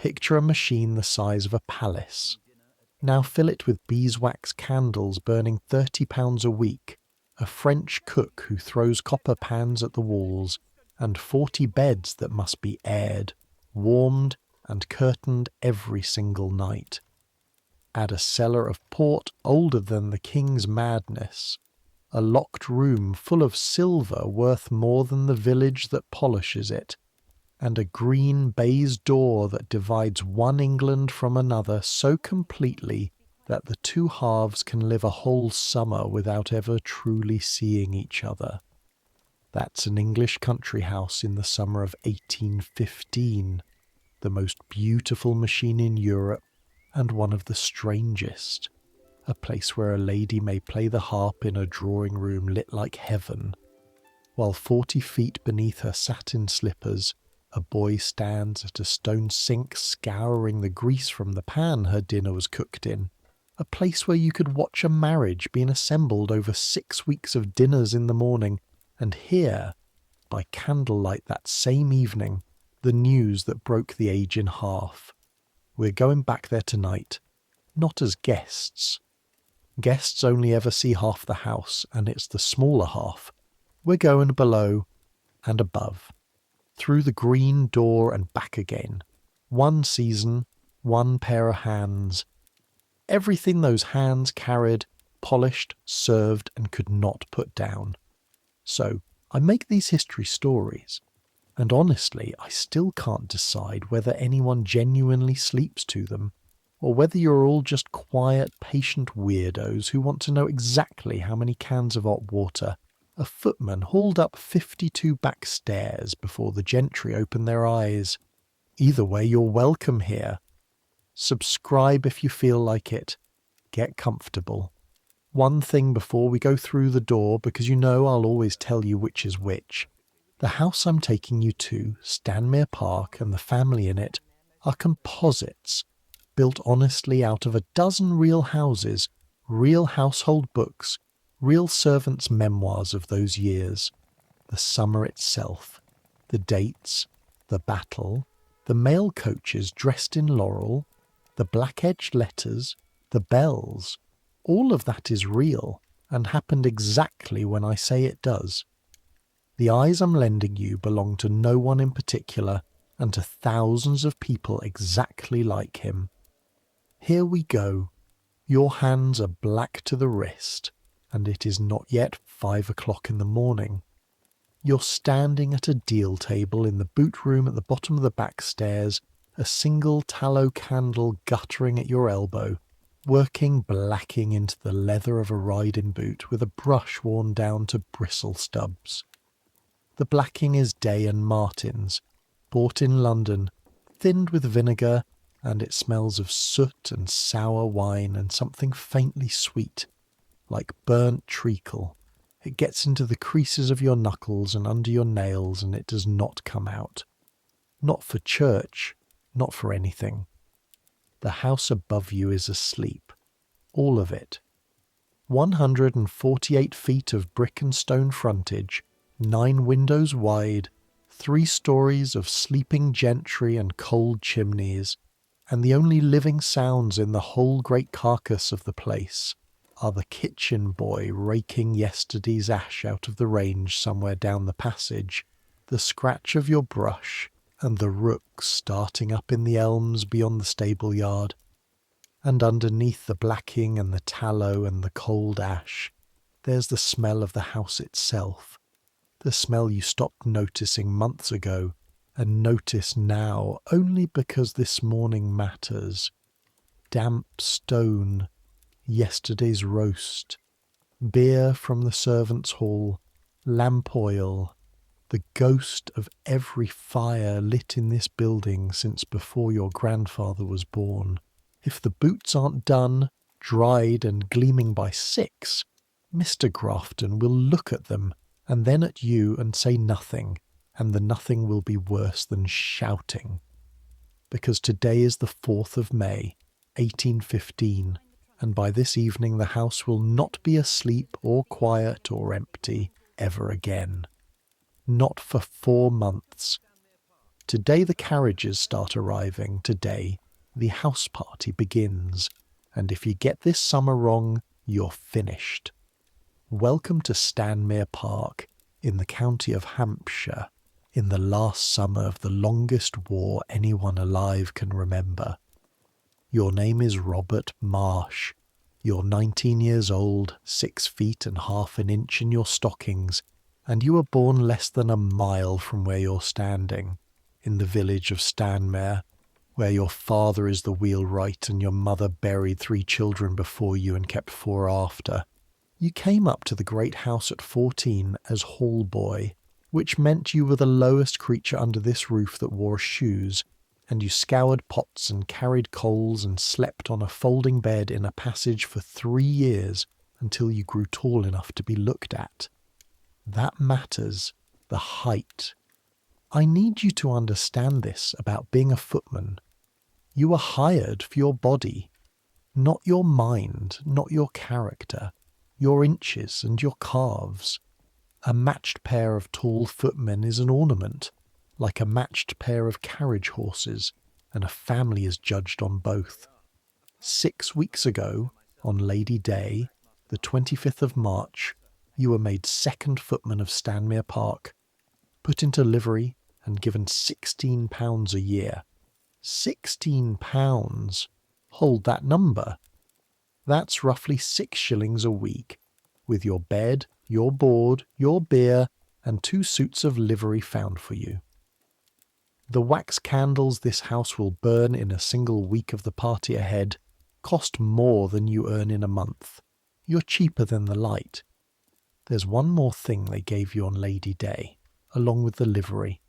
Picture a machine the size of a palace. Now fill it with beeswax candles burning £30 a week, a French cook who throws copper pans at the walls, and 40 beds that must be aired, warmed, and curtained every single night. Add a cellar of port older than the king's madness, a locked room full of silver worth more than the village that polishes it, and a green baize door that divides one England from another so completely that the two halves can live a whole summer without ever truly seeing each other. That's an English country house in the summer of 1815, the most beautiful machine in Europe and one of the strangest, a place where a lady may play the harp in a drawing room lit like heaven, while 40 feet beneath her satin slippers a boy stands at a stone sink scouring the grease from the pan her dinner was cooked in, a place where you could watch a marriage being assembled over 6 weeks of dinners in the morning and hear, by candlelight that same evening, the news that broke the age in half. We're going back there tonight, not as guests. Guests only ever see half the house, and it's the smaller half. We're going below and above, through the green door and back again. One season, one pair of hands. Everything those hands carried, polished, served, and could not put down. So, I make these history stories, and honestly, I still can't decide whether anyone genuinely sleeps to them, or whether you're all just quiet, patient weirdos who want to know exactly how many cans of hot water a footman hauled up 52 back stairs before the gentry opened their eyes. Either way, you're welcome here. Subscribe if you feel like it. Get comfortable. One thing before we go through the door, because you know I'll always tell you which is which. The house I'm taking you to, Stanmere Park, and the family in it, are composites, built honestly out of a dozen real houses, real household books, real servants' memoirs of those years, the summer itself, the dates, the battle, the mail coaches dressed in laurel, the black-edged letters, the bells. All of that is real and happened exactly when I say it does. The eyes I'm lending you belong to no one in particular and to thousands of people exactly like him. Here we go. Your hands are black to the wrist, and it is not yet 5 o'clock in the morning. You're standing at a deal table in the boot room at the bottom of the back stairs, a single tallow candle guttering at your elbow, working blacking into the leather of a riding boot with a brush worn down to bristle stubs. The blacking is Day and Martin's, bought in London, thinned with vinegar, and it smells of soot and sour wine and something faintly sweet, like burnt treacle. It gets into the creases of your knuckles and under your nails, and it does not come out. Not for church, not for anything. The house above you is asleep. All of it. 148 feet of brick and stone frontage, 9 windows wide, 3 stories of sleeping gentry and cold chimneys, and the only living sounds in the whole great carcass of the place are the kitchen boy raking yesterday's ash out of the range somewhere down the passage, the scratch of your brush, and the rooks starting up in the elms beyond the stable yard. And underneath the blacking and the tallow and the cold ash, there's the smell of the house itself, the smell you stopped noticing months ago and notice now only because this morning matters. Damp stone, yesterday's roast, beer from the servants' hall, lamp oil, the ghost of every fire lit in this building since before your grandfather was born. If the boots aren't done, dried and gleaming by 6, Mr. Grafton will look at them and then at you and say nothing, and the nothing will be worse than shouting. Because today is the 4th of May, 1815, and by this evening the house will not be asleep or quiet or empty ever again. Not for 4 months. Today the carriages start arriving. Today the house party begins. And if you get this summer wrong, you're finished. Welcome to Stanmere Park in the county of Hampshire in the last summer of the longest war anyone alive can remember. Your name is Robert Marsh. You're 19 years old, 6 feet and half an inch in your stockings, and you were born less than a mile from where you're standing, in the village of Stanmere, where your father is the wheelwright and your mother buried 3 children before you and kept 4 after. You came up to the great house at 14 as hall boy, which meant you were the lowest creature under this roof that wore shoes, and you scoured pots and carried coals and slept on a folding bed in a passage for 3 years until you grew tall enough to be looked at. That matters, the height. I need you to understand this about being a footman. You are hired for your body, not your mind, not your character, your inches and your calves. A matched pair of tall footmen is an ornament, like a matched pair of carriage horses, and a family is judged on both. 6 weeks ago, on Lady Day, the 25th of March, you were made second footman of Stanmere Park, put into livery and given £16 a year. £16? Hold that number. That's roughly 6 shillings a week, with your bed, your board, your beer, and 2 suits of livery found for you. The wax candles this house will burn in a single week of the party ahead cost more than you earn in a month. You're cheaper than the light. There's one more thing they gave you on Lady Day, along with the livery.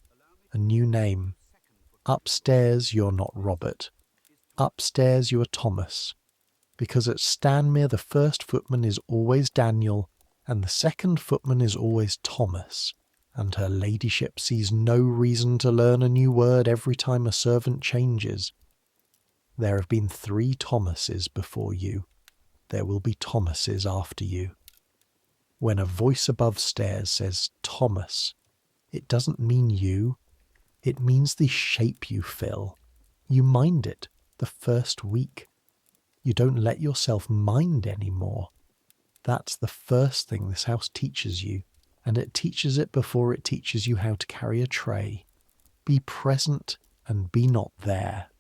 A new name. Upstairs you're not Robert. Upstairs you are Thomas. Because at Stanmere the first footman is always Daniel, and the second footman is always Thomas. And her ladyship sees no reason to learn a new word every time a servant changes. There have been 3 Thomases before you. There will be Thomases after you. When a voice above stairs says Thomas, it doesn't mean you. It means the shape you fill. You mind it the first week. You don't let yourself mind anymore. That's the first thing this house teaches you. And it teaches it before it teaches you how to carry a tray. Be present and be not there.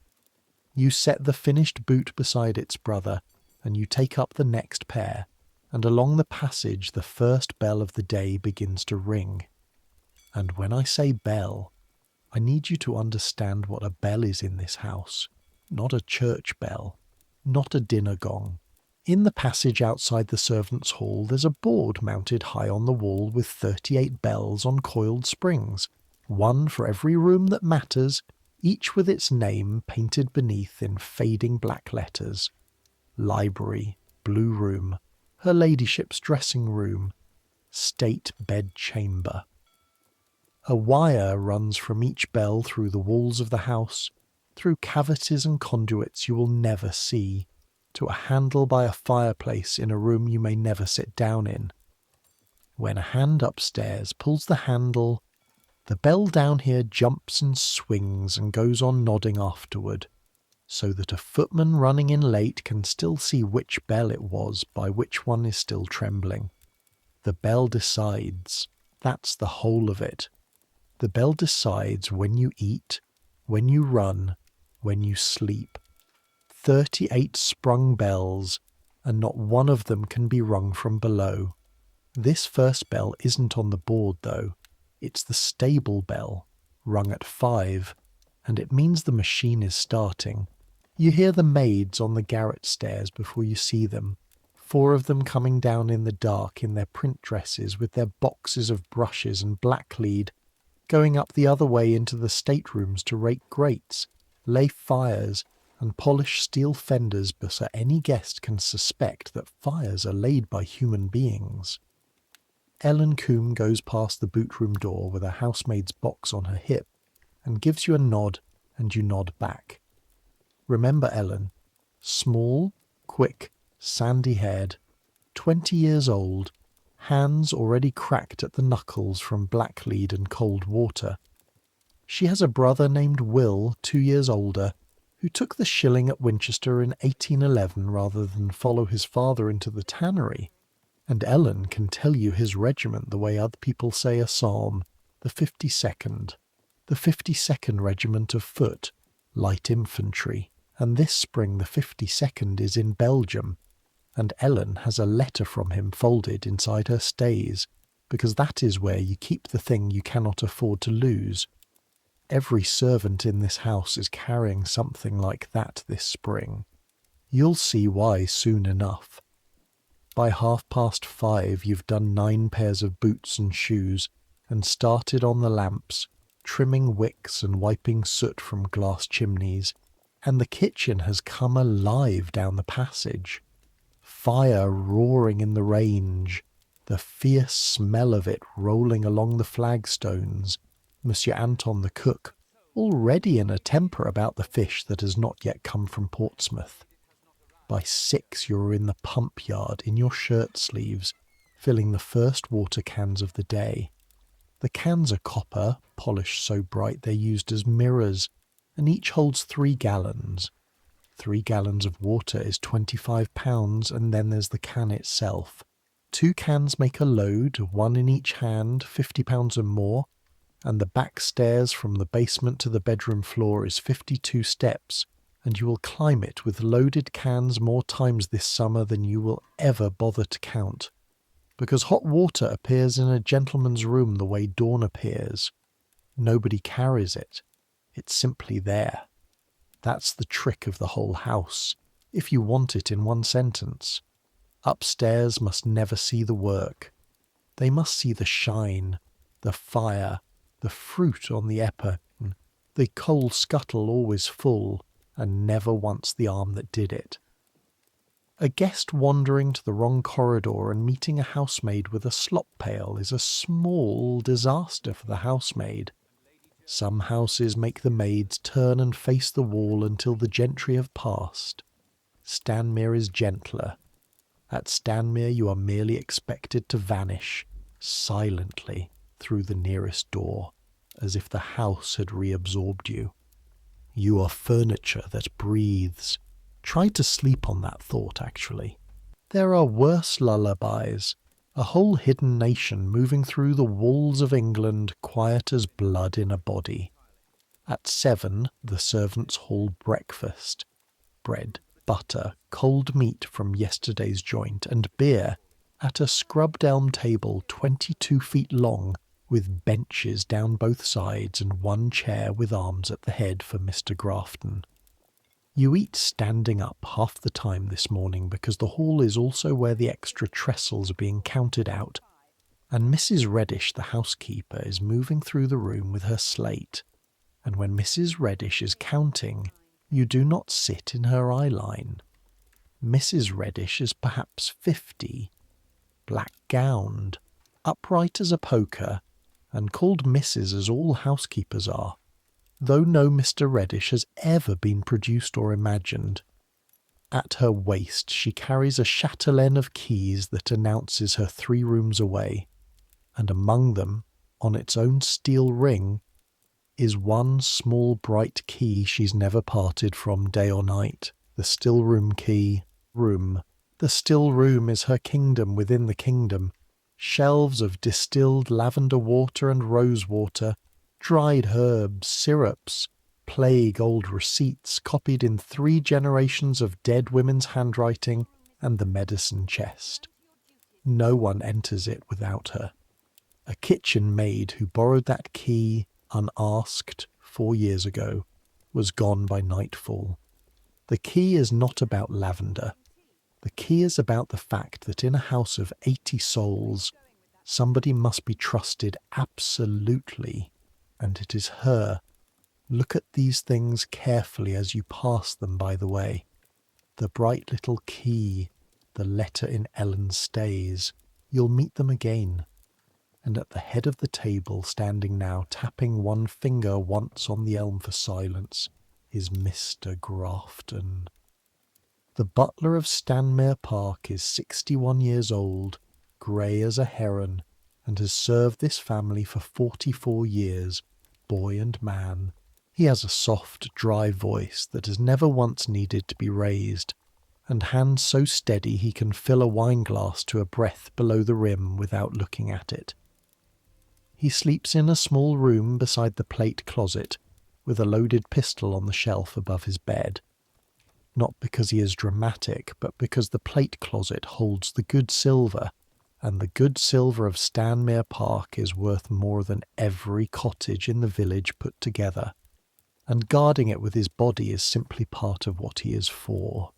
You set the finished boot beside its brother, and you take up the next pair, and along the passage the first bell of the day begins to ring. And when I say bell, I need you to understand what a bell is in this house, not a church bell, not a dinner gong. In the passage outside the servants' hall there's a board mounted high on the wall with 38 bells on coiled springs, 1 for every room that matters, each with its name painted beneath in fading black letters. Library, blue room, her ladyship's dressing room, state bed chamber. A wire runs from each bell through the walls of the house, through cavities and conduits you will never see, to a handle by a fireplace in a room you may never sit down in. When a hand upstairs pulls the handle, the bell down here jumps and swings and goes on nodding afterward, so that a footman running in late can still see which bell it was by which one is still trembling. The bell decides. That's the whole of it. The bell decides when you eat, when you run, when you sleep. 38 sprung bells, and not one of them can be rung from below. This first bell isn't on the board, though. It's the stable bell, rung at 5, and it means the machine is starting. You hear the maids on the garret stairs before you see them, 4 of them coming down in the dark in their print dresses with their boxes of brushes and blacklead, going up the other way into the staterooms to rake grates, lay fires, and polish steel fenders so any guest can suspect that fires are laid by human beings. Ellen Combe goes past the boot-room door with a housemaid's box on her hip and gives you a nod, and you nod back. Remember Ellen, small, quick, sandy-haired, 20 years old, hands already cracked at the knuckles from blacklead and cold water. She has a brother named Will, 2 years older, who took the shilling at Winchester in 1811 rather than follow his father into the tannery. And Ellen can tell you his regiment the way other people say a psalm, the 52nd. The 52nd Regiment of Foot, Light Infantry, and this spring the 52nd is in Belgium, and Ellen has a letter from him folded inside her stays, because that is where you keep the thing you cannot afford to lose. Every servant in this house is carrying something like that this spring. You'll see why soon enough. By 5:30 you've done 9 pairs of boots and shoes, and started on the lamps, trimming wicks and wiping soot from glass chimneys, and the kitchen has come alive down the passage. Fire roaring in the range, the fierce smell of it rolling along the flagstones, Monsieur Anton the cook, already in a temper about the fish that has not yet come from Portsmouth. By 6 you're in the pump yard in your shirt sleeves, filling the first water cans of the day. The cans are copper, polished so bright they're used as mirrors, and each holds 3 gallons. 3 gallons of water is £25, and then there's the can itself. 2 cans make a load, 1 in each hand, £50 or more, and the back stairs from the basement to the bedroom floor is 52 steps, and you will climb it with loaded cans more times this summer than you will ever bother to count. Because hot water appears in a gentleman's room the way dawn appears. Nobody carries it. It's simply there. That's the trick of the whole house, if you want it in one sentence. Upstairs must never see the work. They must see the shine, the fire, the fruit on the epon, the coal scuttle always full, and never once the arm that did it. A guest wandering to the wrong corridor and meeting a housemaid with a slop pail is a small disaster for the housemaid. Some houses make the maids turn and face the wall until the gentry have passed. Stanmere is gentler. At Stanmere you are merely expected to vanish, silently, through the nearest door, as if the house had reabsorbed you. You are furniture that breathes. Try to sleep on that thought, actually. There are worse lullabies. A whole hidden nation moving through the walls of England, quiet as blood in a body. At 7, the servants' hall breakfast. Bread, butter, cold meat from yesterday's joint, and beer, at a scrubbed elm table 22 feet long, with benches down both sides and 1 chair with arms at the head for Mr. Grafton. You eat standing up half the time this morning because the hall is also where the extra trestles are being counted out, and Mrs. Reddish, the housekeeper, is moving through the room with her slate, and when Mrs. Reddish is counting, you do not sit in her eye line. Mrs. Reddish is perhaps 50, black-gowned, upright as a poker, and called Mrs. as all housekeepers are, though no Mr. Reddish has ever been produced or imagined. At her waist she carries a chatelaine of keys that announces her 3 rooms away, and among them, on its own steel ring, is 1 small bright key she's never parted from day or night, the still room key. Room. The still room is her kingdom within the kingdom. Shelves of distilled lavender water and rose water, dried herbs, syrups, plague old receipts copied in 3 generations of dead women's handwriting, and the medicine chest. No one enters it without her. A kitchen maid who borrowed that key, unasked, 4 years ago, was gone by nightfall. The key is not about lavender. The key is about the fact that in a house of 80 souls, somebody must be trusted absolutely, and it is her. Look at these things carefully as you pass them, by the way. The bright little key, the letter in Ellen's stays. You'll meet them again. And at the head of the table, standing now, tapping 1 finger once on the elm for silence, is Mr. Grafton. The butler of Stanmere Park is 61 years old, grey as a heron, and has served this family for 44 years, boy and man. He has a soft, dry voice that has never once needed to be raised, and hands so steady he can fill a wine glass to a breath below the rim without looking at it. He sleeps in a small room beside the plate closet, with a loaded pistol on the shelf above his bed. Not because he is dramatic, but because the plate closet holds the good silver, and the good silver of Stanmere Park is worth more than every cottage in the village put together, and guarding it with his body is simply part of what he is for.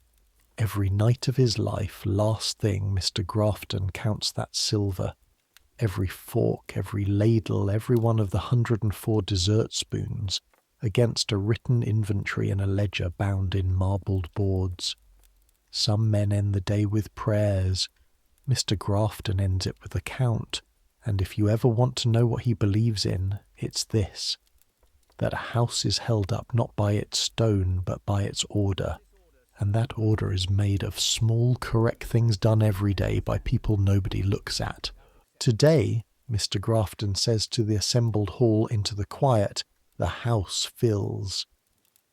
Every night of his life, last thing, Mr. Grafton counts that silver. Every fork, every ladle, every one of the 104 dessert spoons, against a written inventory in a ledger bound in marbled boards. Some men end the day with prayers. Mr. Grafton ends it with a count, and if you ever want to know what he believes in, it's this: that a house is held up not by its stone but by its order, and that order is made of small correct things done every day by people nobody looks at. Today, Mr. Grafton says to the assembled hall into the quiet, the house fills.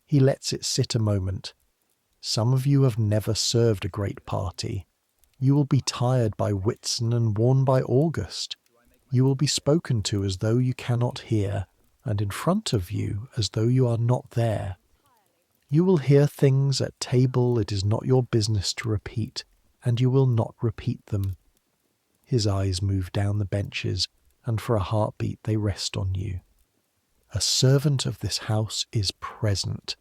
He lets it sit a moment. Some of you have never served a great party. You will be tired by Whitsun and worn by August. You will be spoken to as though you cannot hear, and in front of you as though you are not there. You will hear things at table it is not your business to repeat, and you will not repeat them. His eyes move down the benches, and for a heartbeat they rest on you. A servant of this house is present,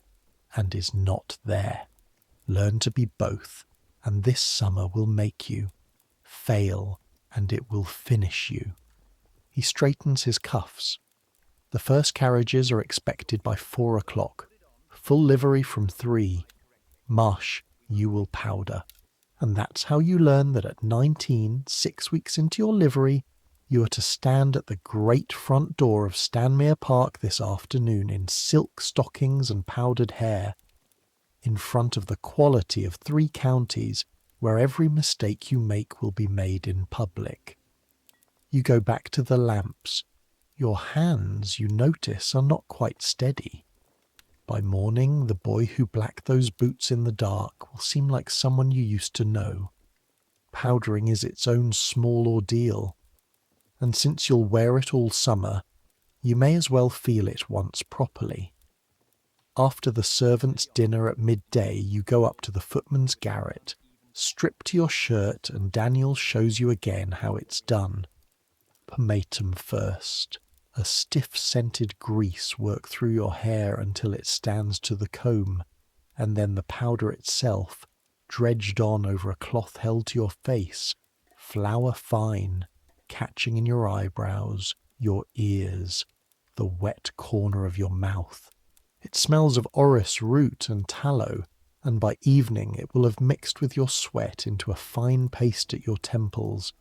and is not there. Learn to be both, and this summer will make you. Fail, and it will finish you. He straightens his cuffs. The first carriages are expected by 4 o'clock. Full livery from 3. Marsh, you will powder. And that's how you learn that at 19, 6 weeks into your livery, you are to stand at the great front door of Stanmere Park this afternoon in silk stockings and powdered hair, in front of the quality of 3 counties where every mistake you make will be made in public. You go back to the lamps. Your hands, you notice, are not quite steady. By morning, the boy who blacked those boots in the dark will seem like someone you used to know. Powdering is its own small ordeal, and since you'll wear it all summer, you may as well feel it once properly. After the servants' dinner at midday, you go up to the footman's garret, strip to your shirt, and Daniel shows you again how it's done. Pomatum first. A stiff-scented grease work through your hair until it stands to the comb, and then the powder itself, dredged on over a cloth held to your face, flour fine, catching in your eyebrows, your ears, the wet corner of your mouth. It smells of orris root and tallow, and by evening it will have mixed with your sweat into a fine paste at your temples,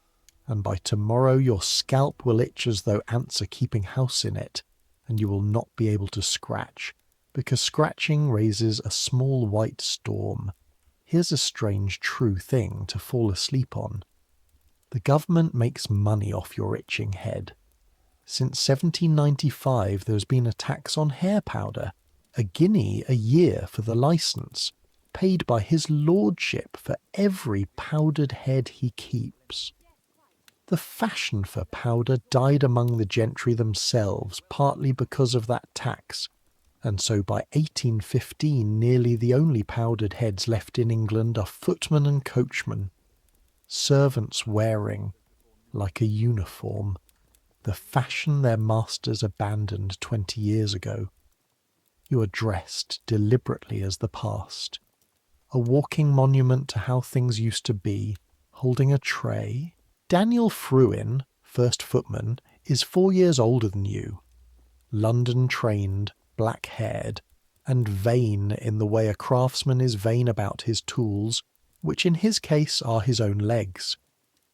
and by tomorrow your scalp will itch as though ants are keeping house in it, and you will not be able to scratch, because scratching raises a small white storm. Here's a strange true thing to fall asleep on. The government makes money off your itching head. Since 1795 there has been a tax on hair powder, a guinea a year for the licence, paid by his lordship for every powdered head he keeps. The fashion for powder died among the gentry themselves, partly because of that tax, and so by 1815 nearly the only powdered heads left in England are footmen and coachmen, servants wearing, like a uniform, the fashion their masters abandoned 20 years ago. You are dressed deliberately as the past, a walking monument to how things used to be, holding a tray. Daniel Fruin, first footman, is 4 years older than you, London-trained, black-haired, and vain in the way a craftsman is vain about his tools, which in his case are his own legs.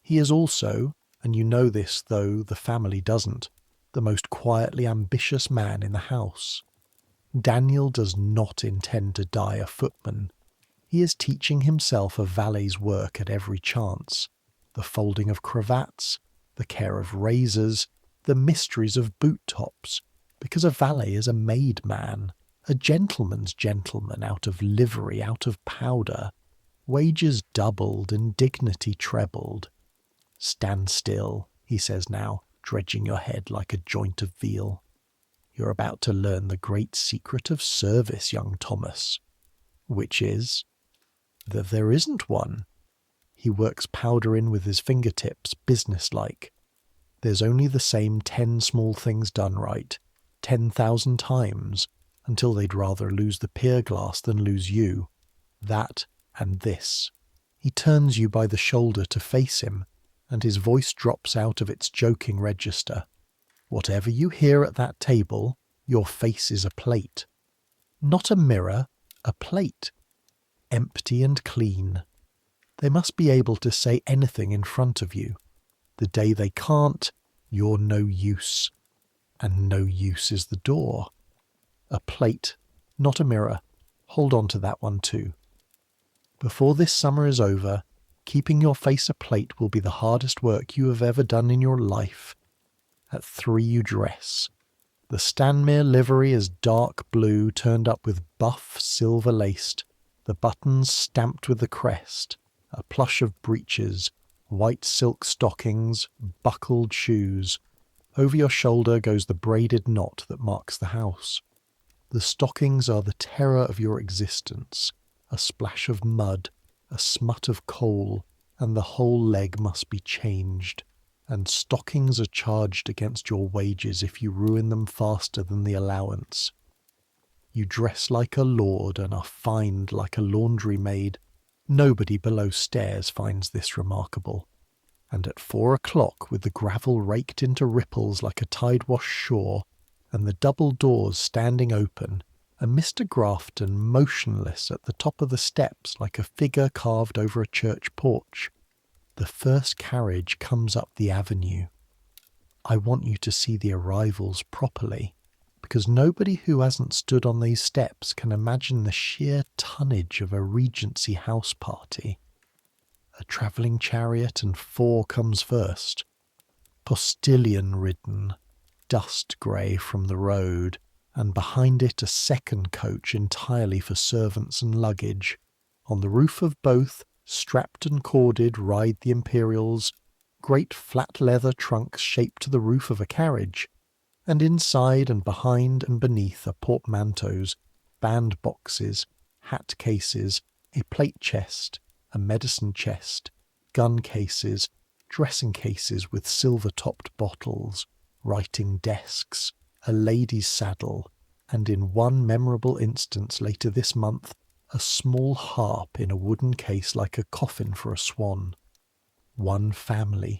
He is also, and you know this though the family doesn't, the most quietly ambitious man in the house. Daniel does not intend to die a footman. He is teaching himself a valet's work at every chance. The folding of cravats, the care of razors, the mysteries of boot tops, because a valet is a made man, a gentleman's gentleman, out of livery, out of powder, wages doubled and dignity trebled. Stand still, he says now, dredging your head like a joint of veal. You're about to learn the great secret of service, young Thomas, which is that there isn't one. He works powder in with his fingertips, businesslike. There's only the same 10 small things done right, 10,000 times, until they'd rather lose the pier glass than lose you. That and this. He turns you by the shoulder to face him, and his voice drops out of its joking register. Whatever you hear at that table, your face is a plate. Not a mirror, a plate. Empty and clean. They must be able to say anything in front of you. The day they can't, you're no use. And no use is the door. A plate, not a mirror. Hold on to that one too. Before this summer is over, keeping your face a plate will be the hardest work you have ever done in your life. At 3 you dress. The Stanmere livery is dark blue, turned up with buff silver laced, the buttons stamped with the crest, a plush of breeches, white silk stockings, buckled shoes. Over your shoulder goes the braided knot that marks the house. The stockings are the terror of your existence, a splash of mud, a smut of coal, and the whole leg must be changed. And stockings are charged against your wages if you ruin them faster than the allowance. You dress like a lord and are fined like a laundry maid. Nobody below stairs finds this remarkable. And at 4 o'clock, with the gravel raked into ripples like a tide-washed shore, and the double doors standing open, and Mr. Grafton motionless at the top of the steps like a figure carved over a church porch, the first carriage comes up the avenue. I want you to see the arrivals properly, because nobody who hasn't stood on these steps can imagine the sheer tonnage of a Regency house party. A travelling chariot and 4 comes first, postilion-ridden, dust-grey from the road, and behind it a second coach entirely for servants and luggage. On the roof of both, strapped and corded, ride the Imperials, great flat leather trunks shaped to the roof of a carriage, and inside and behind and beneath are portmanteaus, band-boxes, hat-cases, a plate chest, a medicine chest, gun cases, dressing cases with silver-topped bottles, writing desks, a lady's saddle, and in one memorable instance later this month, a small harp in a wooden case like a coffin for a swan. One family's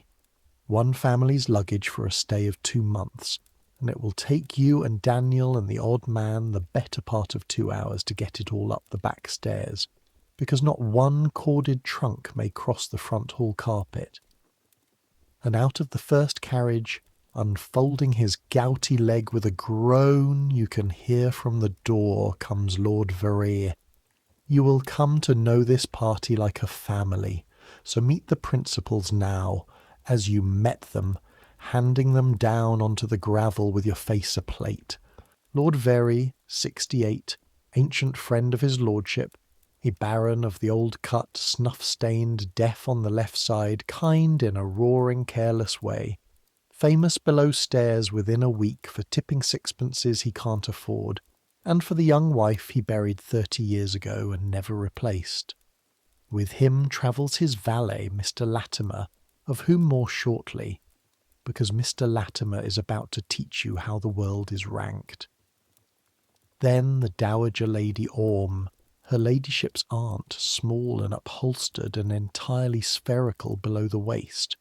luggage for a stay of 2 months, and it will take you and Daniel and the odd man the better part of 2 hours to get it all up the back stairs, because not one corded trunk may cross the front hall carpet. And out of the first carriage, unfolding his gouty leg with a groan you can hear from the door, comes Lord Verrier. You will come to know this party like a family, so meet the principals now, as you met them, handing them down onto the gravel with your face a plate. Lord Very, 68, ancient friend of his lordship, a baron of the old cut, snuff-stained, deaf on the left side, kind in a roaring, careless way, famous below stairs within a week for tipping sixpences he can't afford, and for the young wife he buried 30 years ago and never replaced. With him travels his valet, Mr. Latimer, of whom more shortly, because Mr. Latimer is about to teach you how the world is ranked. Then the Dowager Lady Orme, her ladyship's aunt, small and upholstered and entirely spherical below the waist,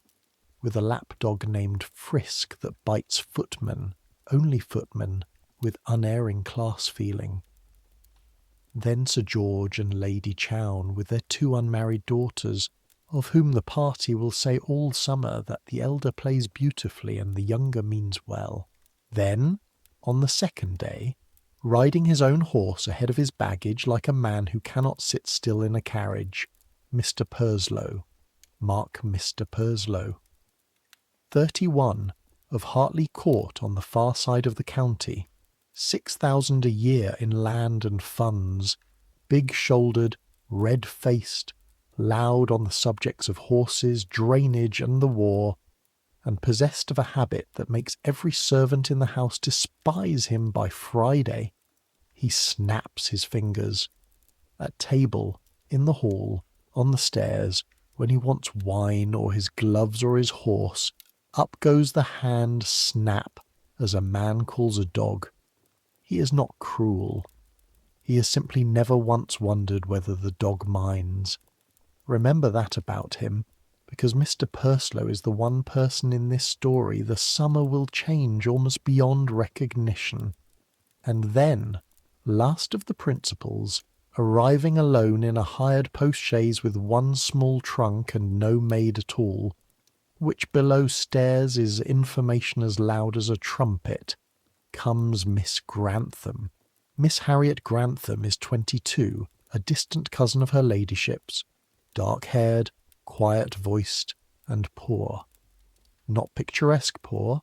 with a lapdog named Frisk that bites footmen, only footmen, with unerring class-feeling. Then Sir George and Lady Chown, with their 2 unmarried daughters, of whom the party will say all summer that the elder plays beautifully and the younger means well. Then, on the second day, riding his own horse ahead of his baggage like a man who cannot sit still in a carriage, Mr. Purslow. Mark Mr. Purslow. 31, of Hartley Court on the far side of the county, 6,000 a year in land and funds, big-shouldered, red-faced, loud on the subjects of horses, drainage and the war, and possessed of a habit that makes every servant in the house despise him by Friday. He snaps his fingers. At table, in the hall, on the stairs, when he wants wine or his gloves or his horse, up goes the hand snap as a man calls a dog. He is not cruel. He has simply never once wondered whether the dog minds. Remember that about him, because Mr. Purslow is the one person in this story the summer will change almost beyond recognition. And then, last of the principals, arriving alone in a hired post-chaise with one small trunk and no maid at all, which below stairs is information as loud as a trumpet, comes Miss Grantham. Miss Harriet Grantham is 22, a distant cousin of her ladyship's, dark-haired, quiet-voiced, and poor. Not picturesque poor,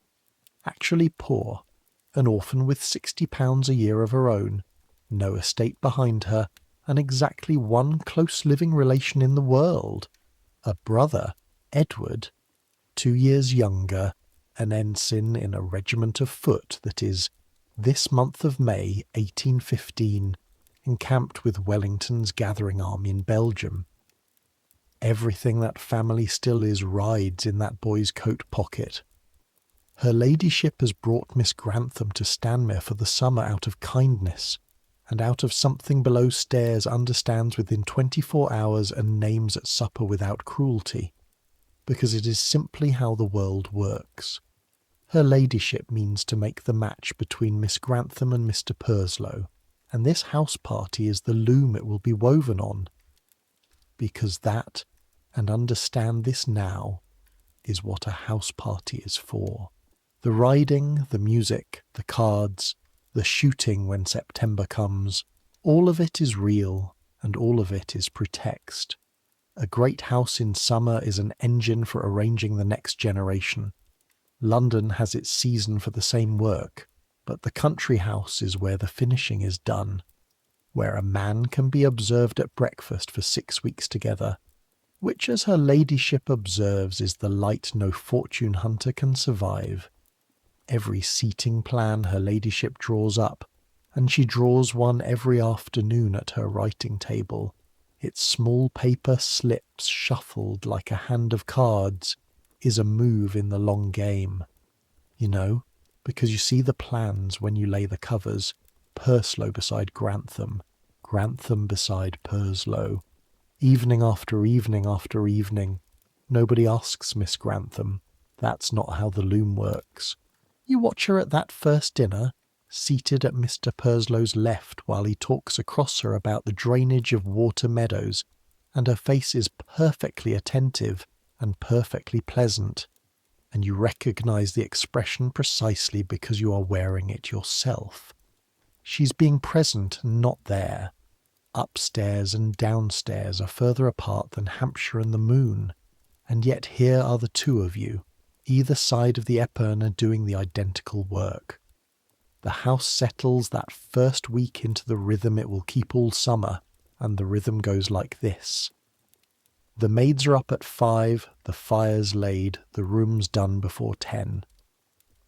actually poor, an orphan with £60 a year of her own, no estate behind her, and exactly one close living relation in the world, a brother, Edward, 2 years younger, an ensign in a regiment of foot that is, this month of May 1815, encamped with Wellington's gathering army in Belgium. Everything that family still is rides in that boy's coat pocket. Her ladyship has brought Miss Grantham to Stanmere for the summer out of kindness, and out of something below stairs understands within 24 hours and names at supper without cruelty, because it is simply how the world works. Her ladyship means to make the match between Miss Grantham and Mr. Purslow, and this house party is the loom it will be woven on. Because that, and understand this now, is what a house party is for. The riding, the music, the cards, the shooting when September comes, all of it is real, and all of it is pretext. A great house in summer is an engine for arranging the next generation. London has its season for the same work, but the country house is where the finishing is done, where a man can be observed at breakfast for 6 weeks together, which, as her ladyship observes, is the light no fortune hunter can survive. Every seating plan her ladyship draws up, and she draws one every afternoon at her writing table, its small paper slips shuffled like a hand of cards, is a move in the long game. You know, because you see the plans when you lay the covers, Purslow beside Grantham, Grantham beside Purslow. Evening after evening after evening. Nobody asks Miss Grantham. That's not how the loom works. You watch her at that first dinner, seated at Mr. Purslow's left while he talks across her about the drainage of water meadows, and her face is perfectly attentive and perfectly pleasant, and you recognise the expression precisely because you are wearing it yourself. She's being present and not there. Upstairs and downstairs are further apart than Hampshire and the moon, and yet here are the two of you, either side of the Epurna doing the identical work. The house settles that first week into the rhythm it will keep all summer, and the rhythm goes like this. The maids are up at 5, the fire's laid, the room's done before 10.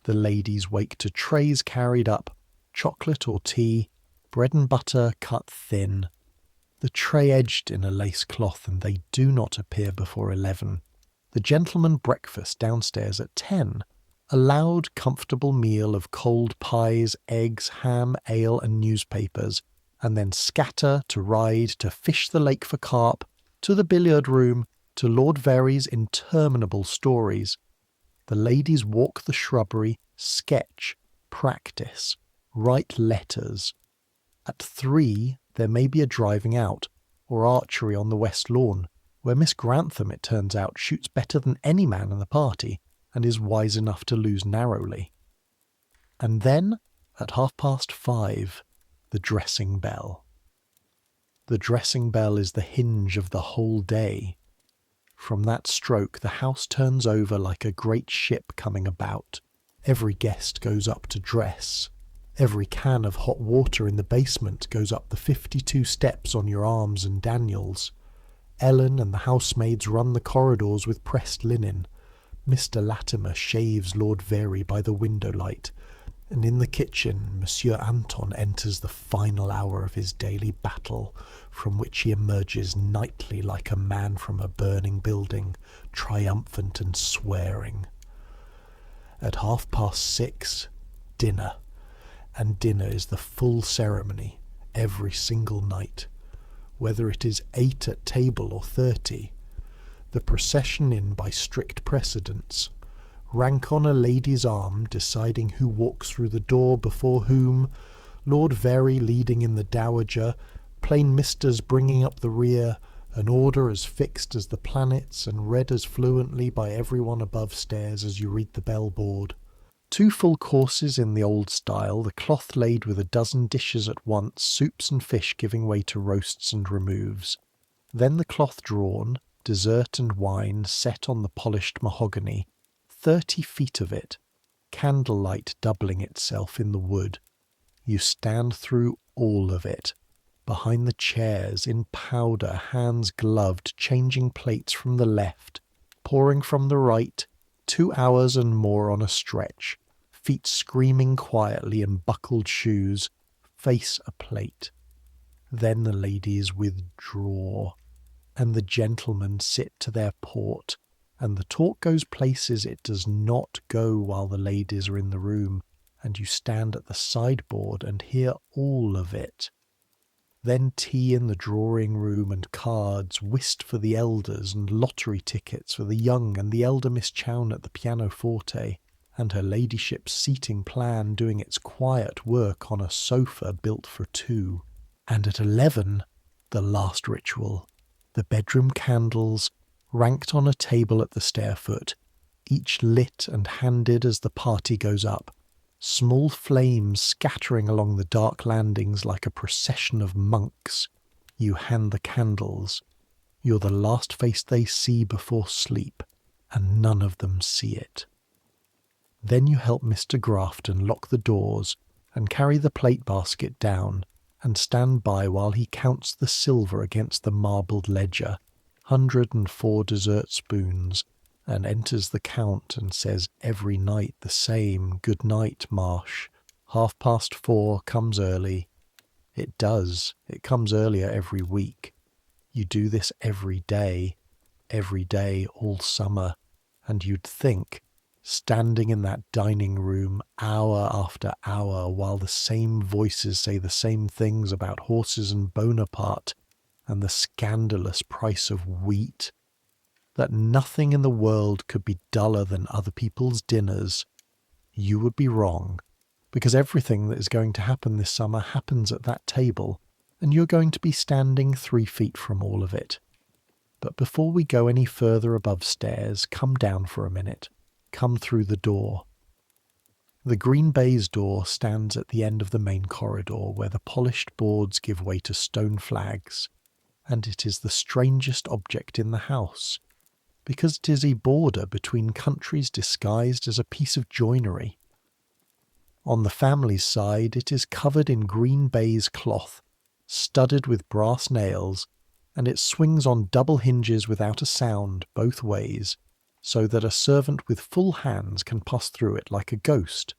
The ladies wake to trays carried up, chocolate or tea, bread and butter cut thin, the tray edged in a lace cloth, and they do not appear before 11. The gentlemen breakfast downstairs at 10, a loud, comfortable meal of cold pies, eggs, ham, ale, and newspapers, and then scatter to ride, to fish the lake for carp, to the billiard room, to Lord Very's interminable stories. The ladies walk the shrubbery, sketch, practice, write letters. At 3, there may be a driving out, or archery on the west lawn, where Miss Grantham, it turns out, shoots better than any man in the party, and is wise enough to lose narrowly. And then, at 5:30, the dressing bell. The dressing bell is the hinge of the whole day. From that stroke the house turns over like a great ship coming about. Every guest goes up to dress. Every can of hot water in the basement goes up the 52 steps on your arms and Daniel's. Ellen and the housemaids run the corridors with pressed linen. Mr. Latimer shaves Lord Very by the window light, and in the kitchen Monsieur Anton enters the final hour of his daily battle, from which he emerges nightly like a man from a burning building, triumphant and swearing. At 6:30, dinner. And dinner is the full ceremony, every single night. Whether it is 8 at table or 30, the procession in by strict precedence, rank on a lady's arm deciding who walks through the door before whom, Lord Very leading in the dowager, plain misters bringing up the rear, an order as fixed as the planets and read as fluently by everyone above stairs as you read the bellboard. 2 full courses in the old style, the cloth laid with a dozen dishes at once, soups and fish giving way to roasts and removes. Then the cloth drawn, dessert and wine set on the polished mahogany, 30 feet of it, candlelight doubling itself in the wood. You stand through all of it, behind the chairs, in powder, hands gloved, changing plates from the left, pouring from the right, 2 hours and more on a stretch, feet screaming quietly in buckled shoes, face a plate. Then the ladies withdraw, and the gentlemen sit to their port, and the talk goes places it does not go while the ladies are in the room, and you stand at the sideboard and hear all of it. Then tea in the drawing-room and cards, whist for the elders and lottery tickets for the young and the elder Miss Chown at the pianoforte, and her ladyship's seating plan doing its quiet work on a sofa built for 2. And at 11, the last ritual, the bedroom candles, ranked on a table at the stair-foot, each lit and handed as the party goes up, small flames scattering along the dark landings like a procession of monks. You hand the candles. You're the last face they see before sleep, and none of them see it. Then you help Mr. Grafton lock the doors and carry the plate basket down and stand by while he counts the silver against the marbled ledger, 104 dessert spoons, and enters the count and says every night the same, "Good night, Marsh. 4:30 comes early." It does. It comes earlier every week. You do this every day all summer, and you'd think, standing in that dining room hour after hour while the same voices say the same things about horses and Bonaparte and the scandalous price of wheat, that nothing in the world could be duller than other people's dinners. You would be wrong, because everything that is going to happen this summer happens at that table, and you're going to be standing 3 feet from all of it. But before we go any further above stairs, come down for a minute. Come through the door. The green baize door stands at the end of the main corridor where the polished boards give way to stone flags, and it is the strangest object in the house, because it is a border between countries disguised as a piece of joinery. On the family's side it is covered in green baize cloth, studded with brass nails, and it swings on double hinges without a sound both ways, so that a servant with full hands can pass through it like a ghost.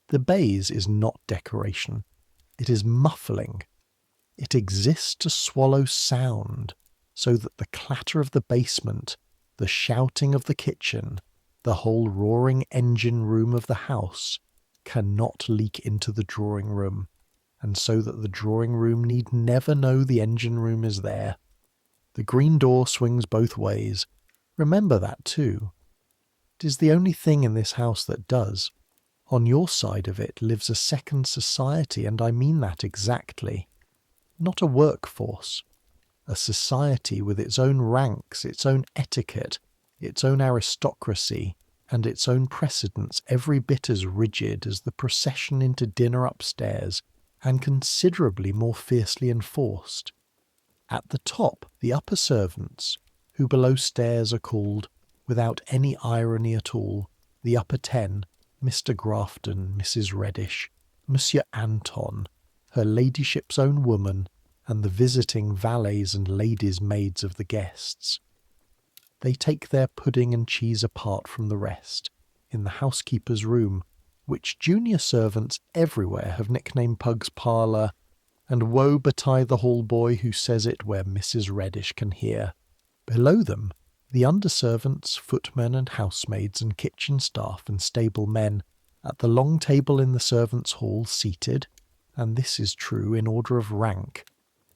The baize is not decoration. It is muffling. It exists to swallow sound, so that the clatter of the basement, the shouting of the kitchen, the whole roaring engine room of the house cannot leak into the drawing room, and so that the drawing room need never know the engine room is there. The green door swings both ways. Remember that too. It is the only thing in this house that does. On your side of it lives a second society, and I mean that exactly. Not a workforce. A society with its own ranks, its own etiquette, its own aristocracy, and its own precedents every bit as rigid as the procession into dinner upstairs, and considerably more fiercely enforced. At the top, the upper servants, who below stairs are called, without any irony at all, the upper 10, Mr. Grafton, Mrs. Reddish, Monsieur Anton, her ladyship's own woman, and the visiting valets and ladies' maids of the guests. They take their pudding and cheese apart from the rest, in the housekeeper's room, which junior servants everywhere have nicknamed Pug's parlour, and woe betide the hall boy who says it where Mrs. Reddish can hear. Below them, the underservants, footmen and housemaids and kitchen staff and stable men, at the long table in the servants' hall seated, and this is true in order of rank,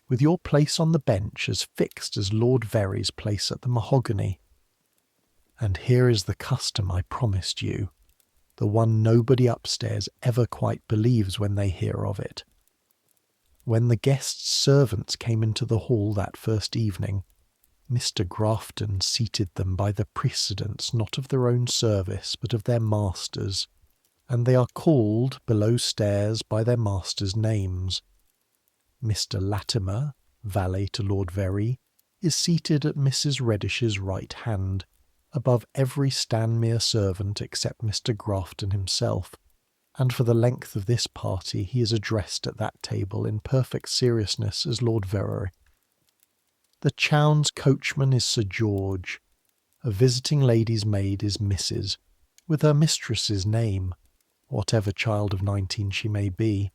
with your place on the bench as fixed as Lord Very's place at the mahogany. And here is the custom I promised you, the one nobody upstairs ever quite believes when they hear of it. When the guests' servants came into the hall that first evening, Mr. Grafton seated them by the precedence not of their own service but of their masters, and they are called below stairs by their masters' names. Mr. Latimer, valet to Lord Very, is seated at Mrs. Reddish's right hand, above every Stanmere servant except Mr. Grafton himself, and for the length of this party he is addressed at that table in perfect seriousness as Lord Very. The Chowne's coachman is Sir George. A visiting lady's maid is Mrs., with her mistress's name, whatever child of 19 she may be.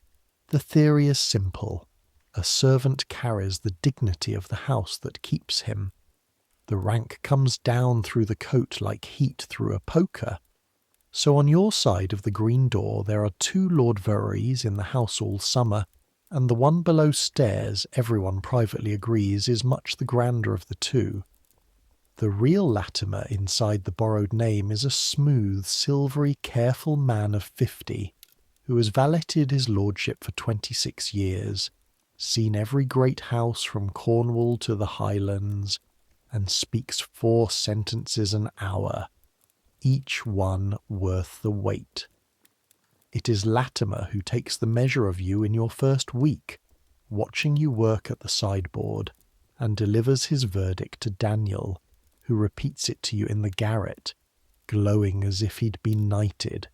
The theory is simple. A servant carries the dignity of the house that keeps him. The rank comes down through the coat like heat through a poker. So on your side of the green door there are 2 Lord Verys in the house all summer, and the one below stairs, everyone privately agrees, is much the grander of the 2. The real Latimer inside the borrowed name is a smooth, silvery, careful man of 50, who has valeted his lordship for 26 years, seen every great house from Cornwall to the Highlands, and speaks 4 sentences an hour, each one worth the weight. It is Latimer who takes the measure of you in your first week, watching you work at the sideboard, and delivers his verdict to Daniel, who repeats it to you in the garret, glowing as if he'd been knighted.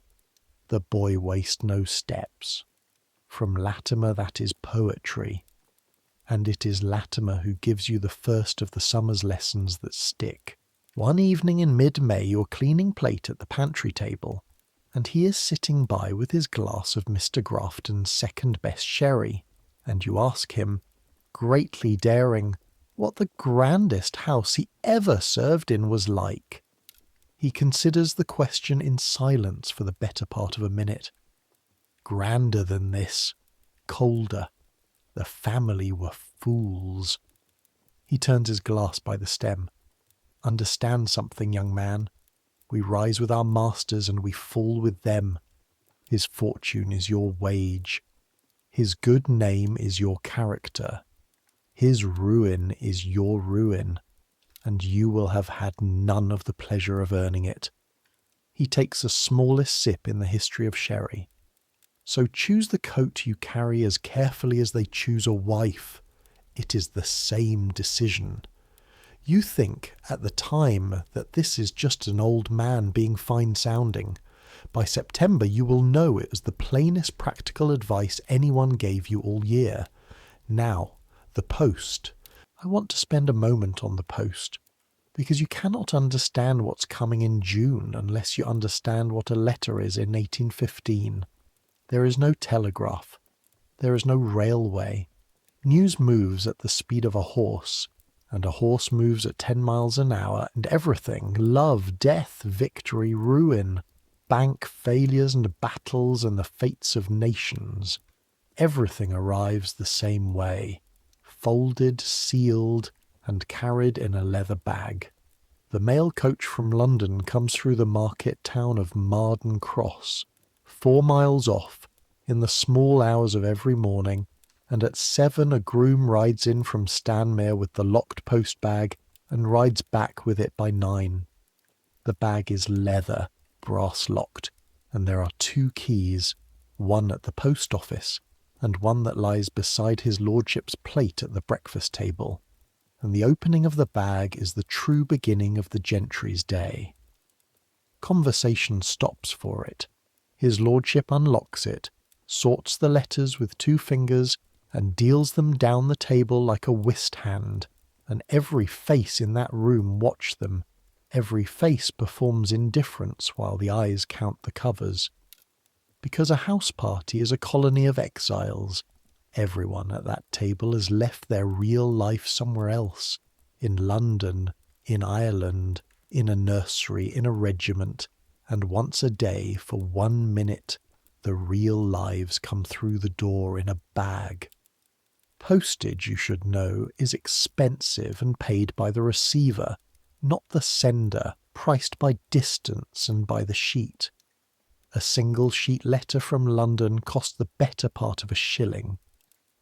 The boy waste no steps. From Latimer that is poetry, and it is Latimer who gives you the first of the summer's lessons that stick. One evening in mid-May you're cleaning plate at the pantry table, and he is sitting by with his glass of Mr. Grafton's second-best sherry, and you ask him, greatly daring, what the grandest house he ever served in was like. He considers the question in silence for the better part of a minute. Grander than this, colder. The family were fools. He turns his glass by the stem. Understand something, young man. We rise with our masters and we fall with them. His fortune is your wage. His good name is your character. His ruin is your ruin, and you will have had none of the pleasure of earning it. He takes the smallest sip in the history of sherry. So choose the coat you carry as carefully as they choose a wife. It is the same decision. You think at the time that this is just an old man being fine-sounding. By September you will know it was the plainest practical advice anyone gave you all year. Now, the post. I want to spend a moment on the post, because you cannot understand what's coming in June unless you understand what a letter is in 1815. There is no telegraph. There is no railway. News moves at the speed of a horse, and a horse moves at 10 miles an hour, and everything, love, death, victory, ruin, bank failures and battles and the fates of nations, everything arrives the same way, folded, sealed, and carried in a leather bag. The mail coach from London comes through the market town of Marden Cross, 4 miles off, in the small hours of every morning, and at 7 a groom rides in from Stanmere with the locked post bag and rides back with it by 9. The bag is leather, brass-locked, and there are 2 keys, one at the post office and one that lies beside his lordship's plate at the breakfast table, and the opening of the bag is the true beginning of the gentry's day. Conversation stops for it. His lordship unlocks it, sorts the letters with 2 fingers, and deals them down the table like a whist hand, and every face in that room watch them. Every face performs indifference while the eyes count the covers. Because a house party is a colony of exiles, everyone at that table has left their real life somewhere else, in London, in Ireland, in a nursery, in a regiment, and once a day, for 1 minute, the real lives come through the door in a bag. Postage, you should know, is expensive and paid by the receiver, not the sender, priced by distance and by the sheet. A single sheet letter from London cost the better part of a shilling.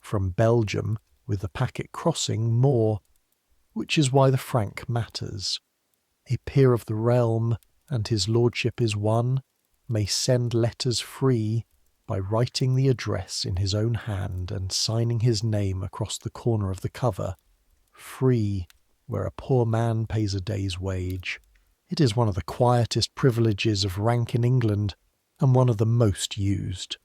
From Belgium, with the packet crossing, more, which is why the franc matters. A peer of the realm, and his lordship is one, may send letters free by writing the address in his own hand and signing his name across the corner of the cover. Free, where a poor man pays a day's wage. It is one of the quietest privileges of rank in England, and one of the most used.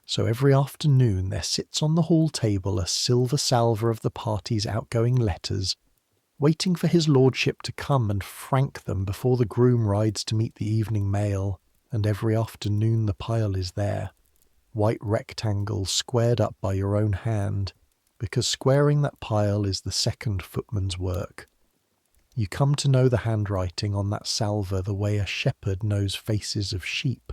So every afternoon there sits on the hall table a silver salver of the party's outgoing letters, waiting for his lordship to come and frank them before the groom rides to meet the evening mail, and every afternoon the pile is there, white rectangles squared up by your own hand, because squaring that pile is the second footman's work. You come to know the handwriting on that salver the way a shepherd knows faces of sheep.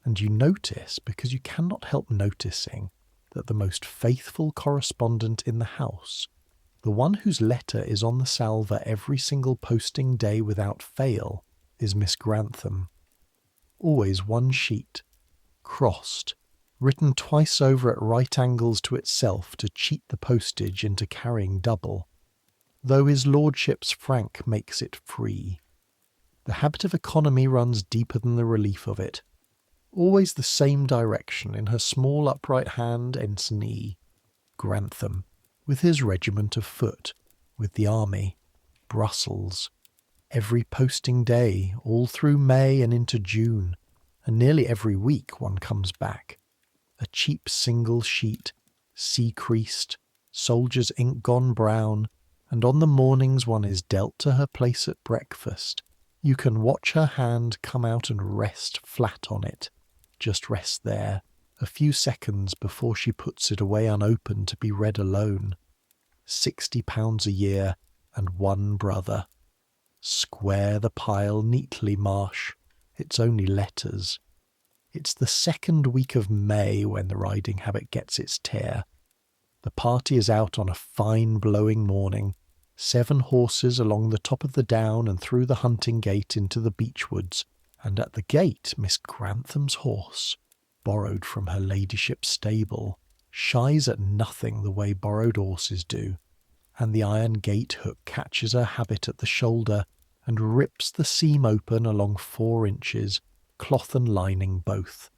And you notice, because you cannot help noticing, that the most faithful correspondent in the house, the one whose letter is on the salver every single posting day without fail, is Miss Grantham. Always 1 sheet, crossed, written twice over at right angles to itself to cheat the postage into carrying double, though his lordship's franc makes it free. The habit of economy runs deeper than the relief of it. Always the same direction in her small upright hand, ensign E. Grantham, with his regiment of foot, with the army, Brussels, every posting day, all through May and into June, and nearly every week one comes back. A cheap single sheet, sea-creased, soldier's ink gone brown, and on the mornings one is dealt to her place at breakfast, you can watch her hand come out and rest flat on it. Just rest there, a few seconds before she puts it away unopened to be read alone. £60 a year, and 1 brother. Square the pile neatly, Marsh. It's only letters. It's the 2nd week of May when the riding habit gets its tear. The party is out on a fine blowing morning, 7 horses along the top of the down and through the hunting gate into the beech woods, and at the gate Miss Grantham's horse, borrowed from her ladyship's stable, shies at nothing the way borrowed horses do, and the iron gate hook catches her habit at the shoulder and rips the seam open along 4 inches, cloth and lining both.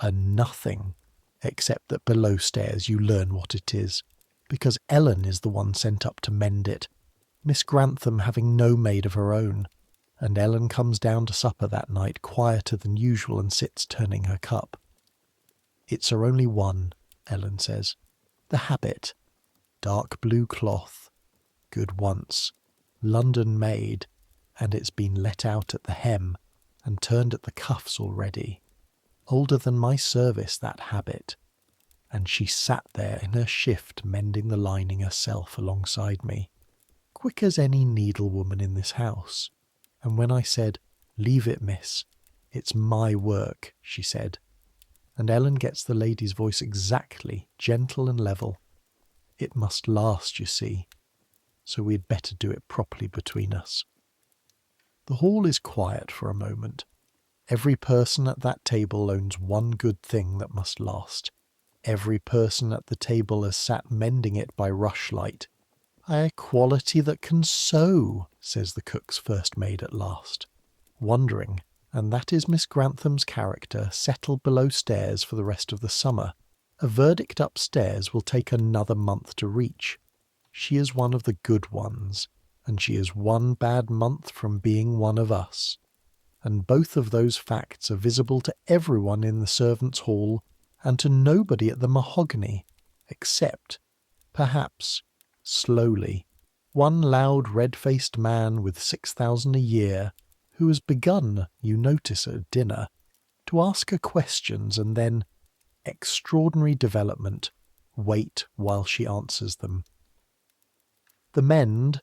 A nothing, except that below stairs you learn what it is, because Ellen is the one sent up to mend it, Miss Grantham having no maid of her own, and Ellen comes down to supper that night quieter than usual and sits turning her cup. It's her only one, Ellen says. The habit. Dark blue cloth. Good once. London made, and it's been let out at the hem and turned at the cuffs already. Older than my service, that habit. And she sat there in her shift mending the lining herself alongside me, quick as any needlewoman in this house. And when I said, "Leave it, miss, it's my work," she said. And Ellen gets the lady's voice exactly, gentle and level. It must last, you see, so we'd better do it properly between us. The hall is quiet for a moment. Every person at that table owns one good thing that must last. Every person at the table has sat mending it by rushlight. "A quality that can sew," says the cook's first maid at last, wondering, and that is Miss Grantham's character, settled below stairs for the rest of the summer. A verdict upstairs will take another month to reach. She is one of the good ones, and she is 1 bad month from being one of us. And both of those facts are visible to everyone in the servants' hall, and to nobody at the mahogany, except, perhaps, slowly, one loud red-faced man with 6,000 a year, who has begun, you notice at dinner, to ask her questions and then, extraordinary development, wait while she answers them. The mend,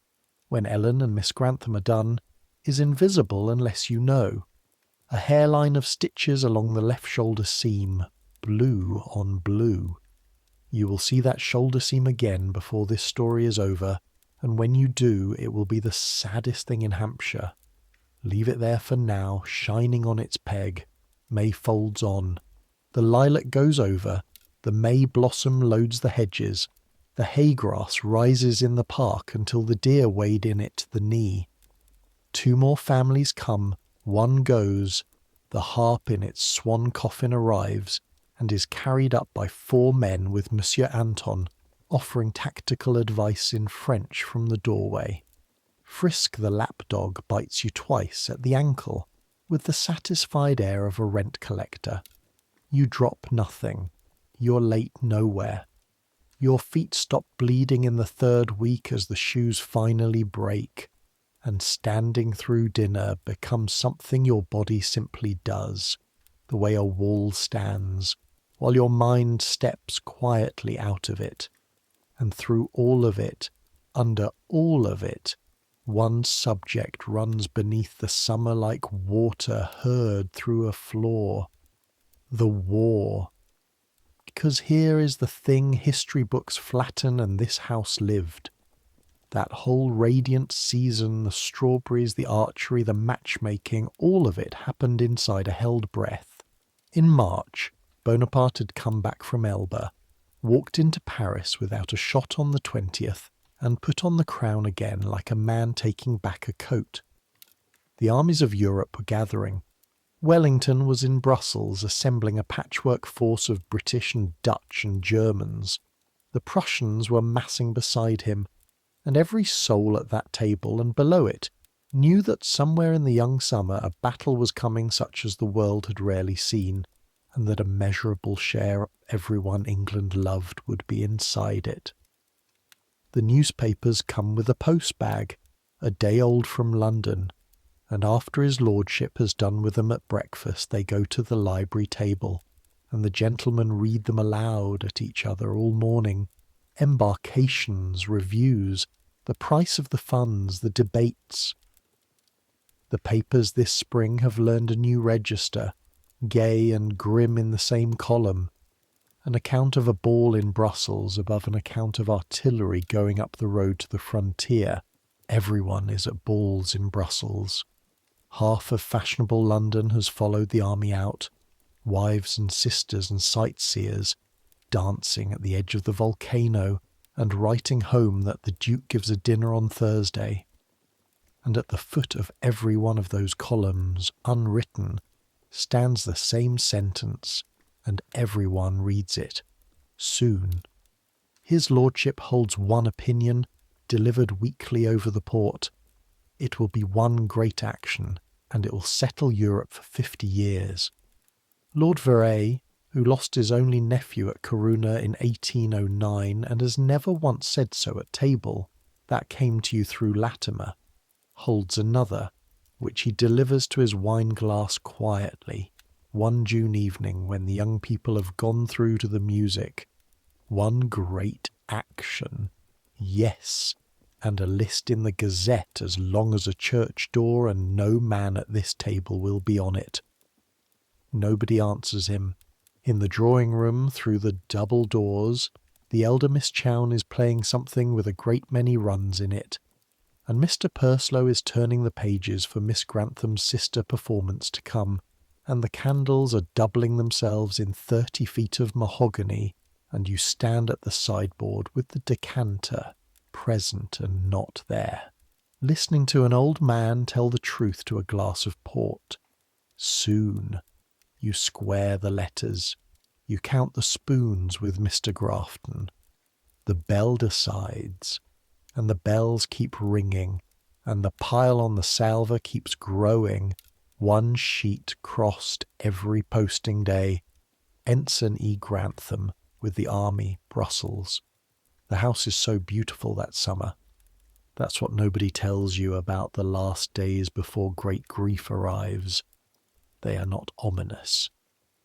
when Ellen and Miss Grantham are done, is invisible unless you know. A hairline of stitches along the left shoulder seam, blue on blue. You will see that shoulder seam again before this story is over, and when you do, it will be the saddest thing in Hampshire. Leave it there for now, shining on its peg. May folds on. The lilac goes over, the May blossom loads the hedges, the hay-grass rises in the park until the deer wade in it to the knee. 2 more families come, 1 goes, the harp in its swan coffin arrives, and is carried up by 4 men with Monsieur Anton, offering tactical advice in French from the doorway. Frisk the lapdog bites you twice at the ankle, with the satisfied air of a rent collector. You drop nothing. You're late nowhere. Your feet stop bleeding in the 3rd week as the shoes finally break, and standing through dinner becomes something your body simply does, the way a wall stands, while your mind steps quietly out of it. And through all of it, under all of it, one subject runs beneath the summer like water heard through a floor. The war. Because here is the thing history books flatten and this house lived. That whole radiant season, the strawberries, the archery, the matchmaking, all of it happened inside a held breath. In March, Bonaparte had come back from Elba, walked into Paris without a shot on the 20th, and put on the crown again like a man taking back a coat. The armies of Europe were gathering. Wellington was in Brussels assembling a patchwork force of British and Dutch and Germans. The Prussians were massing beside him, and every soul at that table and below it knew that somewhere in the young summer a battle was coming such as the world had rarely seen, and that a measurable share of everyone England loved would be inside it. The newspapers come with a post-bag, a day old from London, and after his lordship has done with them at breakfast they go to the library table, and the gentlemen read them aloud at each other all morning. Embarkations, reviews, the price of the funds, the debates. The papers this spring have learned a new register, gay and grim in the same column. An account of a ball in Brussels above an account of artillery going up the road to the frontier. Everyone is at balls in Brussels. Half of fashionable London has followed the army out, wives and sisters and sightseers, dancing at the edge of the volcano and writing home that the Duke gives a dinner on Thursday. And at the foot of every one of those columns, unwritten, stands the same sentence, and everyone reads it. Soon. His lordship holds one opinion, delivered weekly over the port. It will be one great action, and it will settle Europe for 50 years. Lord Veray, who lost his only nephew at Corunna in 1809 and has never once said so at table, that came to you through Latimer, holds another, which he delivers to his wine-glass quietly, one June evening when the young people have gone through to the music. One great action. Yes, and a list in the Gazette as long as a church door, and no man at this table will be on it. Nobody answers him. In the drawing-room, through the double doors, the elder Miss Chown is playing something with a great many runs in it, and Mr. Purslow is turning the pages for Miss Grantham's sister performance to come, and the candles are doubling themselves in 30 feet of mahogany, and you stand at the sideboard with the decanter, present and not there, listening to an old man tell the truth to a glass of port. Soon. You square the letters. You count the spoons with Mr. Grafton. The bell decides, and the bells keep ringing, and the pile on the salver keeps growing, one sheet crossed every posting day, Ensign E. Grantham with the Army, Brussels. The house is so beautiful that summer. That's what nobody tells you about the last days before great grief arrives. They are not ominous.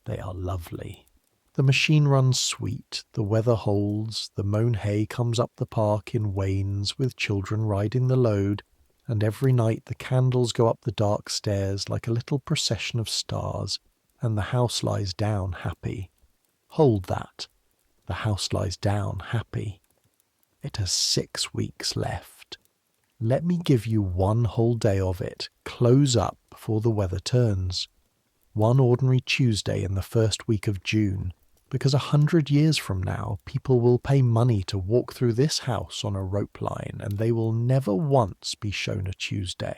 They are lovely. The machine runs sweet, the weather holds, the mown hay comes up the park in wains with children riding the load, and every night the candles go up the dark stairs like a little procession of stars, and the house lies down happy. Hold that. The house lies down happy. It has 6 weeks left. Let me give you 1 whole day of it, close up before the weather turns. 1 ordinary Tuesday in the first week of June, because 100 years from now people will pay money to walk through this house on a rope line, and they will never once be shown a Tuesday.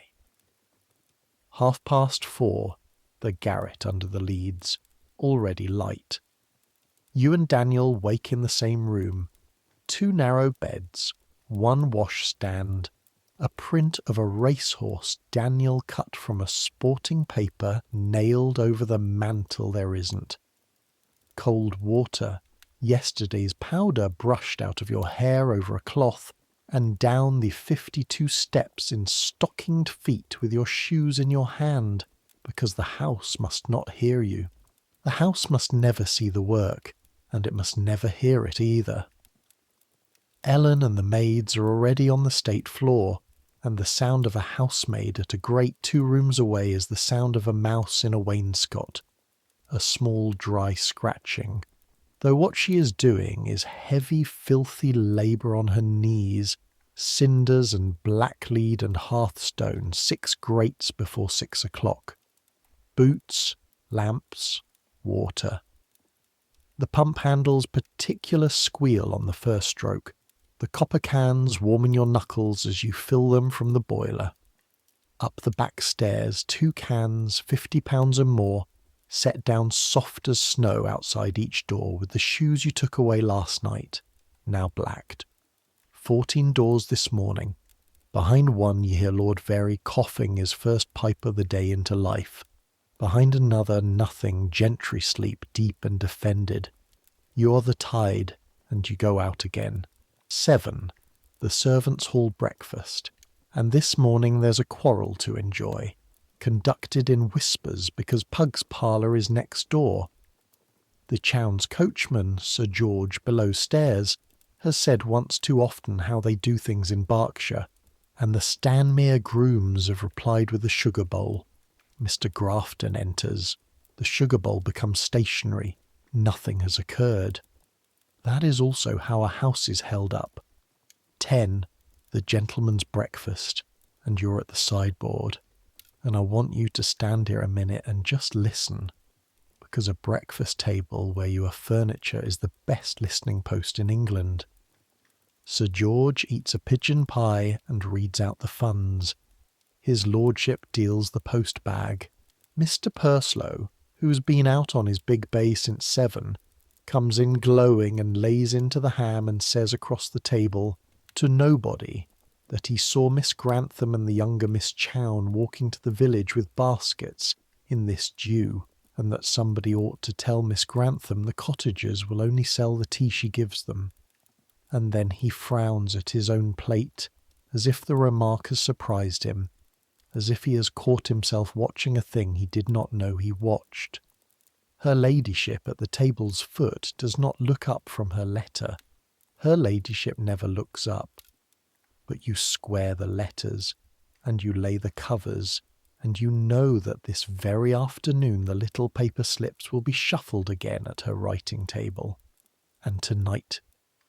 4:30, the garret under the leads, already light. You and Daniel wake in the same room. 2 narrow beds, 1 washstand, a print of a racehorse Daniel cut from a sporting paper nailed over the mantel there isn't. Cold water, yesterday's powder brushed out of your hair over a cloth, and down the 52 steps in stockinged feet with your shoes in your hand, because the house must not hear you. The house must never see the work, and it must never hear it either. Ellen and the maids are already on the state floor, and the sound of a housemaid at a grate 2 rooms away is the sound of a mouse in a wainscot, a small dry scratching, though what she is doing is heavy filthy labour on her knees, cinders and blacklead and hearthstone 6 grates before 6 o'clock. Boots, lamps, water. The pump handle's particular squeal on the first stroke, the copper cans warming your knuckles as you fill them from the boiler. Up the back stairs, 2 cans, 50 pounds and more, set down soft as snow outside each door with the shoes you took away last night, now blacked. 14 doors this morning. Behind one you hear Lord Very coughing his first pipe of the day into life. Behind another nothing, gentry sleep deep and defended. You are the tide, and you go out again. 7. The servants' hall breakfast, and this morning there's a quarrel to enjoy, conducted in whispers because Pug's parlour is next door. The Chowne's coachman, Sir George, below stairs, has said once too often how they do things in Berkshire, and the Stanmere grooms have replied with the sugar bowl. Mr. Grafton enters. The sugar bowl becomes stationary. Nothing has occurred. That is also how a house is held up. 10. The gentleman's breakfast, and you're at the sideboard. And I want you to stand here a minute and just listen, because a breakfast table where you have furniture is the best listening post in England. Sir George eats a pigeon pie and reads out the funds. His lordship deals the post bag. Mr. Purslow, who's been out on his big bay since 7, comes in glowing and lays into the ham and says across the table, to nobody, that he saw Miss Grantham and the younger Miss Chowne walking to the village with baskets in this dew, and that somebody ought to tell Miss Grantham the cottagers will only sell the tea she gives them. And then he frowns at his own plate, as if the remark has surprised him, as if he has caught himself watching a thing he did not know he watched. Her ladyship at the table's foot does not look up from her letter. Her ladyship never looks up. But you square the letters, and you lay the covers, and you know that this very afternoon the little paper slips will be shuffled again at her writing table. And tonight,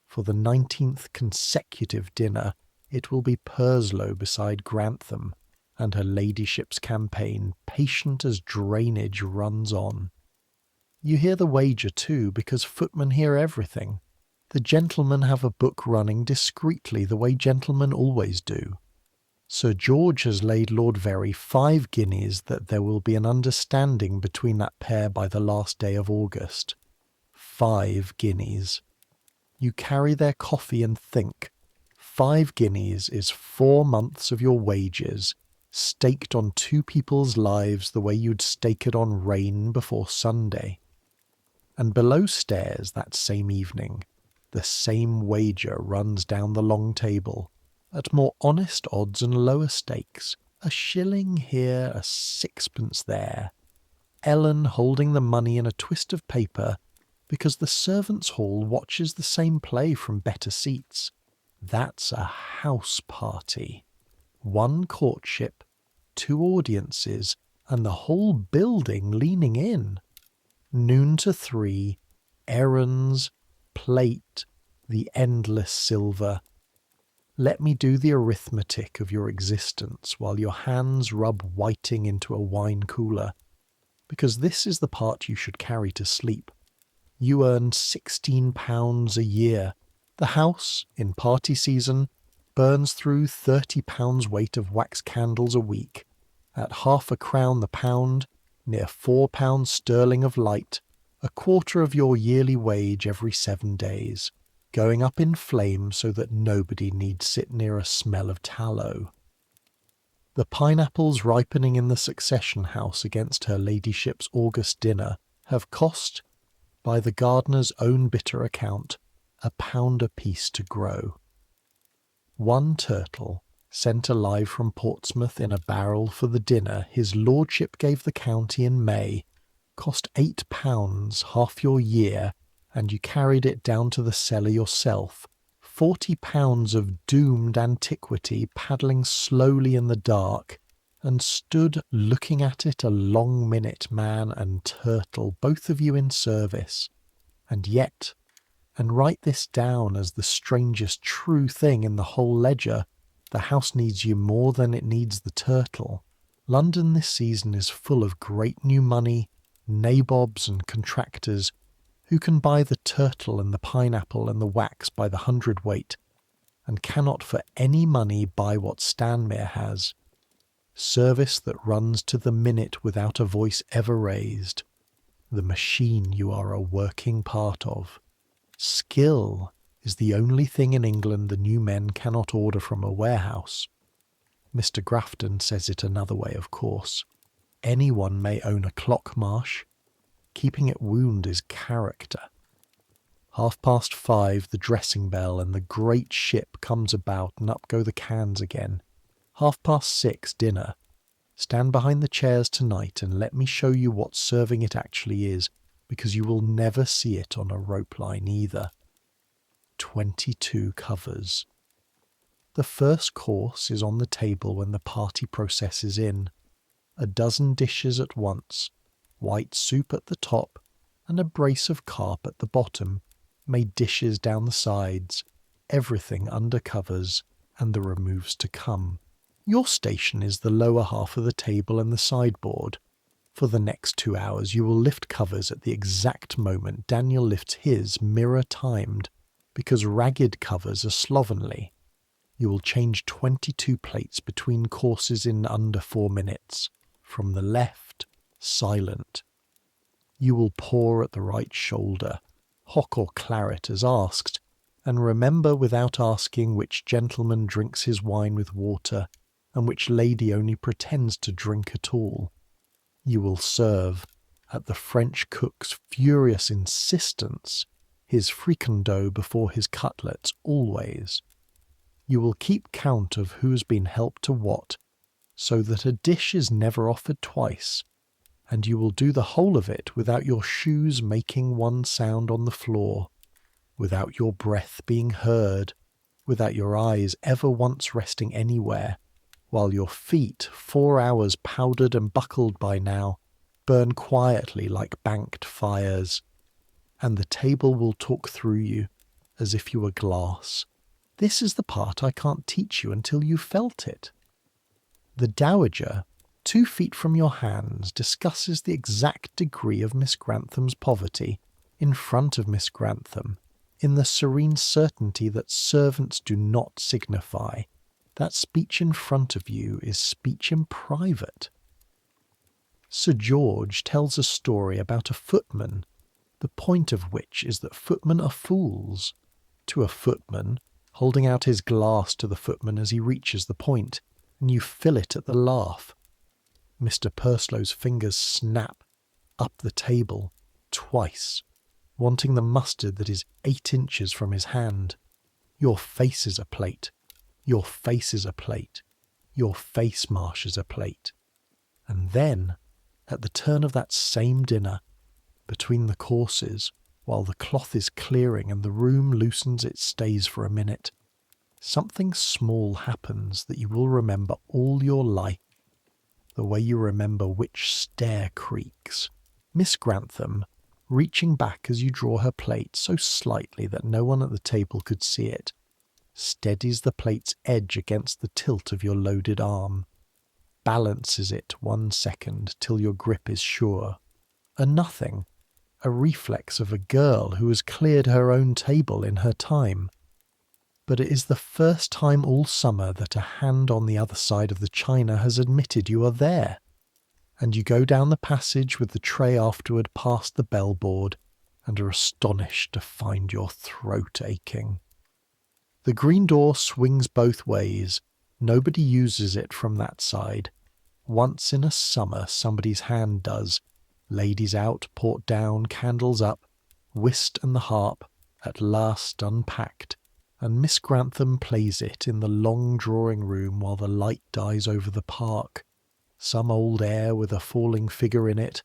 for the 19th consecutive dinner, it will be Purslow beside Grantham, and her ladyship's campaign, patient as drainage, runs on. You hear the wager too, because footmen hear everything. The gentlemen have a book running discreetly the way gentlemen always do. Sir George has laid Lord Very 5 guineas that there will be an understanding between that pair by the last day of August. 5 guineas. You carry their coffee and think. 5 guineas is 4 months of your wages, staked on 2 people's lives the way you'd stake it on rain before Sunday. And below stairs that same evening, the same wager runs down the long table, at more honest odds and lower stakes, a shilling here, a sixpence there. Ellen holding the money in a twist of paper, because the servants' hall watches the same play from better seats. That's a house party. 1 courtship, 2 audiences, and the whole building leaning in. Noon to 3, errands, plate, the endless silver. Let me do the arithmetic of your existence while your hands rub whiting into a wine cooler, because this is the part you should carry to sleep. You earn £16 a year. The house, in party season, burns through £30 weight of wax candles a week, at half a crown the pound, near £4 sterling of light, a quarter of your yearly wage every 7 days, going up in flames so that nobody need sit near a smell of tallow. The pineapples ripening in the succession house against her ladyship's August dinner have cost, by the gardener's own bitter account, £1 apiece to grow. 1 turtle, sent alive from Portsmouth in a barrel for the dinner his lordship gave the county in May, cost £8, half your year, and you carried it down to the cellar yourself. £40 of doomed antiquity paddling slowly in the dark, and stood looking at it a long minute, man and turtle, both of you in service. And yet, and write this down as the strangest true thing in the whole ledger, the house needs you more than it needs the turtle. London this season is full of great new money, nabobs and contractors, who can buy the turtle and the pineapple and the wax by the hundredweight, and cannot for any money buy what Stanmere has. Service that runs to the minute without a voice ever raised. The machine you are a working part of. Skill is the only thing in England the new men cannot order from a warehouse. Mr. Grafton says it another way, of course. Anyone may own a clock marsh. Keeping it wound is character. 5:30, the dressing bell, and the great ship comes about, and up go the cans again. 6:30, dinner. Stand behind the chairs tonight and let me show you what serving it actually is, because you will never see it on a rope line either. 22 covers. The first course is on the table when the party processes in. A dozen dishes at once, white soup at the top, and a brace of carp at the bottom, made dishes down the sides, everything under covers, and the removes to come. Your station is the lower half of the table and the sideboard. For the next 2 hours you will lift covers at the exact moment Daniel lifts his, mirror-timed, because ragged covers are slovenly. You will change 22 plates between courses in under 4 minutes. From the left, silent. You will pour at the right shoulder, hock or claret as asked, and remember without asking which gentleman drinks his wine with water, and which lady only pretends to drink at all. You will serve, at the French cook's furious insistence, his fricandeau before his cutlets always. You will keep count of who's been helped to what, so that a dish is never offered twice, and you will do the whole of it without your shoes making one sound on the floor, without your breath being heard, without your eyes ever once resting anywhere, while your feet, 4 hours powdered and buckled by now, burn quietly like banked fires, and the table will talk through you as if you were glass. This is the part I can't teach you until you've felt it. The dowager, 2 feet from your hands, discusses the exact degree of Miss Grantham's poverty in front of Miss Grantham, in the serene certainty that servants do not signify. That speech in front of you is speech in private. Sir George tells a story about a footman, the point of which is that footmen are fools. To a footman, holding out his glass to the footman as he reaches the point, and you fill it at the laugh. Mr. Purslow's fingers snap up the table twice. wanting the mustard that is 8 inches from his hand. Your face is a plate. Your face is a plate. Your face, Marsh, is a plate. And then, at the turn of that same dinner, between the courses, while the cloth is clearing and the room loosens its stays for a minute, something small happens that you will remember all your life, the way you remember which stair creaks. Miss Grantham, reaching back as you draw her plate so slightly that no one at the table could see it, steadies the plate's edge against the tilt of your loaded arm, balances it 1 second till your grip is sure. A nothing, a reflex of a girl who has cleared her own table in her time. But it is the first time all summer that a hand on the other side of the china has admitted you are there, and you go down the passage with the tray afterward past the bellboard and are astonished to find your throat aching. The green door swings both ways. Nobody uses it from that side. Once in a summer somebody's hand does. Ladies out, port down, candles up, whist and the harp, at last unpacked, and Miss Grantham plays it in the long drawing room while the light dies over the park, some old air with a falling figure in it,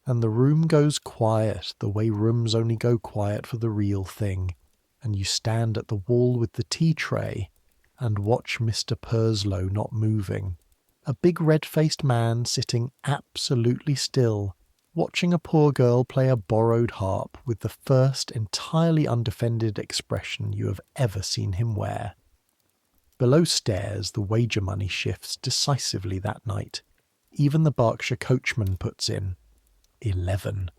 and the room goes quiet the way rooms only go quiet for the real thing, and you stand at the wall with the tea tray and watch Mr. Purslow not moving, a big red-faced man sitting absolutely still, watching a poor girl play a borrowed harp with the first entirely undefended expression you have ever seen him wear. Below stairs the wager money shifts decisively that night. Even the Berkshire coachman puts in 11.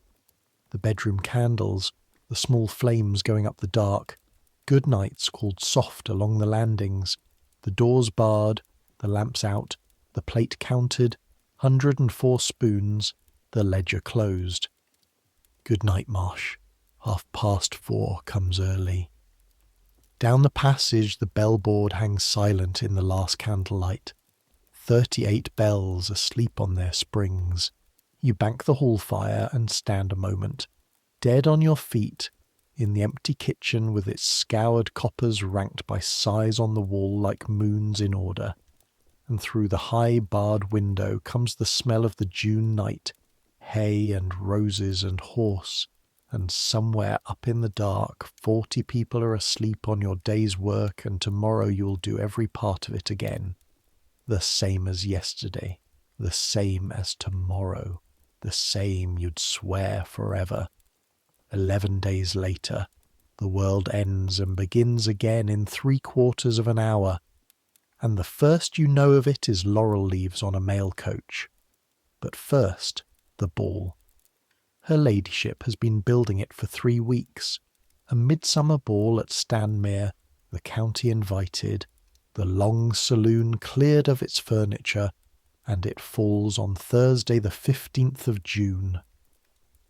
The bedroom candles, the small flames going up the dark, good nights called soft along the landings, the doors barred, the lamps out, the plate counted, 104 spoons, the ledger closed. Good night, Marsh. 4:30 comes early. Down the passage the bellboard hangs silent in the last candlelight. 38 bells asleep on their springs. You bank the hall fire and stand a moment, dead on your feet, in the empty kitchen with its scoured coppers ranked by size on the wall like moons in order. And through the high barred window comes the smell of the June night, hay and roses and horse, and somewhere up in the dark 40 people are asleep on your day's work, and tomorrow you'll do every part of it again. The same as yesterday, the same as tomorrow, the same you'd swear forever. 11 days later, the world ends and begins again in 3/4 of an hour, and the first you know of it is laurel leaves on a mail coach. But first, the ball. Her ladyship has been building it for 3 weeks. A midsummer ball at Stanmere, the county invited, the long saloon cleared of its furniture, and it falls on Thursday the 15th of June.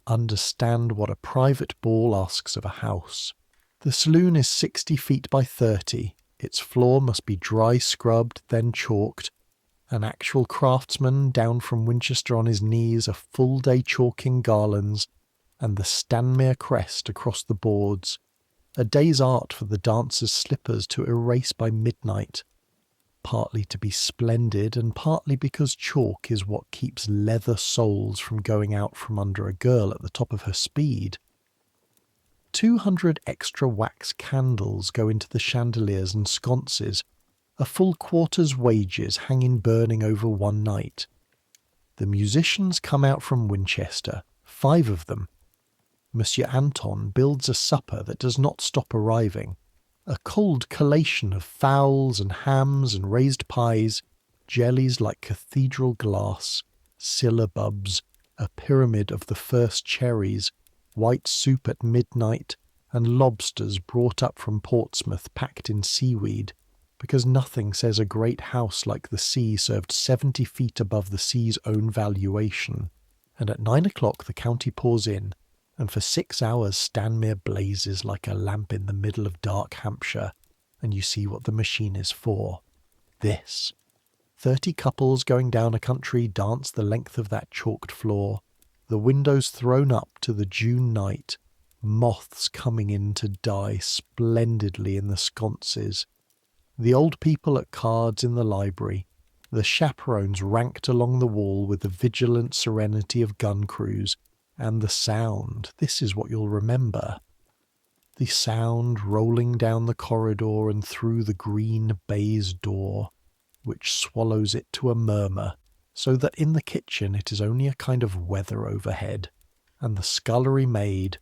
Understand what a private ball asks of a house. The saloon is 60 feet by 30. Its floor must be dry scrubbed, then chalked. An actual craftsman down from Winchester on his knees, a full day chalking garlands, and the Stanmere crest across the boards. A day's art for the dancers' slippers to erase by midnight. Partly to be splendid, and partly because chalk is what keeps leather soles from going out from under a girl at the top of her speed. 200 extra wax candles go into the chandeliers and sconces, a full quarter's wages hanging burning over one night. The musicians come out from Winchester, 5 of them. Monsieur Anton builds a supper that does not stop arriving, a cold collation of fowls and hams and raised pies, jellies like cathedral glass, syllabubs, a pyramid of the first cherries, white soup at midnight, and lobsters brought up from Portsmouth packed in seaweed, because nothing says a great house like the sea served 70 feet above the sea's own valuation. And at 9 o'clock the county pours in, and for 6 hours Stanmere blazes like a lamp in the middle of dark Hampshire, and you see what the machine is for. This. 30 couples going down a country dance the length of that chalked floor, the windows thrown up to the June night, moths coming in to die splendidly in the sconces, the old people at cards in the library, the chaperones ranked along the wall with the vigilant serenity of gun crews, and the sound, this is what you'll remember. The sound rolling down the corridor and through the green baize door, which swallows it to a murmur, so that in the kitchen it is only a kind of weather overhead, and the scullery maid,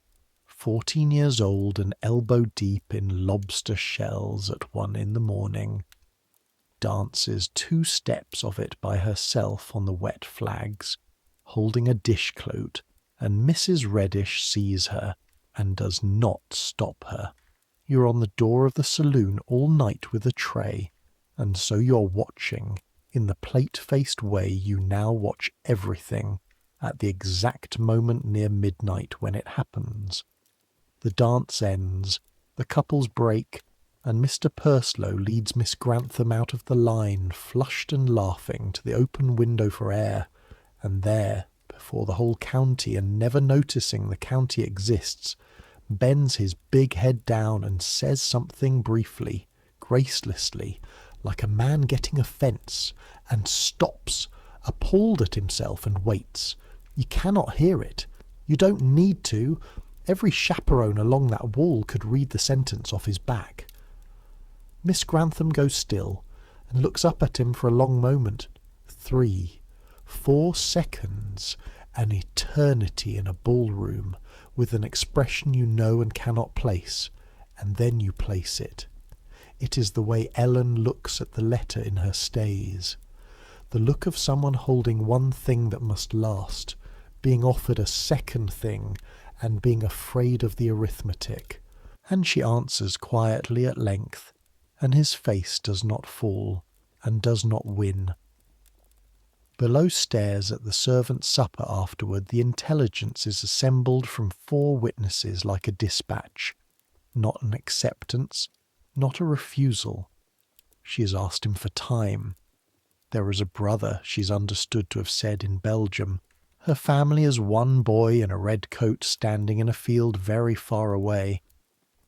14 years old and elbow deep in lobster shells at 1 in the morning, dances 2 steps of it by herself on the wet flags, holding a dishclout, and Mrs. Reddish sees her and does not stop her. You're on the door of the saloon all night with a tray, and so you're watching, in the plate-faced way you now watch everything, at the exact moment near midnight when it happens. The dance ends, the couples break, and Mr. Purslow leads Miss Grantham out of the line, flushed and laughing, to the open window for air, and there, before the whole county, and never noticing the county exists, bends his big head down and says something briefly, gracelessly, like a man getting a fence, and stops, appalled at himself, and waits. You cannot hear it. You don't need to. Every chaperone along that wall could read the sentence off his back. Miss Grantham goes still, and looks up at him for a long moment. 3, 4 seconds, an eternity in a ballroom, with an expression you know and cannot place, and then you place it. It is the way Ellen looks at the letter in her stays. The look of someone holding one thing that must last, being offered a second thing, and being afraid of the arithmetic. And she answers quietly at length, and his face does not fall, and does not win. Below stairs at the servants' supper afterward, the intelligence is assembled from 4 witnesses like a dispatch. Not an acceptance, not a refusal. She has asked him for time. There is a brother, she's understood to have said, in Belgium. Her family is 1 boy in a red coat standing in a field very far away,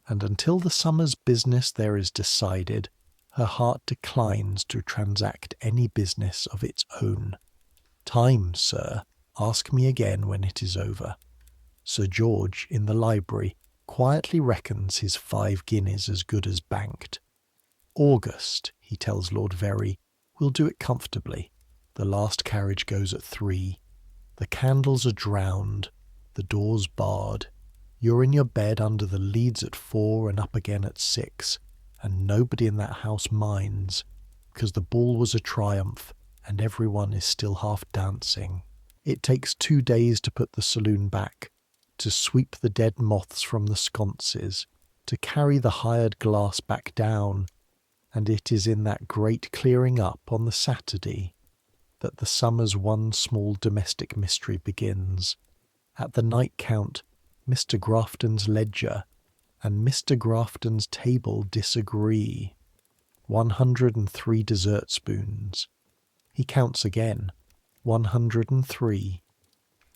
and until the summer's business there is decided, her heart declines to transact any business of its own. Time, sir, ask me again when it is over. Sir George, in the library, quietly reckons his 5 guineas as good as banked. August, he tells Lord Very, will do it comfortably. The last carriage goes at 3. The candles are drowned, the doors barred. You're in your bed under the leads at 4 and up again at 6, and nobody in that house minds, because the ball was a triumph, and everyone is still half dancing. It takes 2 days to put the saloon back, to sweep the dead moths from the sconces, to carry the hired glass back down, and it is in that great clearing up on the Saturday that the summer's one small domestic mystery begins. At the night count, Mr. Grafton's ledger and Mr. Grafton's table disagree. 103 dessert spoons. He counts again. 103.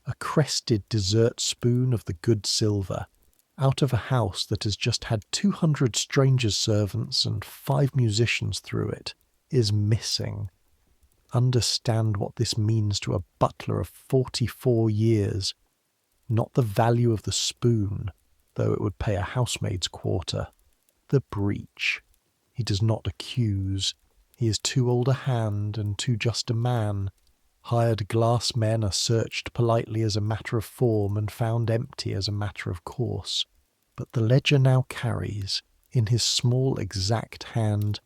A crested dessert spoon of the good silver, out of a house that has just had 200 strangers' servants and 5 musicians through it, is missing. Understand what this means to a butler of 44 years. Not the value of the spoon, though it would pay a housemaid's quarter. The breach. He does not accuse. He is too old a hand and too just a man. Hired glass men are searched politely as a matter of form and found empty as a matter of course. But the ledger now carries, in his small exact hand,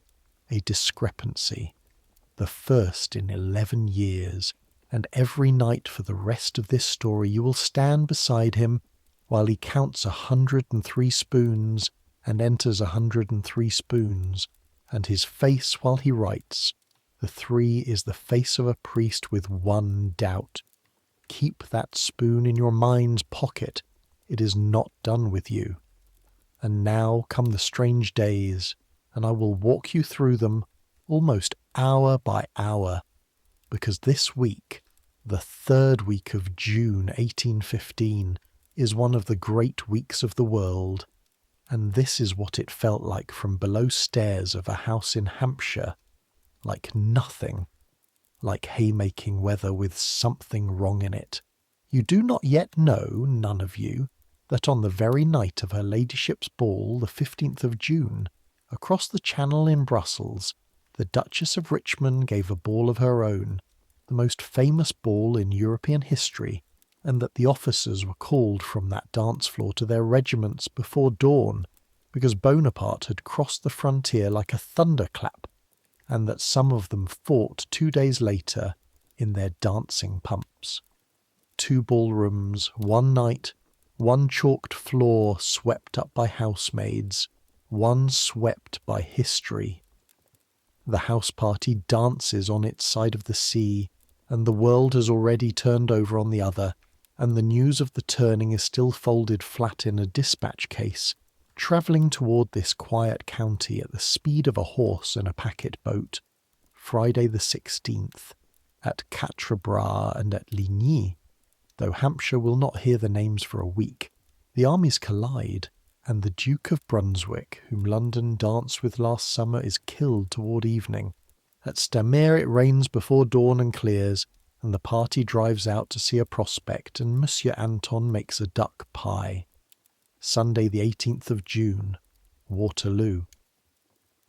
a discrepancy. The first in 11 years, and every night for the rest of this story you will stand beside him while he counts 103 spoons and enters 103 spoons, and his face while he writes. The 3 is the face of a priest with 1 doubt. Keep that spoon in your mind's pocket. It is not done with you. And now come the strange days, and I will walk you through them almost hour by hour, because this week, the 3rd week of June 1815, is one of the great weeks of the world, and this is what it felt like from below stairs of a house in Hampshire, like nothing, like haymaking weather with something wrong in it. You do not yet know, none of you, that on the very night of her ladyship's ball, the 15th of June, across the Channel in Brussels, the Duchess of Richmond gave a ball of her own, the most famous ball in European history, and that the officers were called from that dance floor to their regiments before dawn, because Bonaparte had crossed the frontier like a thunderclap, and that some of them fought 2 days later in their dancing pumps. 2 ballrooms, 1 night, 1 chalked floor swept up by housemaids, 1 swept by history. The house party dances on its side of the sea, and the world has already turned over on the other, and the news of the turning is still folded flat in a dispatch case, travelling toward this quiet county at the speed of a horse in a packet boat. Friday the 16th, at Quatre Bras and at Ligny, though Hampshire will not hear the names for a week. The armies collide, and the Duke of Brunswick, whom London danced with last summer, is killed toward evening. At Stammer it rains before dawn and clears, and the party drives out to see a prospect, and Monsieur Anton makes a duck pie. Sunday the 18th of June, Waterloo.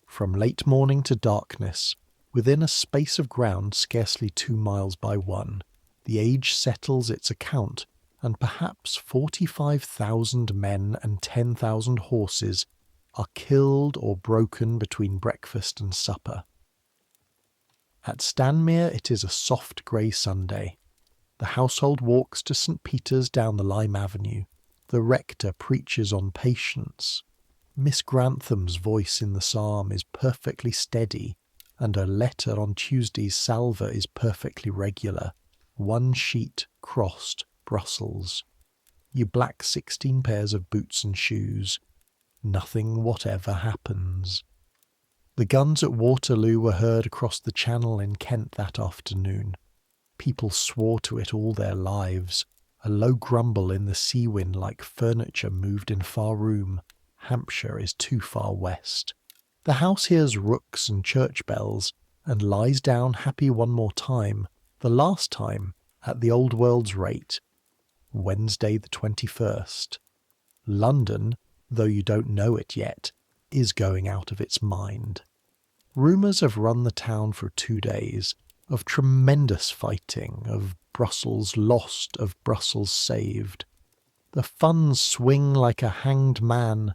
From late morning to darkness, within a space of ground scarcely 2 miles by 1, the age settles its account, and perhaps 45,000 men and 10,000 horses are killed or broken between breakfast and supper. At Stanmere it is a soft grey Sunday. The household walks to St. Peter's down the Lime Avenue. The rector preaches on patience. Miss Grantham's voice in the psalm is perfectly steady, and her letter on Tuesday's salver is perfectly regular. 1 sheet, crossed, Brussels. You black 16 pairs of boots and shoes. Nothing whatever happens. The guns at Waterloo were heard across the Channel in Kent that afternoon. People swore to it all their lives. A low grumble in the sea wind like furniture moved in far room. Hampshire is too far west. The house hears rooks and church bells, and lies down happy one more time, the last time, at the old world's rate. Wednesday the 21st. London, though you don't know it yet, is going out of its mind. Rumours have run the town for 2 days, of tremendous fighting, of Brussels lost, of Brussels saved. The funds swing like a hanged man,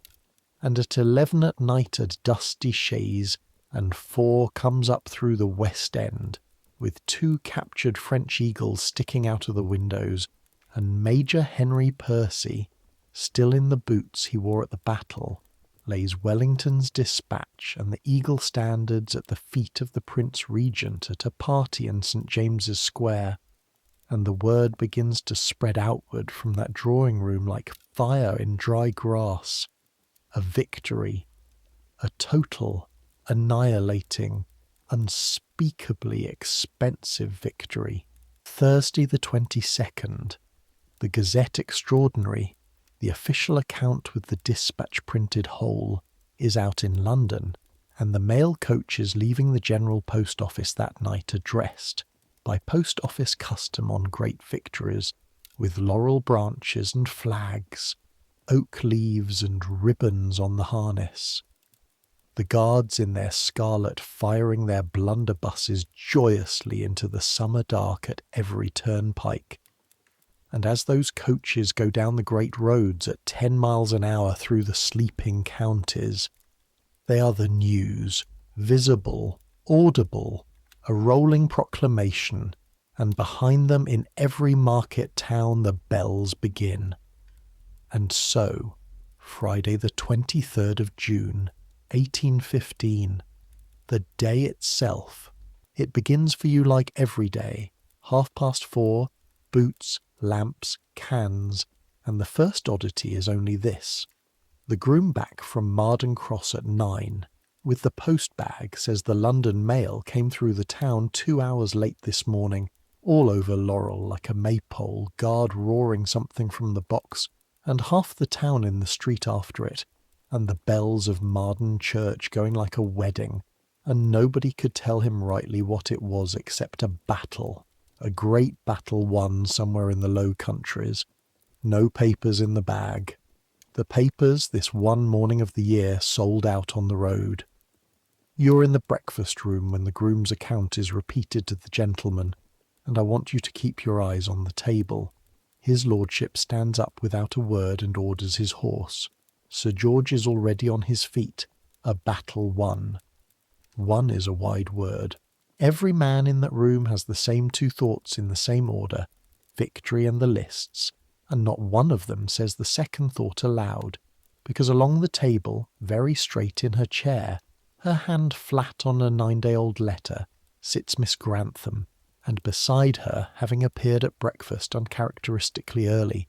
and at 11 at night a dusty chaise and 4 comes up through the West End, with 2 captured French eagles sticking out of the windows, and Major Henry Percy, still in the boots he wore at the battle, lays Wellington's dispatch and the eagle standards at the feet of the Prince Regent at a party in St. James's Square, and the word begins to spread outward from that drawing-room like fire in dry grass. A victory, a total, annihilating, unspeakably expensive victory. Thursday the 22nd, the Gazette Extraordinary, the official account with the dispatch printed whole, is out in London, and the mail coaches leaving the General Post Office that night are dressed, by post office custom on great victories, with laurel branches and flags, oak leaves and ribbons on the harness. The guards in their scarlet firing their blunderbusses joyously into the summer dark at every turnpike. And as those coaches go down the great roads at 10 miles an hour through the sleeping counties, they are the news, visible, audible, a rolling proclamation, and behind them in every market town the bells begin. And so, Friday the 23rd of June, 1815, the day itself, it begins for you like every day, 4:30, boots, lamps, cans, and the first oddity is only this. The groom back from Marden Cross at 9, with the post bag, says the London mail came through the town 2 hours late this morning, all over laurel like a maypole, guard roaring something from the box, and half the town in the street after it, and the bells of Marden Church going like a wedding, and nobody could tell him rightly what it was except a battle, a great battle won somewhere in the Low Countries. No papers in the bag. The papers, this one morning of the year, sold out on the road. You're in the breakfast room when the groom's account is repeated to the gentleman, and I want you to keep your eyes on the table. His lordship stands up without a word and orders his horse. Sir George is already on his feet. A battle won. Won is a wide word. Every man in that room has the same two thoughts in the same order, victory and the lists, and not one of them says the second thought aloud, because along the table, very straight in her chair, her hand flat on a 9-day-old letter, sits Miss Grantham, and beside her, having appeared at breakfast uncharacteristically early,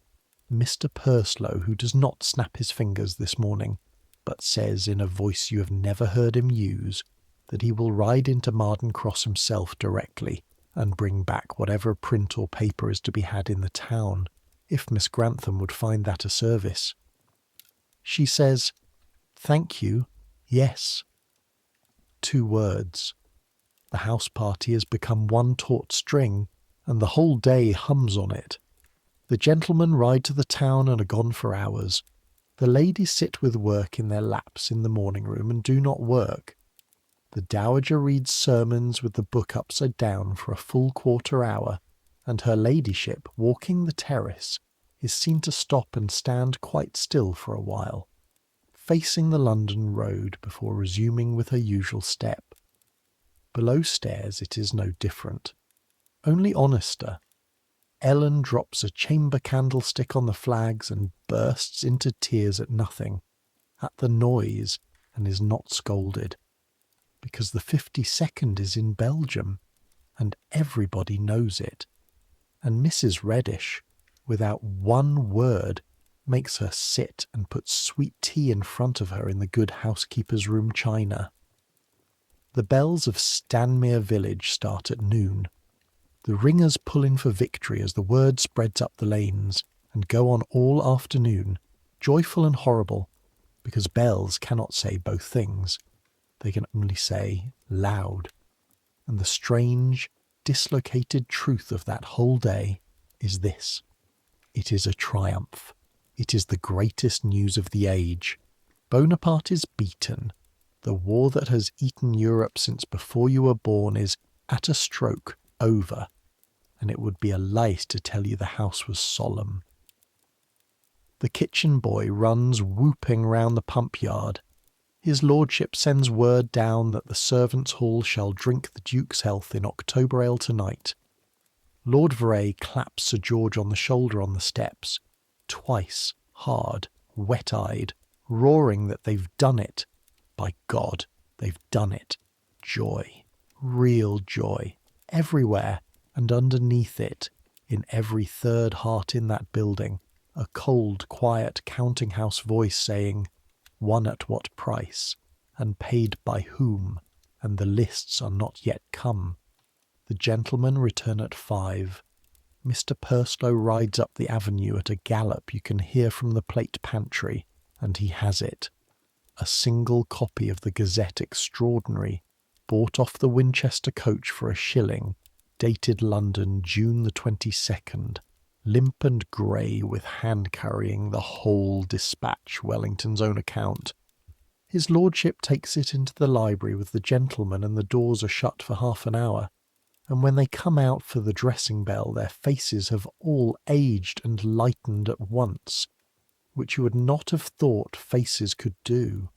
Mr. Purslow, who does not snap his fingers this morning, but says in a voice you have never heard him use, that he will ride into Marden Cross himself directly and bring back whatever print or paper is to be had in the town, if Miss Grantham would find that a service. She says, "Thank you, yes." 2 words. The house party has become one taut string, and the whole day hums on it. The gentlemen ride to the town and are gone for hours. The ladies sit with work in their laps in the morning room and do not work. The dowager reads sermons with the book upside down for a full quarter hour, and her ladyship, walking the terrace, is seen to stop and stand quite still for a while, facing the London road before resuming with her usual step. Below stairs it is no different, only honester. Ellen drops a chamber candlestick on the flags and bursts into tears at nothing, at the noise, and is not scolded, because the 52nd is in Belgium, and everybody knows it, and Mrs. Reddish, without one word, makes her sit and puts sweet tea in front of her in the good housekeeper's room china. The bells of Stanmere village start at noon. The ringers pull in for victory as the word spreads up the lanes, and go on all afternoon, joyful and horrible, because bells cannot say both things. They can only say loud. And the strange, dislocated truth of that whole day is this: it is a triumph. It is the greatest news of the age. Bonaparte is beaten. The war that has eaten Europe since before you were born is, at a stroke, over, and it would be a lie to tell you the house was solemn. The kitchen boy runs whooping round the pump yard. His lordship sends word down that the servants' hall shall drink the Duke's health in October ale tonight. Lord Veray claps Sir George on the shoulder on the steps, twice, hard, wet-eyed, roaring that they've done it. By God, they've done it. Joy, real joy, everywhere, and underneath it, in every third heart in that building, a cold, quiet counting-house voice saying, "Won at what price, and paid by whom, and the lists are not yet come. The gentlemen return at 5. Mr. Purslow rides up the avenue at a gallop you can hear from the plate pantry, and he has it. A single copy of the Gazette Extraordinary, bought off the Winchester coach for a shilling, dated London, June the 22nd, limp and grey with hand-carrying the whole dispatch, Wellington's own account. His lordship takes it into the library with the gentlemen, and the doors are shut for half an hour, and when they come out for the dressing bell their faces have all aged and lightened at once, which you would not have thought faces could do.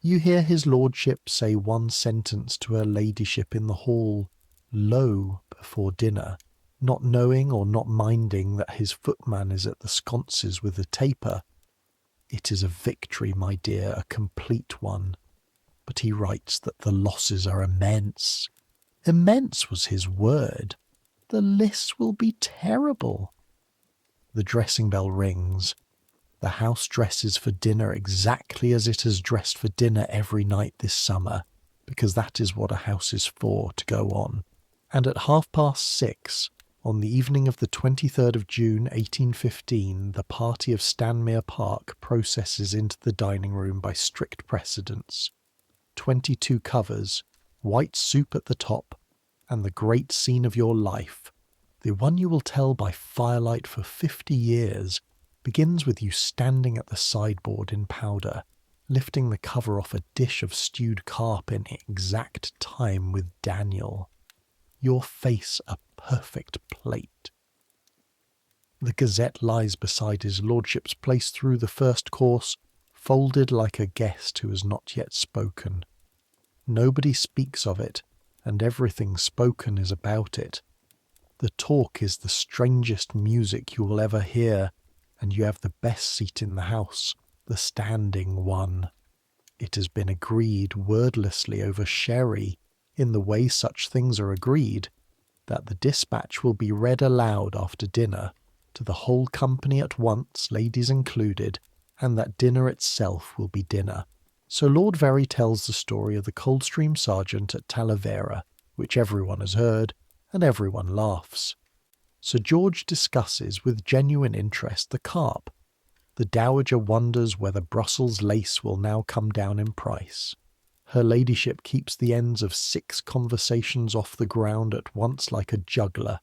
You hear his lordship say one sentence to her ladyship in the hall, low, before dinner, not knowing or not minding that his footman is at the sconces with the taper. It is a victory, my dear, a complete one. But he writes that the losses are immense. Immense was his word. The lists will be terrible. The dressing bell rings. The house dresses for dinner exactly as it has dressed for dinner every night this summer, because that is what a house is for, to go on. And at 6:30, On the evening of the 23rd of June 1815, the party of Stanmere Park processes into the dining room by strict precedence. 22 covers, white soup at the top, and the great scene of your life, the one you will tell by firelight for 50 years, begins with you standing at the sideboard in powder, lifting the cover off a dish of stewed carp in exact time with Daniel. Your face a perfect plate. The Gazette lies beside his lordship's place through the first course, folded like a guest who has not yet spoken. Nobody speaks of it, and everything spoken is about it. The talk is the strangest music you will ever hear, and you have the best seat in the house, the standing one. It has been agreed wordlessly over sherry, in the way such things are agreed, that the dispatch will be read aloud after dinner, to the whole company at once, ladies included, and that dinner itself will be dinner. So Lord Very tells the story of the Coldstream Sergeant at Talavera, which everyone has heard, and everyone laughs. Sir George discusses with genuine interest the carp. The Dowager wonders whether Brussels lace will now come down in price. Her ladyship keeps the ends of 6 conversations off the ground at once like a juggler,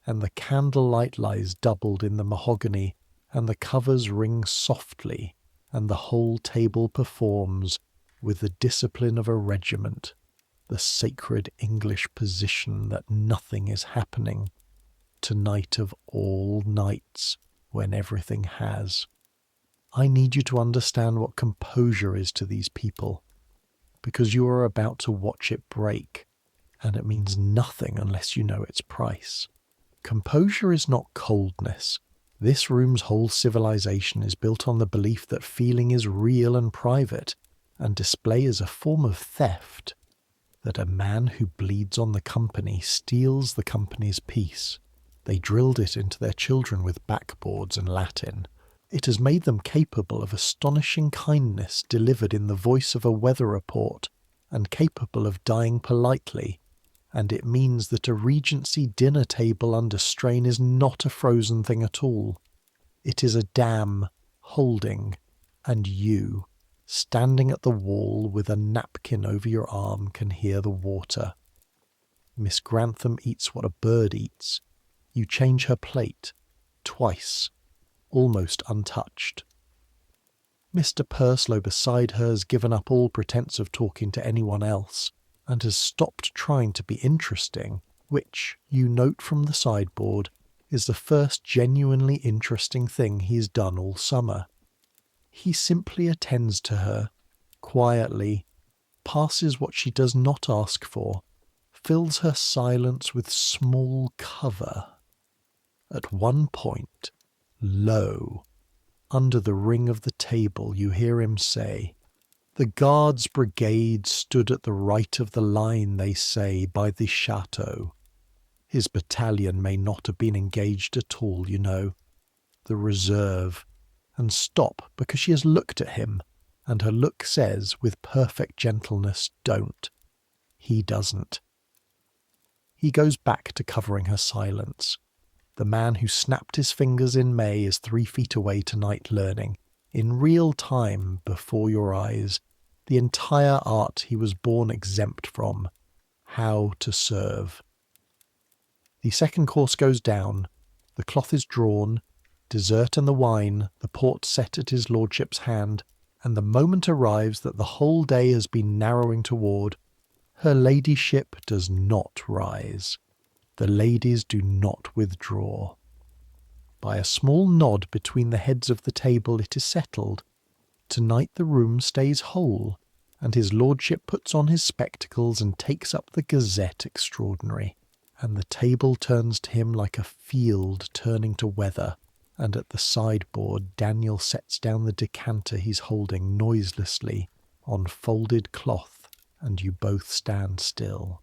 and the candlelight lies doubled in the mahogany, and the covers ring softly, and the whole table performs, with the discipline of a regiment, the sacred English position that nothing is happening, tonight of all nights, when everything has. I need you to understand what composure is to these people, because you are about to watch it break, and it means nothing unless you know its price. Composure is not coldness. This room's whole civilization is built on the belief that feeling is real and private, and display is a form of theft, that a man who bleeds on the company steals the company's peace. They drilled it into their children with backboards and Latin. It has made them capable of astonishing kindness delivered in the voice of a weather report, and capable of dying politely, and it means that a Regency dinner table under strain is not a frozen thing at all. It is a dam holding, and you, standing at the wall with a napkin over your arm, can hear the water. Miss Grantham eats what a bird eats. You change her plate, twice, almost untouched. Mr. Purslow beside her has given up all pretence of talking to anyone else, and has stopped trying to be interesting, which, you note from the sideboard, is the first genuinely interesting thing he's done all summer. He simply attends to her, quietly, passes what she does not ask for, fills her silence with small cover. At one point, low, under the ring of the table, you hear him say, "The Guards' brigade stood at the right of the line, they say, by the chateau." His battalion may not have been engaged at all, you know. The reserve. And stop, because she has looked at him, and her look says, with perfect gentleness, don't. He doesn't. He goes back to covering her silence. The man who snapped his fingers in May is 3 feet away tonight learning, in real time, before your eyes, the entire art he was born exempt from, how to serve. The second course goes down, the cloth is drawn, dessert and the wine, the port set at his lordship's hand, and the moment arrives that the whole day has been narrowing toward. Her ladyship does not rise. The ladies do not withdraw. By a small nod between the heads of the table it is settled. Tonight the room stays whole, and his lordship puts on his spectacles and takes up the Gazette Extraordinary, and the table turns to him like a field turning to weather, and at the sideboard Daniel sets down the decanter he's holding noiselessly on folded cloth, and you both stand still.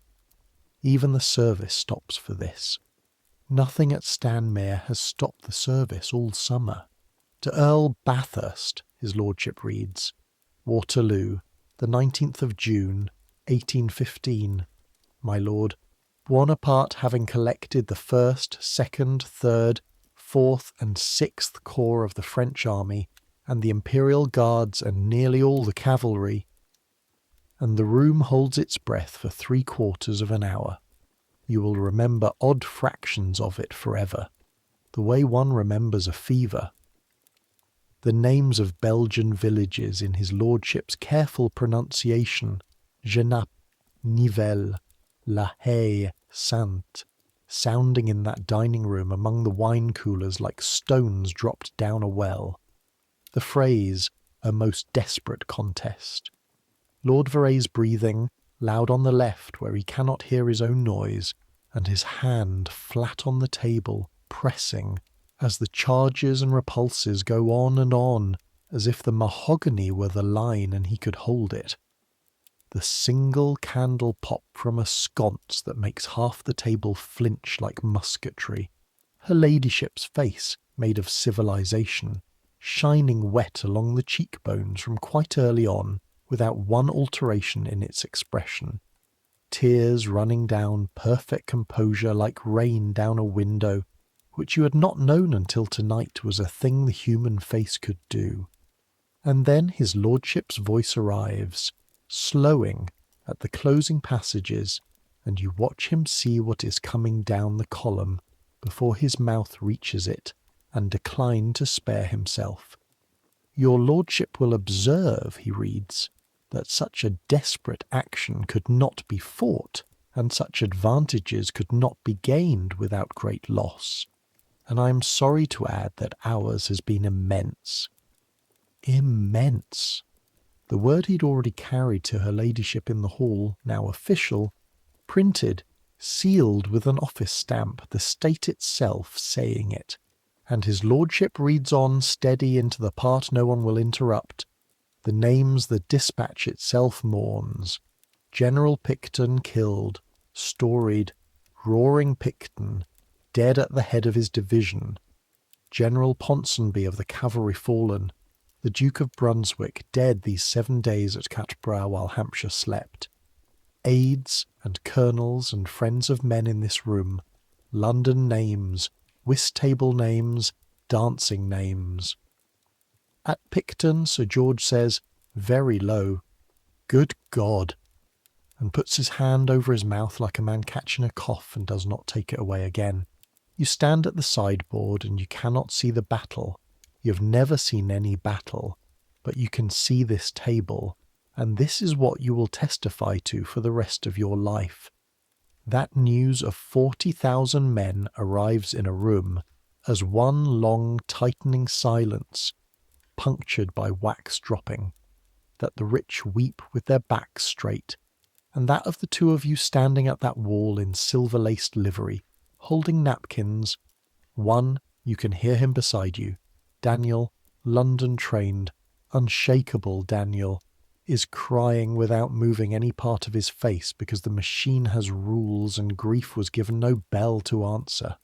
Even the service stops for this. Nothing at Stanmere has stopped the service all summer. To Earl Bathurst, his lordship reads, Waterloo, the 19th of June, 1815. My lord, Buonaparte, having collected the 1st, 2nd, 3rd, 4th and 6th Corps of the French army, and the Imperial Guards and nearly all the cavalry, and the room holds its breath for 3/4 of an hour. You will remember odd fractions of it forever, the way one remembers a fever. The names of Belgian villages in his lordship's careful pronunciation, Genappe, Nivelles, La Haye, Sainte, sounding in that dining room among the wine coolers like stones dropped down a well. The phrase, a most desperate contest. Lord Verrey's breathing, loud on the left where he cannot hear his own noise, and his hand flat on the table, pressing, as the charges and repulses go on, as if the mahogany were the line and he could hold it. The single candle pop from a sconce that makes half the table flinch like musketry. Her ladyship's face, made of civilization, shining wet along the cheekbones from quite early on, without one alteration in its expression. Tears running down, perfect composure like rain down a window, which you had not known until tonight was a thing the human face could do. And then his lordship's voice arrives, slowing at the closing passages, and you watch him see what is coming down the column before his mouth reaches it, and decline to spare himself. Your lordship will observe, he reads, that such a desperate action could not be fought, and such advantages could not be gained without great loss. And I am sorry to add that ours has been immense. Immense. The word he'd already carried to her ladyship in the hall, now official, printed, sealed with an office stamp, the state itself saying it. And his lordship reads on steady into the part no one will interrupt, the names the dispatch itself mourns. General Picton killed, storied, roaring Picton, dead at the head of his division. General Ponsonby of the cavalry fallen, the Duke of Brunswick dead these 7 days at Catborough while Hampshire slept. Aides and colonels and friends of men in this room, London names, whist-table names, dancing names. At Picton, Sir George says, very low, "Good God," and puts his hand over his mouth like a man catching a cough and does not take it away again. You stand at the sideboard and you cannot see the battle. You have never seen any battle, but you can see this table, and this is what you will testify to for the rest of your life. That news of 40,000 men arrives in a room as one long tightening silence, punctured by wax dropping, that the rich weep with their backs straight, and that of the two of you standing at that wall in silver-laced livery, holding napkins, one, you can hear him beside you, Daniel, London-trained, unshakable Daniel, is crying without moving any part of his face because the machine has rules and grief was given no bell to answer.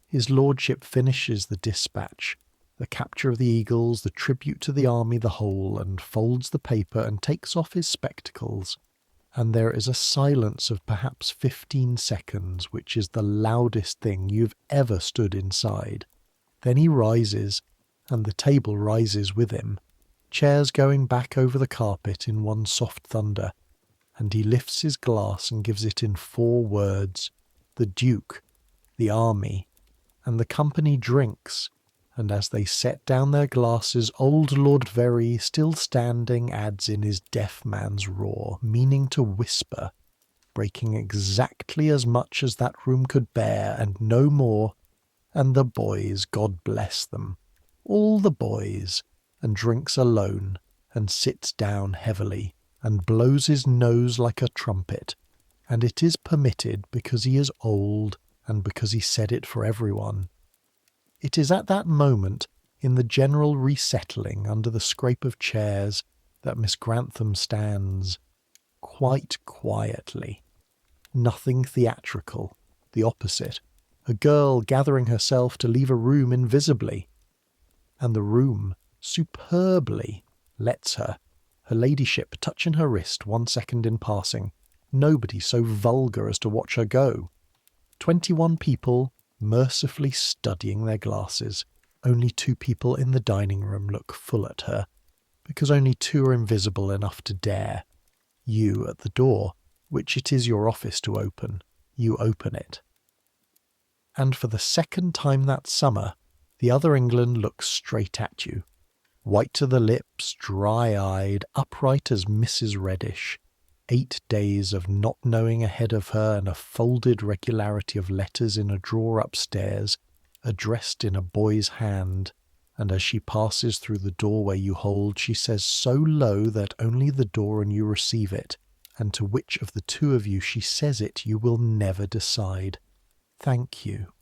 His lordship finishes the dispatch, the capture of the Eagles, the tribute to the army the whole, and folds the paper and takes off his spectacles, and there is a silence of perhaps 15 seconds, which is the loudest thing you've ever stood inside. Then he rises, and the table rises with him, chairs going back over the carpet in one soft thunder, and he lifts his glass and gives it in 4 words, the Duke, the army, and the company drinks, and as they set down their glasses, old Lord Verrey, still standing, adds in his deaf man's roar, meaning to whisper, breaking exactly as much as that room could bear, and no more, and the boys, God bless them, all the boys, and drinks alone, and sits down heavily, and blows his nose like a trumpet, and it is permitted because he is old, and because he said it for everyone. It is at that moment, in the general resettling under the scrape of chairs, that Miss Grantham stands, quite quietly. Nothing theatrical, the opposite, a girl gathering herself to leave a room invisibly. And the room, superbly, lets her, her ladyship touching her wrist 1 second in passing, Nobody so vulgar as to watch her go. 21 people mercifully studying their glasses. Only 2 people in the dining room look full at her, because only 2 are invisible enough to dare. You at the door, which it is your office to open. You open it. And for the second time that summer, the other England looks straight at you. White to the lips, dry-eyed, upright as Mrs. Reddish. 8 days of not knowing ahead of her and a folded regularity of letters in a drawer upstairs, addressed in a boy's hand, and as she passes through the doorway you hold, she says so low that only the door and you receive it, and to which of the 2 of you she says it you will never decide. Thank you.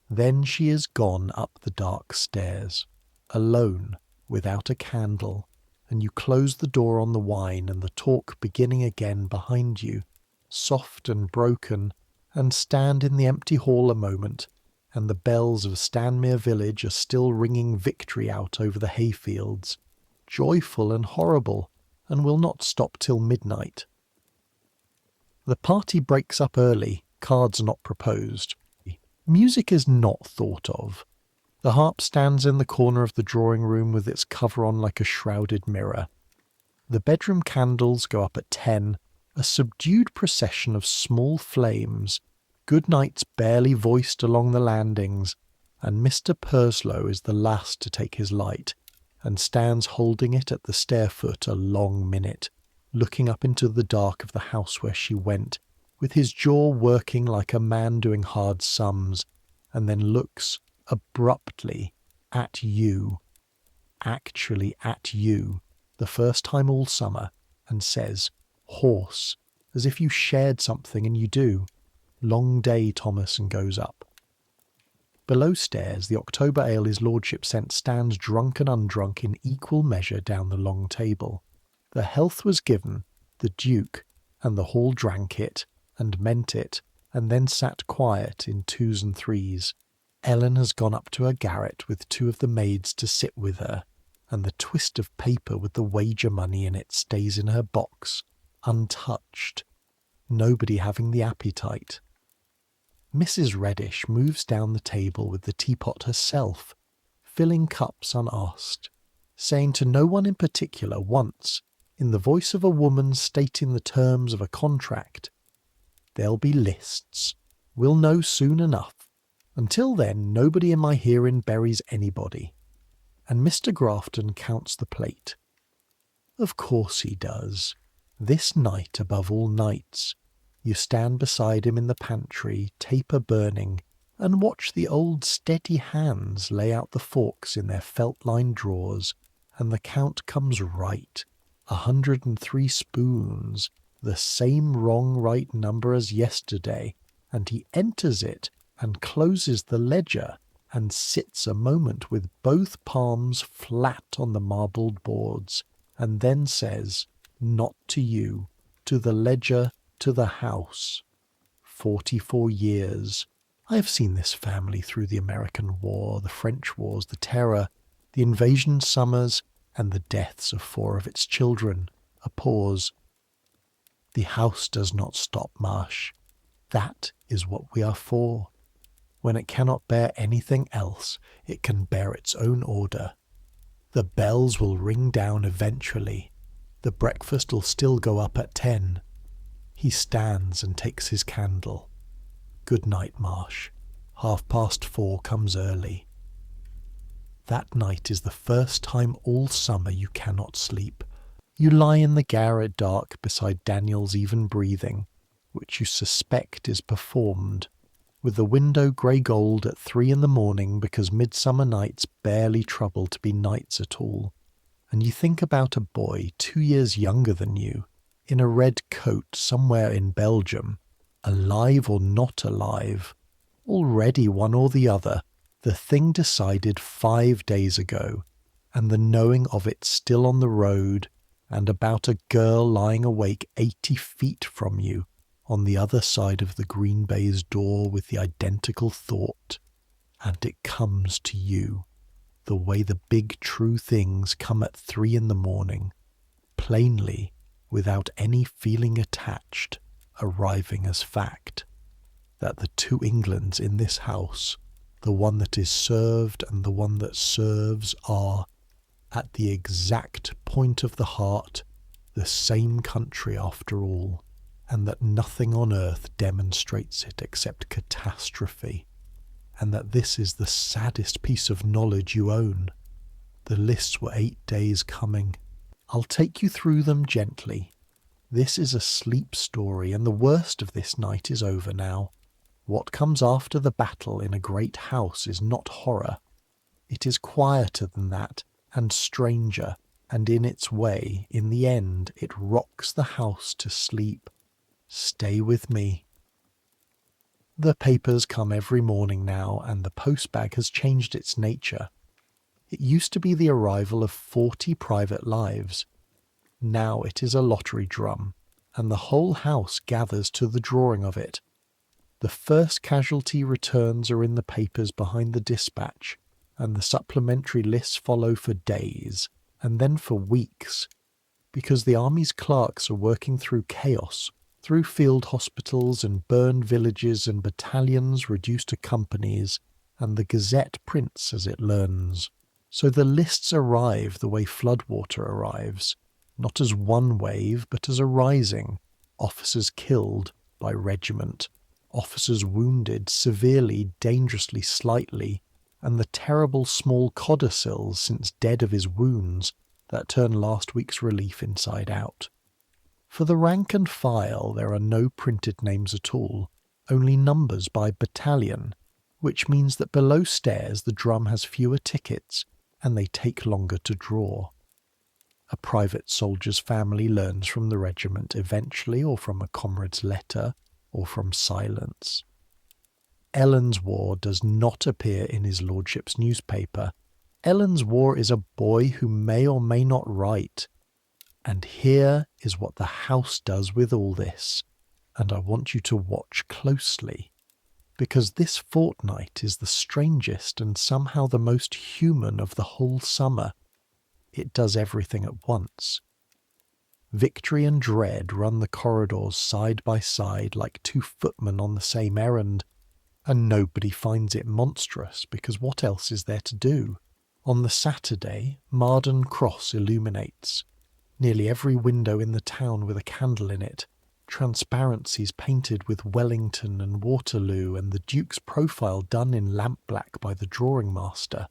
Then she is gone up the dark stairs, alone, without a candle, and you close the door on the wine and the talk beginning again behind you, soft and broken, and stand in the empty hall a moment, and the bells of Stanmere village are still ringing victory out over the hayfields, joyful and horrible, and will not stop till midnight. The party breaks up early, cards not proposed. Music is not thought of. The harp stands in the corner of the drawing room with its cover on like a shrouded mirror. The bedroom candles go up at 10, a subdued procession of small flames, goodnights barely voiced along the landings, and Mr. Purslow is the last to take his light, and stands holding it at the stair-foot a long minute, looking up into the dark of the house where she went, with his jaw working like a man doing hard sums, and then looks abruptly at you, actually at you, the first time all summer, and says, hoarse, as if you shared something, and you do. Long day, Thomas, and goes up. Below stairs, the October ale his lordship sent stands drunk and undrunk in equal measure down the long table. The health was given, the Duke, and the hall drank it, and meant it, and then sat quiet in 2s and 3s. Ellen has gone up to her garret with 2 of the maids to sit with her, and the twist of paper with the wager money in it stays in her box, untouched, nobody having the appetite. Mrs. Reddish moves down the table with the teapot herself, filling cups unasked, saying to no one in particular once, in the voice of a woman stating the terms of a contract, "There'll be lists. We'll know soon enough. Until then, nobody in my hearing buries anybody." And Mr. Grafton counts the plate. Of course he does. This night above all nights. You stand beside him in the pantry, taper burning, and watch the old steady hands lay out the forks in their felt-lined drawers, and the count comes right. 103 spoons, the same wrong right number as yesterday, and he enters it and closes the ledger and sits a moment with both palms flat on the marbled boards, and then says, not to you, to the ledger, to the house. 44 years. I have seen this family through the American War, the French Wars, the Terror, the invasion summers, and the deaths of 4 of its children. A pause. The house does not stop, Marsh. That is what we are for. When it cannot bear anything else, it can bear its own order. The bells will ring down eventually. The breakfast will still go up at 10. He stands and takes his candle. Good night, Marsh. 4:30 comes early. That night is the first time all summer you cannot sleep. You lie in the garret dark beside Daniel's even breathing, which you suspect is performed, with the window grey-gold at 3 in the morning because midsummer nights barely trouble to be nights at all, and you think about a boy 2 years younger than you, in a red coat somewhere in Belgium, alive or not alive, already one or the other, the thing decided 5 days ago, and the knowing of it still on the road, and about a girl lying awake 80 feet from you, on the other side of the green baize door with the identical thought, and it comes to you, the way the big true things come at 3 in the morning, plainly, without any feeling attached, arriving as fact, that the two Englands in this house, the one that is served and the one that serves, are, at the exact point of the heart, the same country after all, and that nothing on earth demonstrates it except catastrophe, and that this is the saddest piece of knowledge you own. The lists were 8 days coming. I'll take you through them gently. This is a sleep story, and the worst of this night is over now. What comes after the battle in a great house is not horror. It is quieter than that, and stranger, and in its way, in the end, it rocks the house to sleep. Stay with me. The papers come every morning now, and the postbag has changed its nature. It used to be the arrival of 40 private lives. Now it is a lottery drum, and the whole house gathers to the drawing of it. The first casualty returns are in the papers behind the dispatch, and the supplementary lists follow for days, and then for weeks, because the army's clerks are working through chaos, through field hospitals and burned villages and battalions reduced to companies, and the Gazette prints as it learns. So the lists arrive the way floodwater arrives, not as one wave, but as a rising. Officers killed by regiment, officers wounded severely, dangerously, slightly, and the terrible small codicils since dead of his wounds that turn last week's relief inside out. For the rank and file there are no printed names at all, only numbers by battalion, which means that below stairs the drum has fewer tickets, and they take longer to draw. A private soldier's family learns from the regiment eventually, or from a comrade's letter, or from silence. Ellen's War does not appear in his lordship's newspaper. Ellen's War is a boy who may or may not write. And here is what the house does with all this, and I want you to watch closely, because this fortnight is the strangest and somehow the most human of the whole summer. It does everything at once. Victory and dread run the corridors side by side like two footmen on the same errand, and nobody finds it monstrous, because what else is there to do? On the Saturday, Marden Cross illuminates. Nearly every window in the town with a candle in it, transparencies painted with Wellington and Waterloo, and the Duke's profile done in lampblack by the drawing master,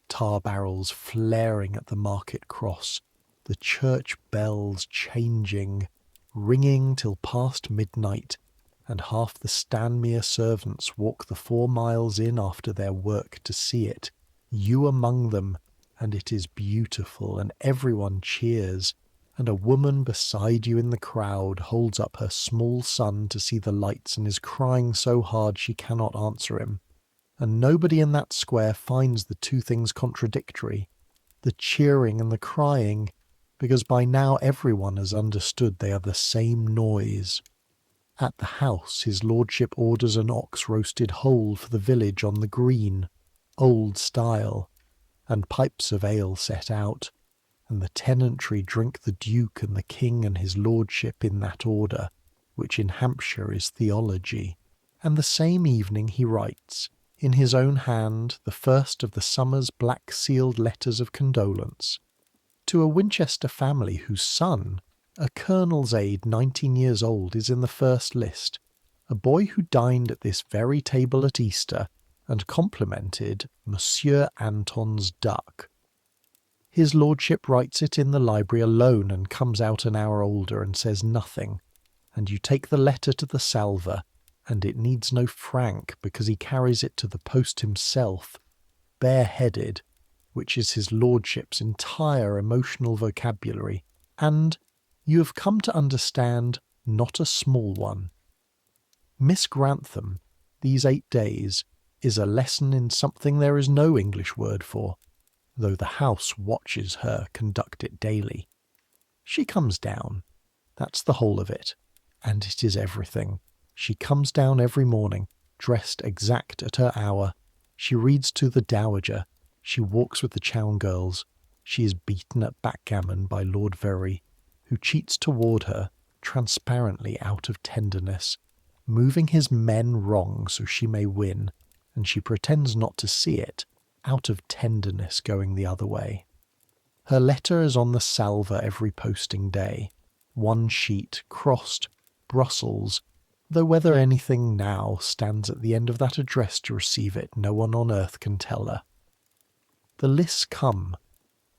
tar barrels flaring at the market cross, the church bells changing, ringing till past midnight, and half the Stanmere servants walk the 4 miles in after their work to see it, you among them, and it is beautiful, and everyone cheers, and a woman beside you in the crowd holds up her small son to see the lights and is crying so hard she cannot answer him. And nobody in that square finds the two things contradictory, the cheering and the crying, because by now everyone has understood they are the same noise. At the house his lordship orders an ox roasted whole for the village on the green, old style, and pipes of ale set out, and the tenantry drink the Duke and the King and his lordship in that order, which in Hampshire is theology. And the same evening he writes, in his own hand, the first of the summer's black-sealed letters of condolence, to a Winchester family whose son, a colonel's aide 19 years old, is in the first list, a boy who dined at this very table at Easter and complimented Monsieur Anton's duck. His lordship writes it in the library alone and comes out an hour older and says nothing, and you take the letter to the salver, and it needs no frank because he carries it to the post himself, bareheaded, which is his lordship's entire emotional vocabulary, and you have come to understand not a small one. Miss Grantham, these 8 days, is a lesson in something there is no English word for, though the house watches her conduct it daily. She comes down. That's the whole of it. And it is everything. She comes down every morning, dressed exact at her hour. She reads to the dowager. She walks with the Chown girls. She is beaten at backgammon by Lord Very, who cheats toward her, transparently out of tenderness, moving his men wrong so she may win, and she pretends not to see it, out of tenderness going the other way. Her letter is on the salver every posting day, one sheet, crossed, Brussels, though whether anything now stands at the end of that address to receive it, no one on earth can tell her. The lists come,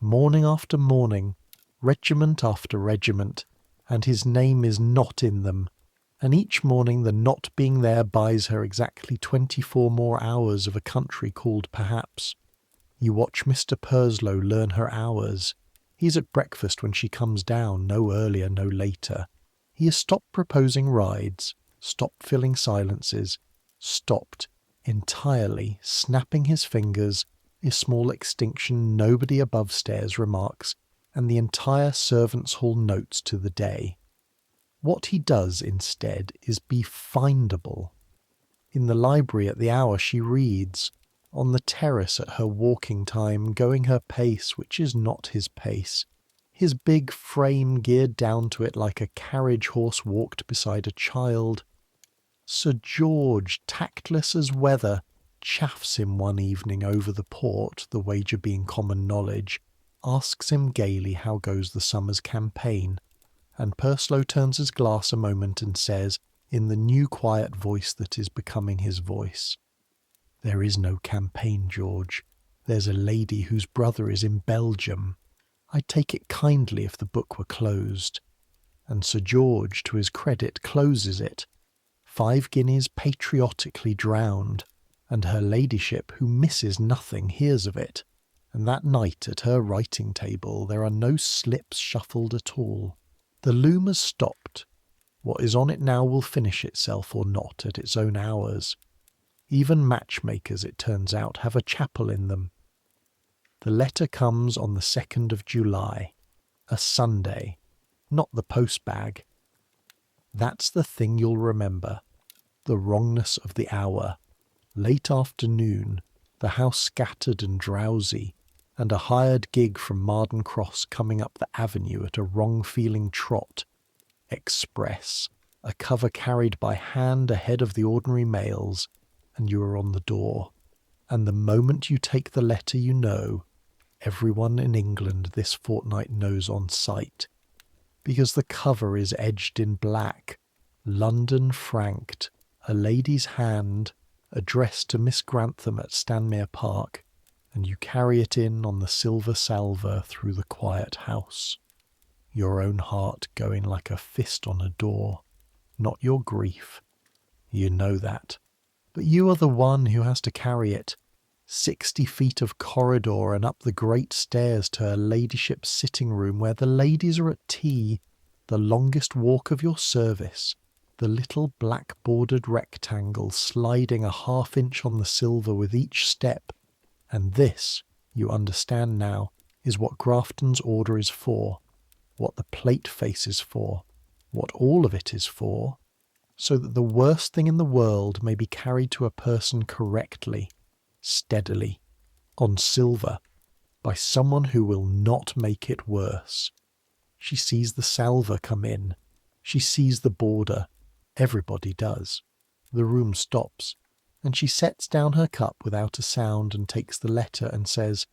morning after morning, regiment after regiment, and his name is not in them, and each morning the not being there buys her exactly 24 more hours of a country called perhaps. You watch Mr. Purslow learn her hours. He's at breakfast when she comes down, no earlier, no later. He has stopped proposing rides, stopped filling silences, stopped entirely, snapping his fingers, a small extinction nobody above stairs remarks, and the entire servants' hall notes to the day. What he does instead is be findable. In the library at the hour she reads, on the terrace at her walking time, going her pace which is not his pace, his big frame geared down to it like a carriage horse walked beside a child. Sir George, tactless as weather, chaffs him one evening over the port, the wager being common knowledge, asks him gaily how goes the summer's campaign, and Purslow turns his glass a moment and says, in the new quiet voice that is becoming his voice, "There is no campaign, George. There's a lady whose brother is in Belgium. I'd take it kindly if the book were closed." And Sir George, to his credit, closes it, 5 guineas patriotically drowned, and her ladyship, who misses nothing, hears of it, and that night at her writing table there are no slips shuffled at all. The loom has stopped. What is on it now will finish itself or not at its own hours. Even matchmakers, it turns out, have a chapel in them. The letter comes on the 2nd of July, a Sunday, not the post-bag. That's the thing you'll remember, the wrongness of the hour. Late afternoon, the house scattered and drowsy, and a hired gig from Marden Cross coming up the avenue at a wrong-feeling trot. Express, a cover carried by hand ahead of the ordinary mails, and you are on the door. And the moment you take the letter you know, everyone in England this fortnight knows on sight, because the cover is edged in black, London franked, a lady's hand, addressed to Miss Grantham at Stanmere Park, and you carry it in on the silver salver through the quiet house, your own heart going like a fist on a door, not your grief. You know that. But you are the one who has to carry it, 60 feet of corridor and up the great stairs to her ladyship's sitting room where the ladies are at tea, the longest walk of your service, the little black-bordered rectangle sliding a half-inch on the silver with each step. And this, you understand now, is what Grafton's order is for, what the plate face is for, what all of it is for, so that the worst thing in the world may be carried to a person correctly, steadily, on silver, by someone who will not make it worse. She sees the salver come in. She sees the border. Everybody does. The room stops, and she sets down her cup without a sound and takes the letter and says,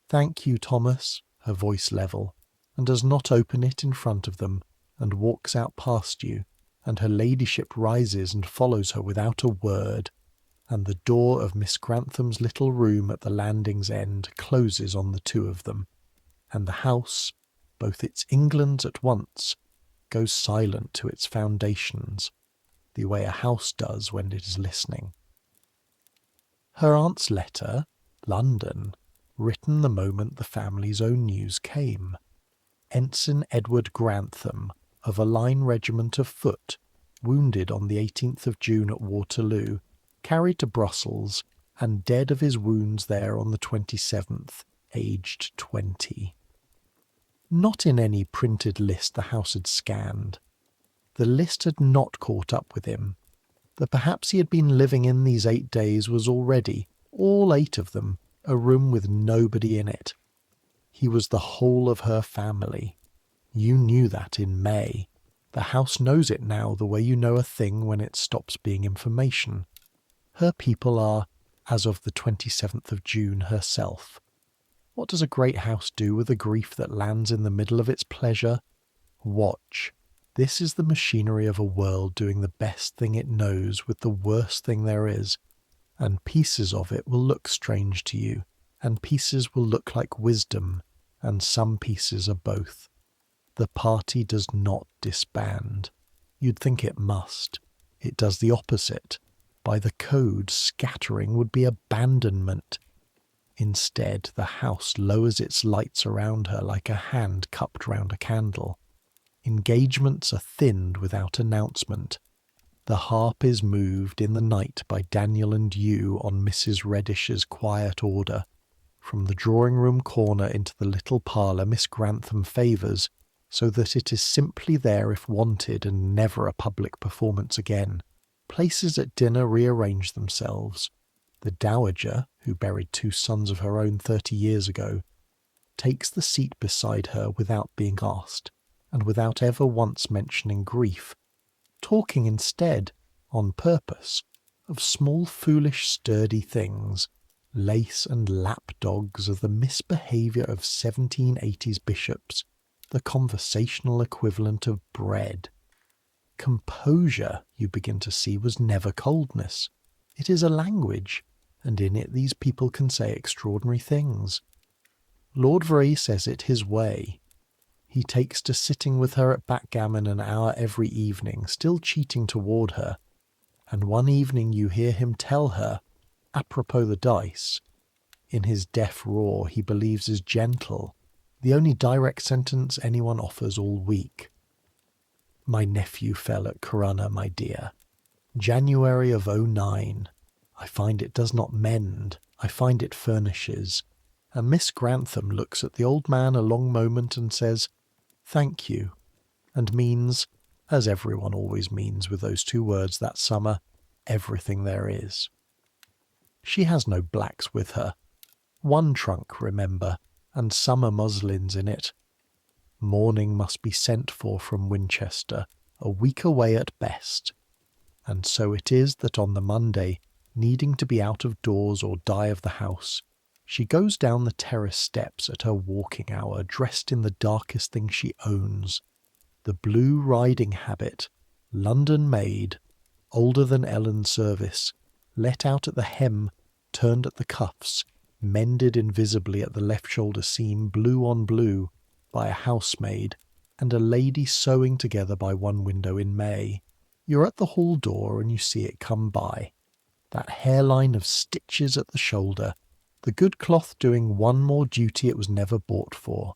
"Thank you, Thomas," her voice level, and does not open it in front of them, and walks out past you, and her ladyship rises and follows her without a word, and the door of Miss Grantham's little room at the landing's end closes on the two of them, and the house, both its England's at once, goes silent to its foundations, the way a house does when it is listening. Her aunt's letter, London, written the moment the family's own news came. Ensign Edward Grantham, of a line regiment of foot, wounded on the 18th of June at Waterloo, carried to Brussels, and dead of his wounds there on the 27th, aged 20. Not in any printed list the house had scanned. The list had not caught up with him. The perhaps he had been living in these 8 days was already, all 8 of them, a room with nobody in it. He was the whole of her family. You knew that in May. The house knows it now the way you know a thing when it stops being information. Her people are, as of the 27th of June herself. What does a great house do with a grief that lands in the middle of its pleasure? Watch. This is the machinery of a world doing the best thing it knows with the worst thing there is, and pieces of it will look strange to you, and pieces will look like wisdom, and some pieces are both. The party does not disband. You'd think it must. It does the opposite. By the code, scattering would be abandonment. Instead, the house lowers its lights around her like a hand cupped round a candle. Engagements are thinned without announcement. The harp is moved in the night by Daniel and you on Mrs. Reddish's quiet order. From the drawing-room corner into the little parlour Miss Grantham favours, so that it is simply there if wanted and never a public performance again. Places at dinner rearrange themselves. The dowager, who buried 2 sons of her own 30 years ago, takes the seat beside her without being asked, and without ever once mentioning grief, talking instead, on purpose, of small foolish sturdy things, lace and lap dogs of the misbehaviour of 1780s bishops, the conversational equivalent of bread. Composure, you begin to see, was never coldness. It is a language, and in it these people can say extraordinary things. Lord Vree says it his way. He takes to sitting with her at backgammon an hour every evening, still cheating toward her, and one evening you hear him tell her, apropos the dice, in his deaf roar he believes is gentle, the only direct sentence anyone offers all week. My nephew fell at Corunna, my dear. January of 09. I find it does not mend, I find it furnishes. And Miss Grantham looks at the old man a long moment and says, thank you, and means, as everyone always means with those 2 words that summer, everything there is. She has no blacks with her. 1 trunk, remember, and summer muslins in it. Mourning must be sent for from Winchester, a week away at best. And so it is that on the Monday, needing to be out of doors or die of the house, she goes down the terrace steps at her walking hour dressed in the darkest thing she owns, the blue riding habit, London made, older than Ellen's service, let out at the hem, turned at the cuffs, mended invisibly at the left shoulder seam, blue on blue, by a housemaid, and a lady sewing together by one window in May. You're at the hall door and you see it come by. That hairline of stitches at the shoulder, the good cloth doing one more duty it was never bought for,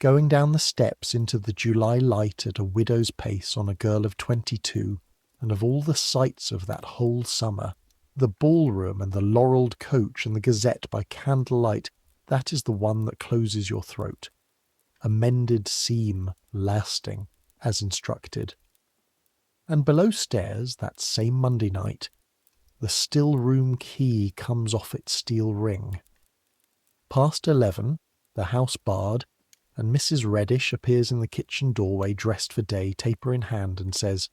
going down the steps into the July light at a widow's pace on a girl of 22, and of all the sights of that whole summer, the ballroom and the laurelled coach and the Gazette by candlelight, that is the one that closes your throat. A mended seam, lasting, as instructed. And below stairs, that same Monday night, the still room key comes off its steel ring. Past 11, the house barred, and Mrs. Reddish appears in the kitchen doorway dressed for day, taper in hand, and says,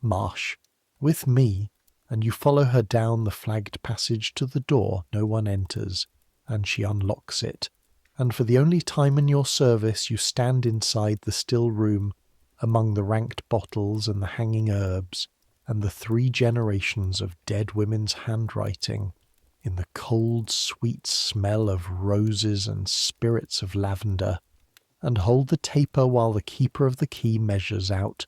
Marsh, with me, and you follow her down the flagged passage to the door. No one enters, and she unlocks it, and for the only time in your service you stand inside the still room, among the ranked bottles and the hanging herbs, and the 3 generations of dead women's handwriting, in the cold, sweet smell of roses and spirits of lavender, and hold the taper while the keeper of the key measures out,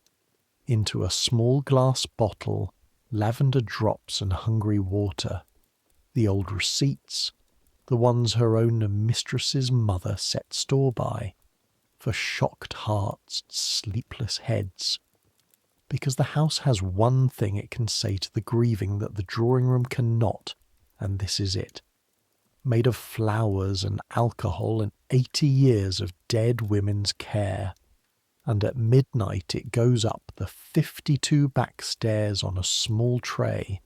into a small glass bottle, lavender drops and hungry water, the old receipts, the ones her own mistress's mother set store by, for shocked hearts, sleepless heads, because the house has one thing it can say to the grieving that the drawing-room cannot, and this is it. Made of flowers and alcohol and 80 years of dead women's care, and at midnight it goes up the 52 back stairs on a small tray,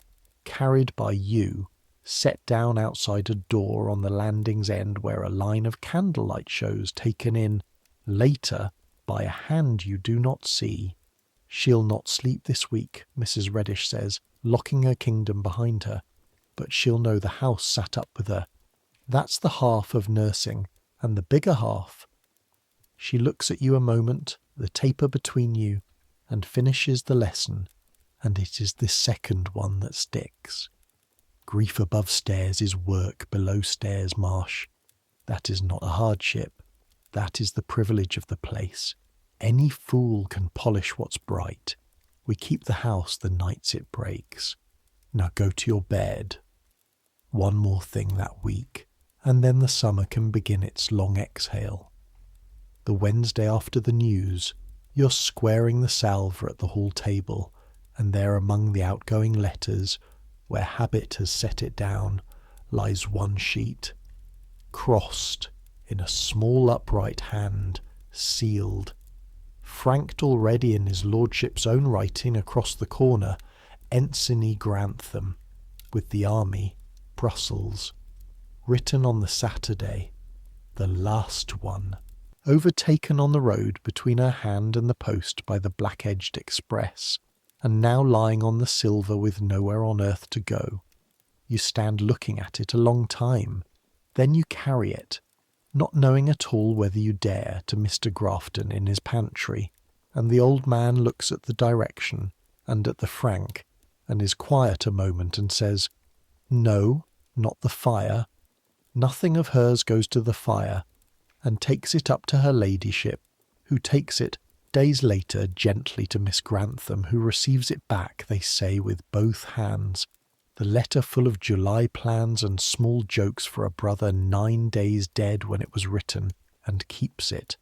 carried by you, set down outside a door on the landing's end where a line of candlelight shows taken in, later, by a hand you do not see. She'll not sleep this week, Mrs. Reddish says, locking her kingdom behind her, but she'll know the house sat up with her. That's the half of nursing, and the bigger half. She looks at you a moment, the taper between you, and finishes the lesson, and it is the second one that sticks. Grief above stairs is work below stairs, Marsh. That is not a hardship. That is the privilege of the place. Any fool can polish what's bright. We keep the house the nights it breaks. Now go to your bed. One more thing that week, and then the summer can begin its long exhale. The Wednesday after the news, you're squaring the salver at the hall table, and there among the outgoing letters, where habit has set it down, lies one sheet, crossed in a small upright hand, sealed, franked already in his lordship's own writing across the corner, Ensigny Grantham, with the army, Brussels, written on the Saturday, the last one, overtaken on the road between her hand and the post by the black-edged express, and now lying on the silver with nowhere on earth to go. You stand looking at it a long time, then you carry it, not knowing at all whether you dare, to Mr. Grafton in his pantry, and the old man looks at the direction and at the frank, and is quiet a moment and says, "No, not the fire." Nothing of hers goes to the fire, and takes it up to her ladyship, who takes it days later gently to Miss Grantham, who receives it back, they say, with both hands, the letter full of July plans and small jokes for a brother 9 days dead when it was written, and keeps it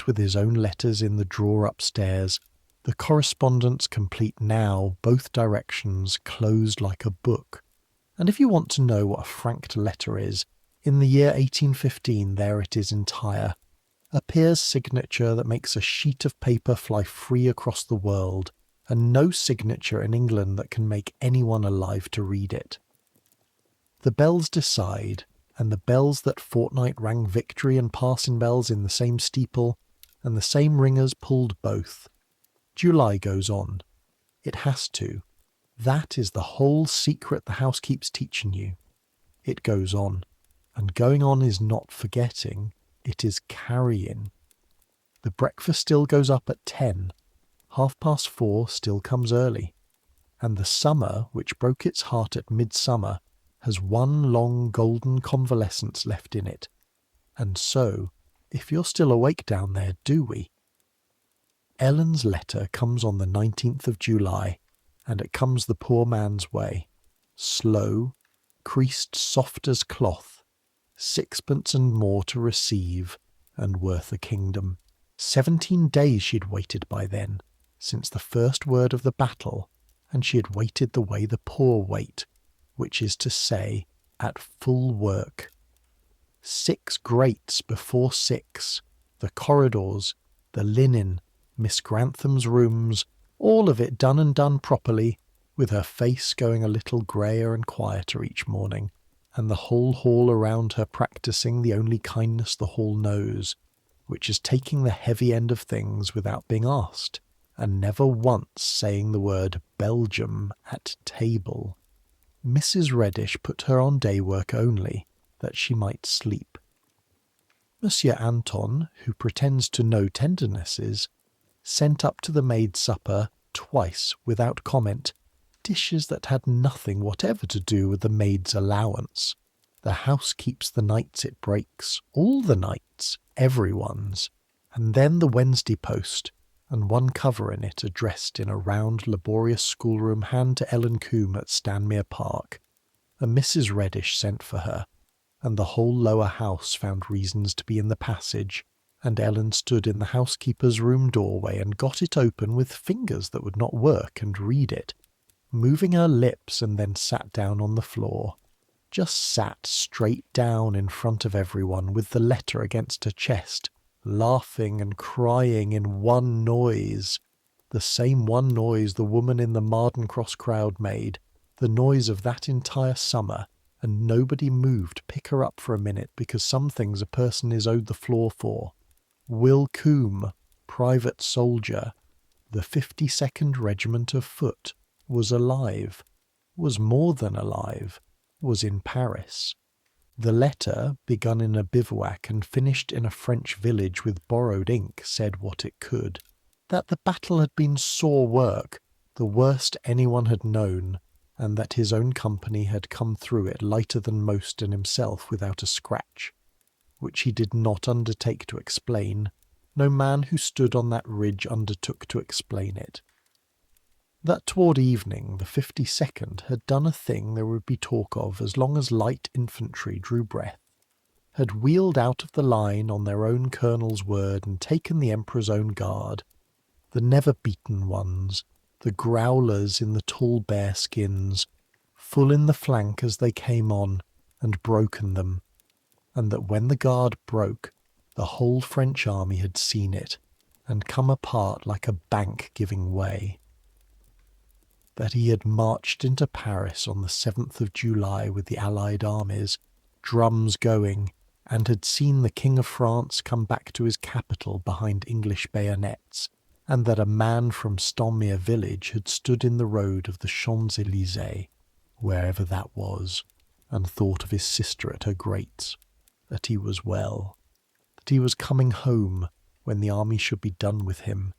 with his own letters in the drawer upstairs, the correspondence complete now, both directions closed like a book. And if you want to know what a franked letter is, in the year 1815 there it is entire, a peer's signature that makes a sheet of paper fly free across the world, and no signature in England that can make anyone alive to read it. The bells decide, and the bells that fortnight rang Victory and Parson bells in the same steeple, and the same ringers pulled both. July goes on. It has to. That is the whole secret the house keeps teaching you. It goes on, and going on is not forgetting, it is carrying. The breakfast still goes up at 10, 4:30 still comes early, and the summer, which broke its heart at midsummer, has one long golden convalescence left in it. And so, if you're still awake down there, do we? Ellen's letter comes on the 19th of July, and it comes the poor man's way. Slow, creased soft as cloth, 6pence and more to receive, and worth a kingdom. 17 days she'd waited by then, since the first word of the battle, and she had waited the way the poor wait, which is to say, at full work. 6 grates before 6, the corridors, the linen, Miss Grantham's rooms, all of it done and done properly, with her face going a little greyer and quieter each morning, and the whole hall around her practising the only kindness the hall knows, which is taking the heavy end of things without being asked, and never once saying the word Belgium at table. Mrs. Reddish put her on day work only, that she might sleep. Monsieur Anton, who pretends to know tendernesses, sent up to the maid's supper, twice, without comment, dishes that had nothing whatever to do with the maid's allowance. The house keeps the nights it breaks, all the nights, everyone's, and then the Wednesday post, and one cover in it addressed in a round, laborious schoolroom hand to Ellen Combe at Stanmere Park. And Mrs. Reddish sent for her, and the whole lower house found reasons to be in the passage, and Ellen stood in the housekeeper's room doorway and got it open with fingers that would not work and read it, moving her lips, and then sat down on the floor. Just sat straight down in front of everyone with the letter against her chest, laughing and crying in one noise, the same one noise the woman in the Marden Cross crowd made, the noise of that entire summer, and nobody moved to pick her up for a minute because some things a person is owed the floor for. Will Coombe, private soldier, the 52nd Regiment of Foot, was alive, was more than alive, was in Paris. The letter, begun in a bivouac and finished in a French village with borrowed ink, said what it could. That the battle had been sore work, the worst anyone had known, and that his own company had come through it lighter than most and himself without a scratch, which he did not undertake to explain. No man who stood on that ridge undertook to explain it. That toward evening the 52nd had done a thing there would be talk of as long as light infantry drew breath, had wheeled out of the line on their own colonel's word and taken the Emperor's own guard, the never-beaten ones, the growlers in the tall bearskins, full in the flank as they came on, and broken them, and that when the guard broke, the whole French army had seen it, and come apart like a bank giving way. That he had marched into Paris on the 7th of July with the Allied armies, drums going, and had seen the King of France come back to his capital behind English bayonets, and that a man from Stommier village had stood in the road of the Champs-Élysées, wherever that was, and thought of his sister at her grates, that he was well, that he was coming home when the army should be done with him,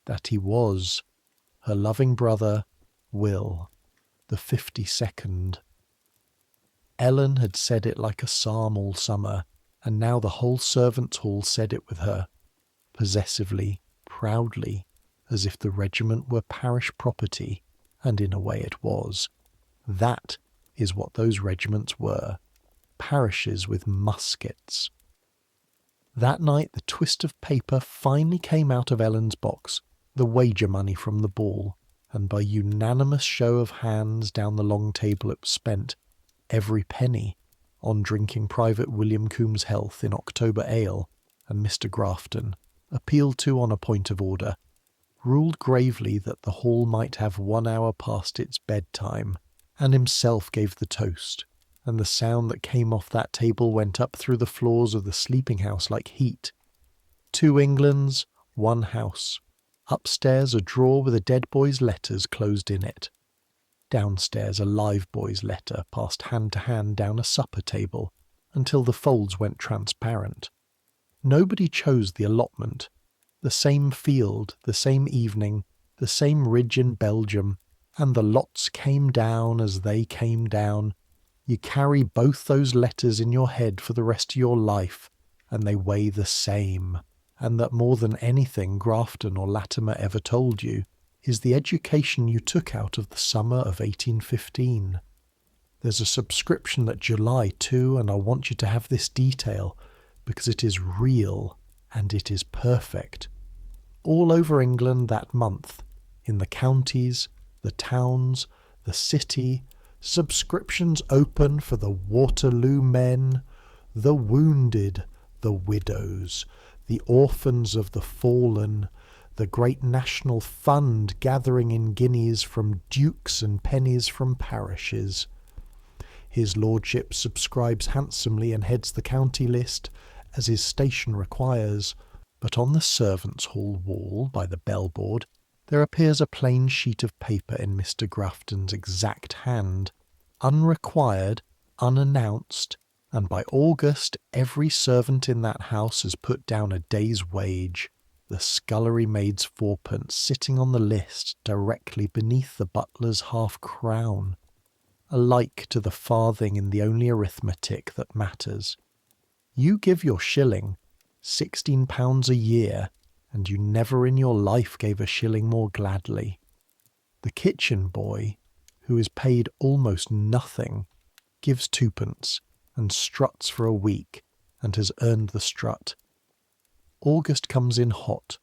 that he was her loving brother, Will, the 52nd. Ellen had said it like a psalm all summer, and now the whole servants' hall said it with her, possessively, proudly, as if the regiment were parish property, and in a way it was. That is what those regiments were, parishes with muskets. That night the twist of paper finally came out of Ellen's box, the wager money from the ball, and by unanimous show of hands down the long table it was spent, every penny, on drinking Private William Coombe's health in October ale, and Mr. Grafton, appealed to on a point of order, ruled gravely that the hall might have 1 hour past its bedtime, and himself gave the toast, and the sound that came off that table went up through the floors of the sleeping-house like heat. 2 Englands, 1 house. Upstairs a drawer with a dead boy's letters closed in it. Downstairs a live boy's letter passed hand to hand down a supper table until the folds went transparent. Nobody chose the allotment. The same field, the same evening, the same ridge in Belgium, and the lots came down as they came down. You carry both those letters in your head for the rest of your life, and they weigh the same. And that more than anything Grafton or Latimer ever told you is the education you took out of the summer of 1815. There's a subscription that July too, and I want you to have this detail, because it is real and it is perfect. All over England that month, in the counties, the towns, the city, subscriptions open for the Waterloo men, the wounded, the widows, the orphans of the fallen, the great national fund gathering in guineas from dukes and pennies from parishes. His lordship subscribes handsomely and heads the county list, as his station requires, but on the servants' hall wall by the bell-board there appears a plain sheet of paper in Mr. Grafton's exact hand, unrequired, unannounced, and by August every servant in that house has put down a day's wage, the scullery maid's 4pence sitting on the list directly beneath the butler's half-crown, alike to the farthing in the only arithmetic that matters. You give your shilling, £16 a year, and you never in your life gave a shilling more gladly. The kitchen boy, who is paid almost nothing, gives 2pence, and struts for a week, and has earned the strut. August comes in hot.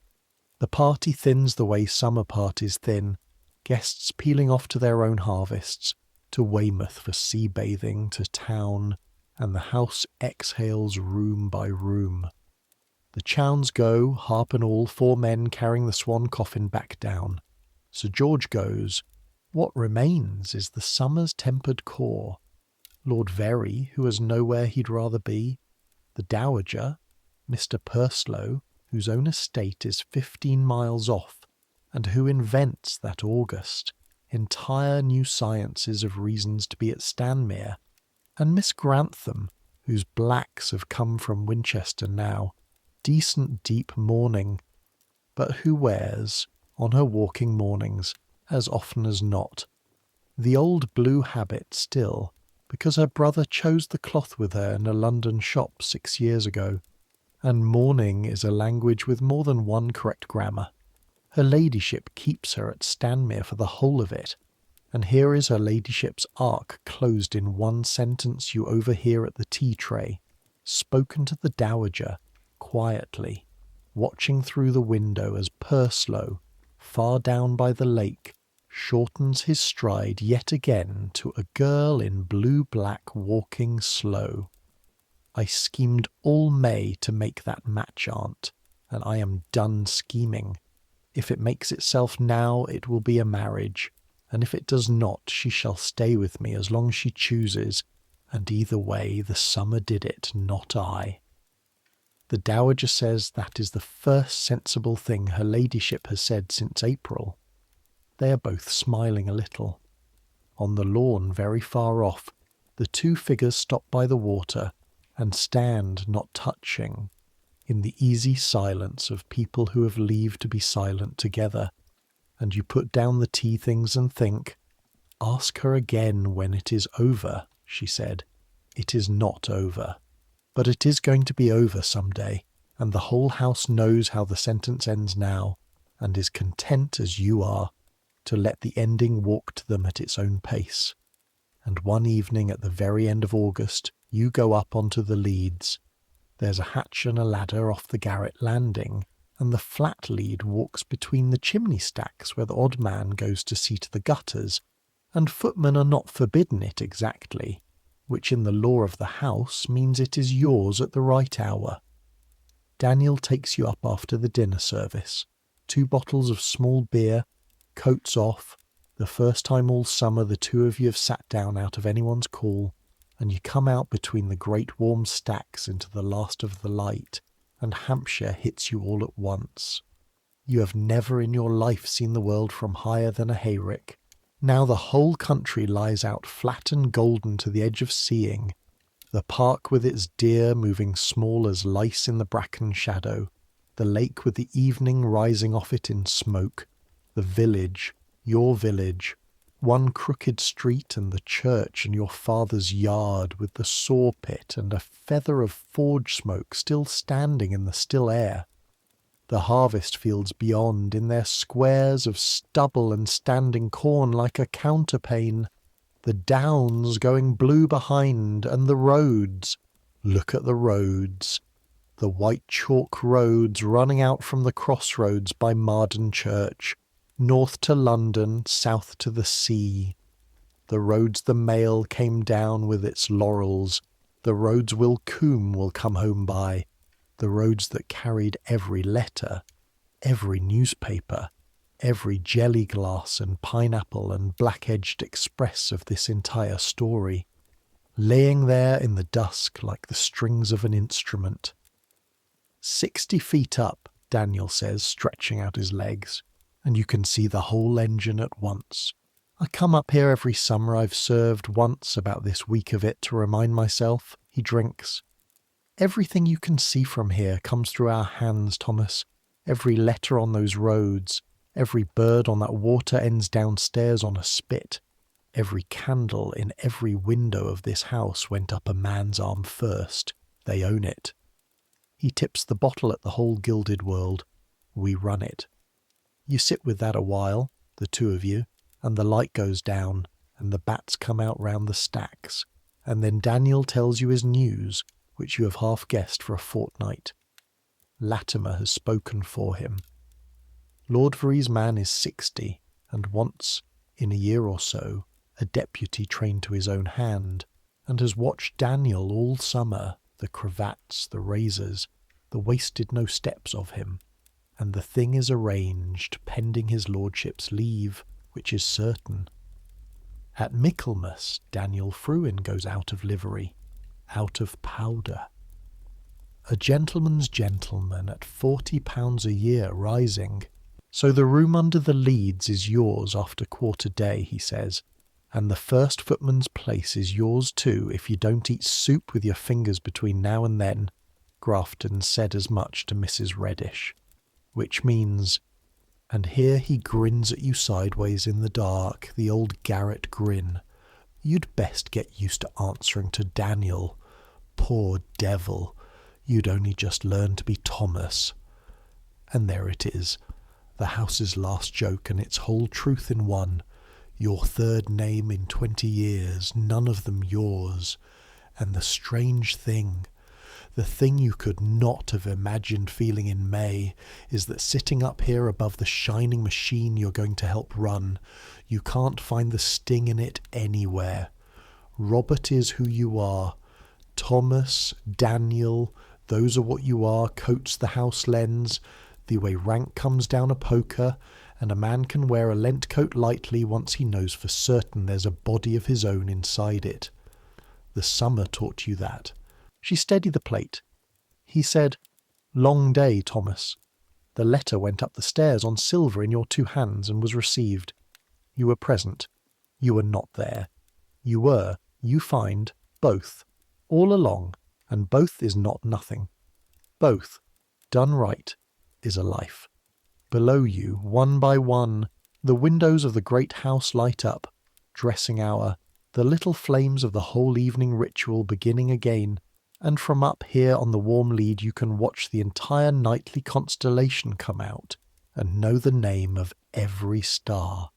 The party thins the way summer parties thin, guests peeling off to their own harvests, to Weymouth for sea bathing, to town, and the house exhales room by room. The chowns go, harp and all, 4 men carrying the swan coffin back down. Sir George goes. What remains is the summer's tempered core. Lord Very, who has nowhere he'd rather be, the Dowager, Mr. Purslow, whose own estate is 15 miles off, and who invents that August entire new sciences of reasons to be at Stanmere, and Miss Grantham, whose blacks have come from Winchester now, decent deep mourning, but who wears, on her walking mornings, as often as not, the old blue habit still, because her brother chose the cloth with her in a London shop 6 years ago, and mourning is a language with more than one correct grammar. Her ladyship keeps her at Stanmere for the whole of it, and here is her ladyship's arc closed in one sentence you overhear at the tea-tray, spoken to the dowager, quietly, watching through the window as Purslow, far down by the lake, shortens his stride yet again to a girl in blue-black walking slow. I schemed all May to make that match, aunt, and I am done scheming. If it makes itself now, it will be a marriage, and if it does not, she shall stay with me as long as she chooses, and either way the summer did it, not I. The dowager says that is the first sensible thing her ladyship has said since April. They are both smiling a little. On the lawn very far off, the two figures stop by the water and stand not touching, in the easy silence of people who have leave to be silent together, and you put down the tea things and think, "Ask her again when it is over," she said. "It is not over. But it is going to be over some day, and the whole house knows how the sentence ends now, and is content as you are, to let the ending walk to them at its own pace. And one evening at the very end of August, you go up onto the leads. There's a hatch and a ladder off the garret landing, and the flat lead walks between the chimney stacks where the odd man goes to see to the gutters, and footmen are not forbidden it exactly, which in the law of the house means it is yours at the right hour. Daniel takes you up after the dinner service, 2 bottles of small beer, coats off, the first time all summer the two of you have sat down out of anyone's call, and you come out between the great warm stacks into the last of the light, and Hampshire hits you all at once. You have never in your life seen the world from higher than a hayrick. Now the whole country lies out flat and golden to the edge of seeing, the park with its deer moving small as lice in the bracken shadow, the lake with the evening rising off it in smoke, the village, your village, one crooked street and the church and your father's yard with the saw pit and a feather of forge smoke still standing in the still air, the harvest fields beyond in their squares of stubble and standing corn like a counterpane, the downs going blue behind, and the roads. Look at the roads. The white chalk roads running out from the crossroads by Marden Church, north to London, south to the sea. The roads the mail came down with its laurels, the roads Will Coombe will come home by, the roads that carried every letter, every newspaper, every jelly glass and pineapple and black-edged express of this entire story, laying there in the dusk like the strings of an instrument. 60 feet up, Daniel says, stretching out his legs, and you can see the whole engine at once. I come up here every summer. I've served once about this week of it to remind myself. He drinks. Everything you can see from here comes through our hands, Thomas. Every letter on those roads, every bird on that water ends downstairs on a spit. Every candle in every window of this house went up a man's arm first. They own it. He tips the bottle at the whole gilded world. We run it. You sit with that a while, the two of you, and the light goes down, and the bats come out round the stacks, and then Daniel tells you his news, which you have half guessed for a fortnight. Latimer has spoken for him. Lord Vere's man is 60, and wants, in a year or so, a deputy trained to his own hand, and has watched Daniel all summer, the cravats, the razors, the wasted no steps of him, and the thing is arranged pending his lordship's leave, which is certain. At Michaelmas, Daniel Fruin goes out of livery, out of powder. A gentleman's gentleman at £40 a year rising. So the room under the leads is yours after quarter day, he says, and the first footman's place is yours too if you don't eat soup with your fingers between now and then. Grafton said as much to Mrs. Reddish, which means, and here he grins at you sideways in the dark, the old garret grin. You'd best get used to answering to Daniel. Poor devil, you'd only just learned to be Thomas. And there it is, the house's last joke and its whole truth in one. Your third name in 20 years, none of them yours. And the strange thing, the thing you could not have imagined feeling in May, is that sitting up here above the shining machine you're going to help run, you can't find the sting in it anywhere. Robert is who you are. Thomas, Daniel, those are what you are. Coats the house lens, the way rank comes down a poker, and a man can wear a lent coat lightly once he knows for certain there's a body of his own inside it. The summer taught you that. She steadied the plate. He said, "Long day, Thomas." The letter went up the stairs on silver in your 2 hands and was received. You were present. You were not there. You were, you find, both, all along, and both is not nothing. Both, done right, is a life. Below you, one by one, the windows of the great house light up, dressing hour, the little flames of the whole evening ritual beginning again, and from up here on the warm lead you can watch the entire nightly constellation come out, and know the name of every star,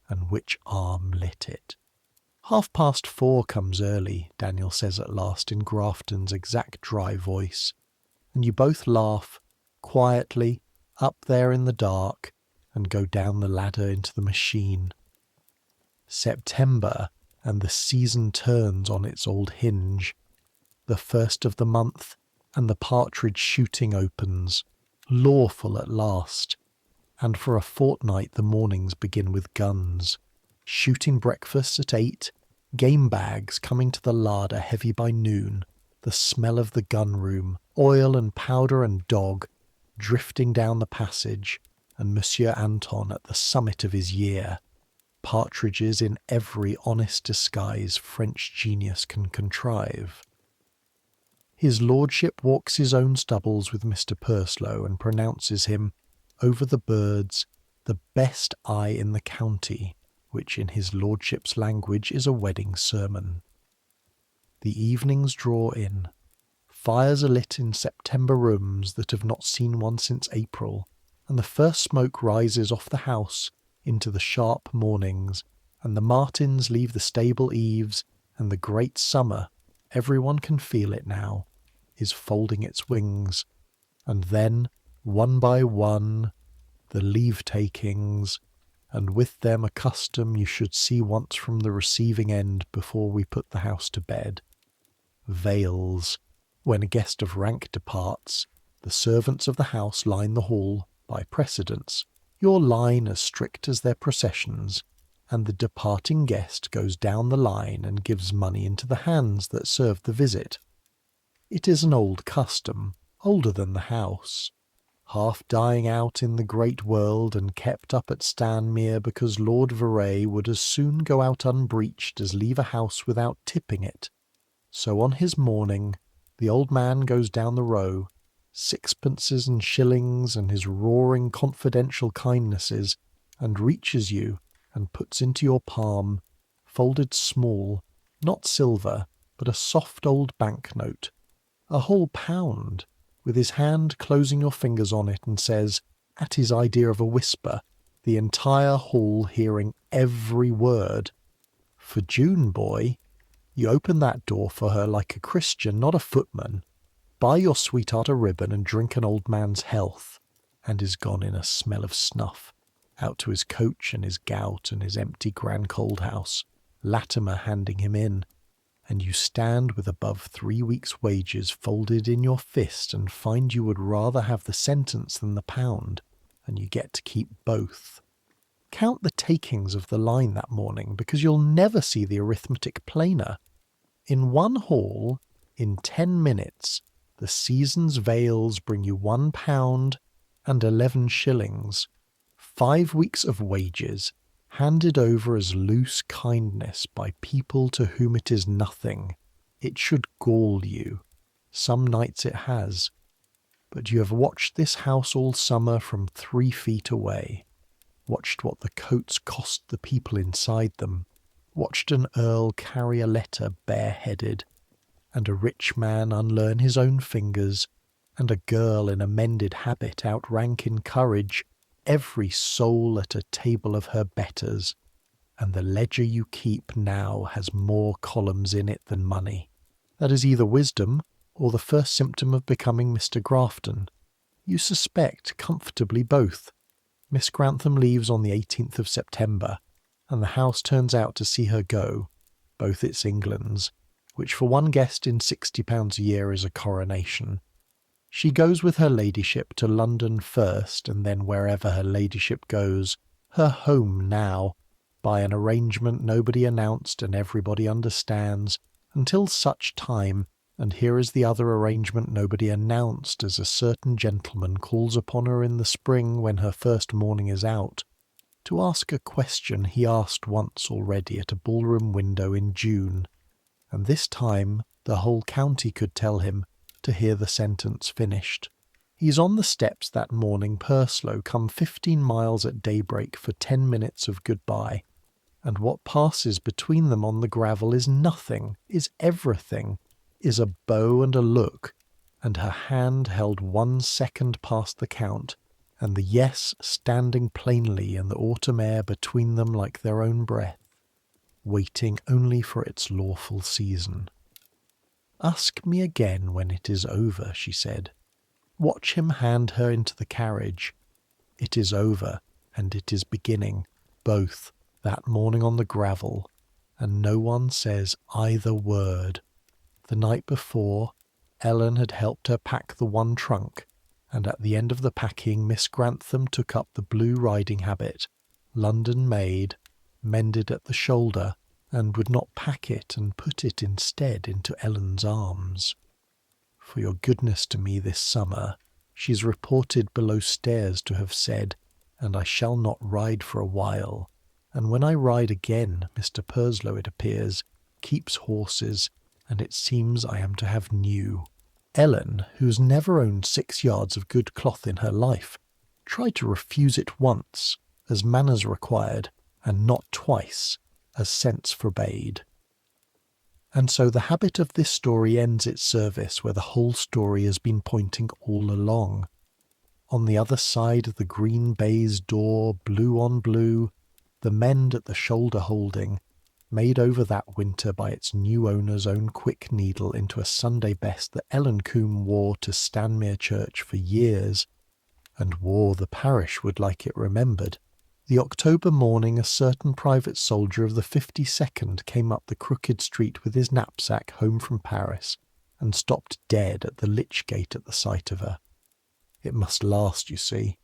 and which arm lit it. 4:30 comes early, Daniel says at last in Grafton's exact dry voice, and you both laugh, quietly, up there in the dark, and go down the ladder into the machine. September, and the season turns on its old hinge. The first of the month, and the partridge shooting opens, lawful at last, and for a fortnight the mornings begin with guns. Shooting breakfasts at 8, game bags coming to the larder heavy by noon, the smell of the gun room, oil and powder and dog, drifting down the passage, and Monsieur Anton at the summit of his year. Partridges in every honest disguise French genius can contrive. His lordship walks his own stubbles with Mr. Purslow and pronounces him, over the birds, the best eye in the county, which in his lordship's language is a wedding sermon. The evenings draw in. Fires are lit in September rooms that have not seen one since April, and the first smoke rises off the house into the sharp mornings, and the martins leave the stable eaves, and the great summer, everyone can feel it now, is folding its wings, and then, one by one, the leave-takings, and with them a custom you should see once from the receiving end before we put the house to bed. Veils. When a guest of rank departs, the servants of the house line the hall, by precedence, your line as strict as their processions, and the departing guest goes down the line and gives money into the hands that served the visit. It is an old custom, older than the house, half dying out in the great world and kept up at Stanmere because Lord Veray would as soon go out unbreeched as leave a house without tipping it. So on his morning, the old man goes down the row, sixpences and shillings and his roaring confidential kindnesses, and reaches you and puts into your palm, folded small, not silver, but a soft old banknote, a whole £1, with his hand closing your fingers on it, and says, at his idea of a whisper, the entire hall hearing every word, "For June, boy, you open that door for her like a Christian, not a footman. Buy your sweetheart a ribbon and drink an old man's health," and is gone in a smell of snuff, out to his coach and his gout and his empty grand cold house, Latimer handing him in, and you stand with above 3 weeks' wages folded in your fist and find you would rather have the sentence than the £1, and you get to keep both. Count the takings of the line that morning, because you'll never see the arithmetic plainer. In one hall, in 10 minutes, The season's veils bring you £1 and 11 shillings. 5 weeks of wages, handed over as loose kindness by people to whom it is nothing. It should gall you. Some nights it has. But you have watched this house all summer from 3 feet away. Watched what the coats cost the people inside them. Watched an earl carry a letter bareheaded, and a rich man unlearn his own fingers, and a girl in a mended habit outrank in courage every soul at a table of her betters, and the ledger you keep now has more columns in it than money. That is either wisdom or the first symptom of becoming Mr. Grafton. You suspect comfortably both. Miss Grantham leaves on the 18th of September, and the house turns out to see her go, both its Englands, which for one guest in £60 a year is a coronation. She goes with her ladyship to London first, and then wherever her ladyship goes, her home now, by an arrangement nobody announced and everybody understands, until such time, and here is the other arrangement nobody announced, as a certain gentleman calls upon her in the spring when her first morning is out, to ask a question he asked once already at a ballroom window in June, and this time the whole county could tell him, to hear the sentence finished. He's on the steps that morning Purslow come 15 miles at daybreak for 10 minutes of goodbye, and what passes between them on the gravel is nothing, is everything, is a bow and a look, and her hand held 1 second past the count, and the yes standing plainly in the autumn air between them like their own breath, waiting only for its lawful season. "Ask me again when it is over," she said. Watch him hand her into the carriage. It is over, and it is beginning, both, that morning on the gravel, and no one says either word. The night before, Ellen had helped her pack the one trunk, and at the end of the packing Miss Grantham took up the blue riding habit, London made, mended at the shoulder, and would not pack it and put it instead into Ellen's arms. "For your goodness to me this summer," she's reported below stairs to have said, "and I shall not ride for a while. And when I ride again, Mr. Purslow, it appears, keeps horses, and it seems I am to have new." Ellen, who's never owned 6 yards of good cloth in her life, tried to refuse it once, as manners required, and not twice, as sense forbade. And so the habit of this story ends its service where the whole story has been pointing all along. On the other side of the green baize door, blue on blue, the mend at the shoulder holding, made over that winter by its new owner's own quick needle into a Sunday best that Ellen Combe wore to Stanmere Church for years, and wore the parish would like it remembered. The October morning a certain private soldier of the 52nd came up the crooked street with his knapsack home from Paris, and stopped dead at the lich gate at the sight of her. It must last, you see,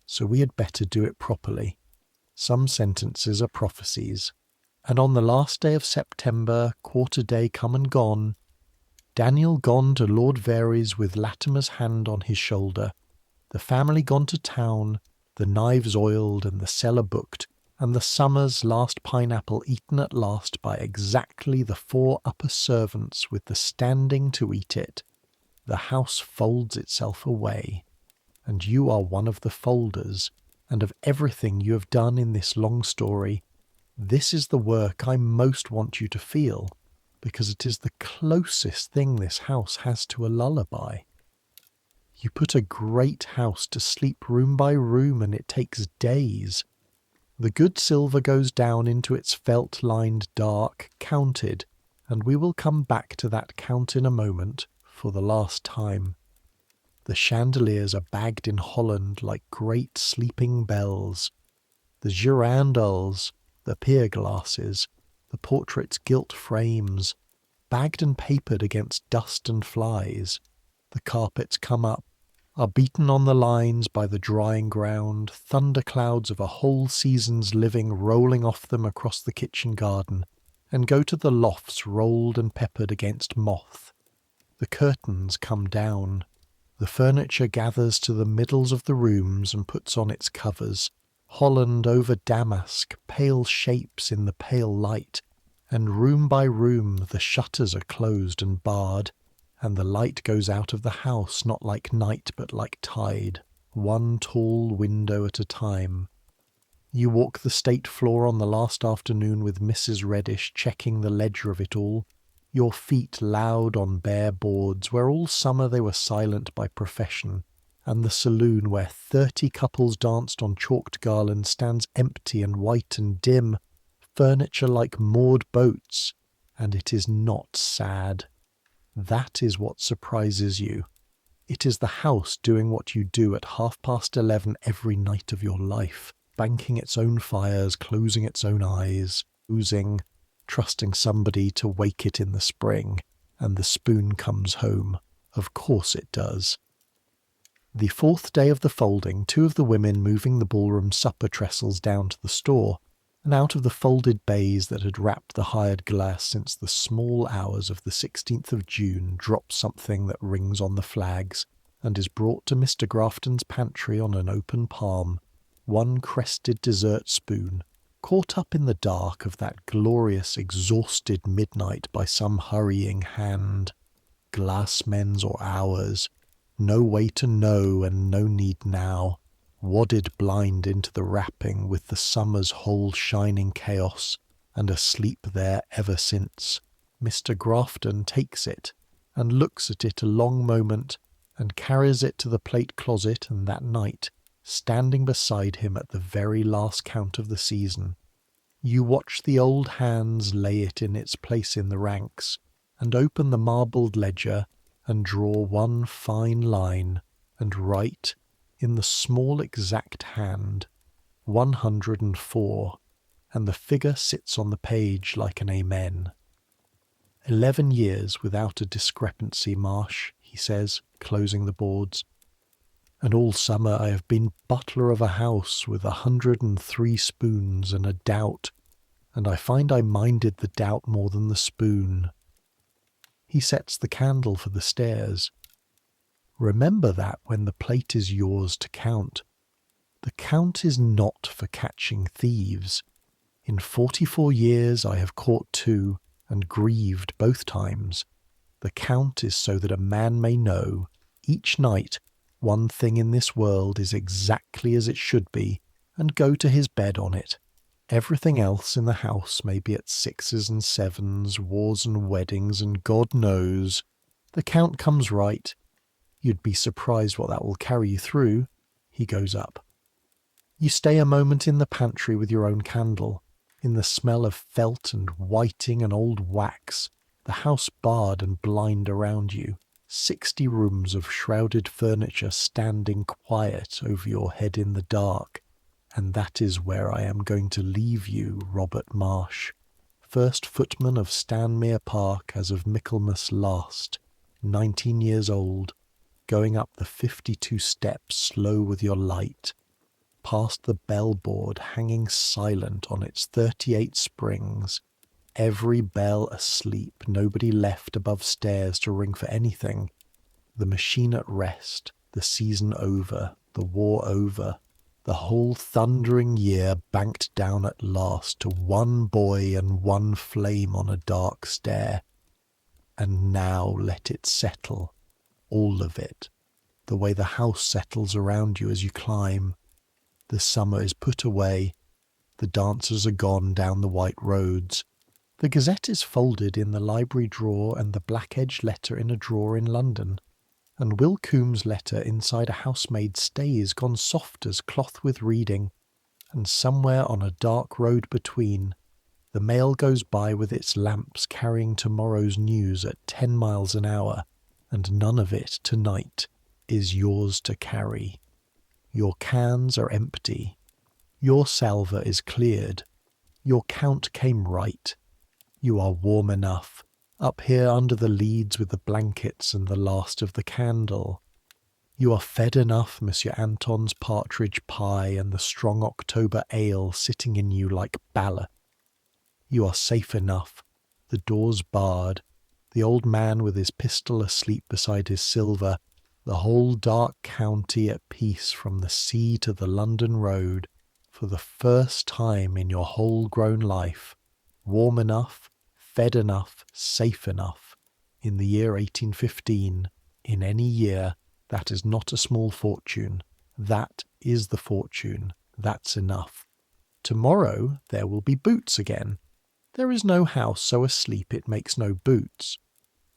so we had better do it properly. Some sentences are prophecies. And on the last day of September, quarter day come and gone, Daniel gone to Lord Very's with Latimer's hand on his shoulder, the family gone to town, the knives oiled and the cellar booked, and the summer's last pineapple eaten at last by exactly the 4 upper servants with the standing to eat it, the house folds itself away, and you are one of the folders, and of everything you have done in this long story, this is the work I most want you to feel, because it is the closest thing this house has to a lullaby. You put a great house to sleep room by room, and it takes days. The good silver goes down into its felt-lined dark, counted, and we will come back to that count in a moment, for the last time. The chandeliers are bagged in Holland like great sleeping bells. The girandoles, the pier glasses, the portraits' gilt frames, bagged and papered against dust and flies. The carpets come up, are beaten on the lines by the drying ground, thunderclouds of a whole season's living rolling off them across the kitchen garden, and go to the lofts rolled and peppered against moth. The curtains come down. The furniture gathers to the middles of the rooms and puts on its covers. Holland over damask, pale shapes in the pale light, and room by room the shutters are closed and barred, and the light goes out of the house not like night but like tide, one tall window at a time. You walk the state floor on the last afternoon with Mrs. Reddish checking the ledger of it all, your feet loud on bare boards where all summer they were silent by profession, and the saloon where 30 couples danced on chalked garlands stands empty and white and dim, furniture like moored boats, and it is not sad. That is what surprises you. It is the house doing what you do at 11:30 every night of your life, banking its own fires, closing its own eyes, oozing, trusting somebody to wake it in the spring, and the spoon comes home. Of course it does. The 4th day of the folding, 2 of the women moving the ballroom supper trestles down to the store, and out of the folded baize that had wrapped the hired glass since the small hours of the 16th of June drops something that rings on the flags, and is brought to Mr. Grafton's pantry on an open palm, one crested dessert spoon, caught up in the dark of that glorious exhausted midnight by some hurrying hand. Glassmen's or ours, no way to know and no need now, wadded blind into the wrapping with the summer's whole shining chaos, and asleep there ever since. Mr. Grafton takes it, and looks at it a long moment, and carries it to the plate closet, and that night, standing beside him at the very last count of the season, you watch the old hands lay it in its place in the ranks, and open the marbled ledger, and draw one fine line, and write, in the small exact hand, 104, and the figure sits on the page like an amen. 11 years without a discrepancy, Marsh, he says, closing the boards. And all summer I have been butler of a house with 103 spoons and a doubt, and I find I minded the doubt more than the spoon. He sets the candle for the stairs. Remember that when the plate is yours to count. The count is not for catching thieves. In 44 years I have caught 2, and grieved both times. The count is so that a man may know, each night, one thing in this world is exactly as it should be, and go to his bed on it. Everything else in the house may be at 6s and 7s, wars and weddings, and God knows. The count comes right. You'd be surprised what that will carry you through. He goes up. You stay a moment in the pantry with your own candle, in the smell of felt and whiting and old wax, the house barred and blind around you, 60 rooms of shrouded furniture standing quiet over your head in the dark. And that is where I am going to leave you, Robert Marsh, first footman of Stanmere Park as of Michaelmas last, 19 years old, going up the 52 steps slow with your light, past the bell-board hanging silent on its 38 springs, every bell asleep, nobody left above stairs to ring for anything, the machine at rest, the season over, the war over, the whole thundering year banked down at last to one boy and one flame on a dark stair. And now let it settle, all of it, the way the house settles around you as you climb. The summer is put away, the dancers are gone down the white roads, the Gazette is folded in the library drawer and the black-edged letter in a drawer in London, and Will Coomb's letter inside a housemaid's stays gone soft as cloth with reading, and somewhere on a dark road between, the mail goes by with its lamps carrying tomorrow's news at 10 miles an hour, and none of it tonight is yours to carry. Your cans are empty. Your salver is cleared. Your count came right. You are warm enough, up here under the leads with the blankets and the last of the candle. You are fed enough, Monsieur Anton's partridge pie and the strong October ale sitting in you like ballast. You are safe enough, the doors barred, the old man with his pistol asleep beside his silver, the whole dark county at peace from the sea to the London road, for the first time in your whole grown life, warm enough, fed enough, safe enough, in the year 1815, in any year, that is not a small fortune. That is the fortune. That's enough. Tomorrow there will be boots again. There is no house so asleep it makes no boots.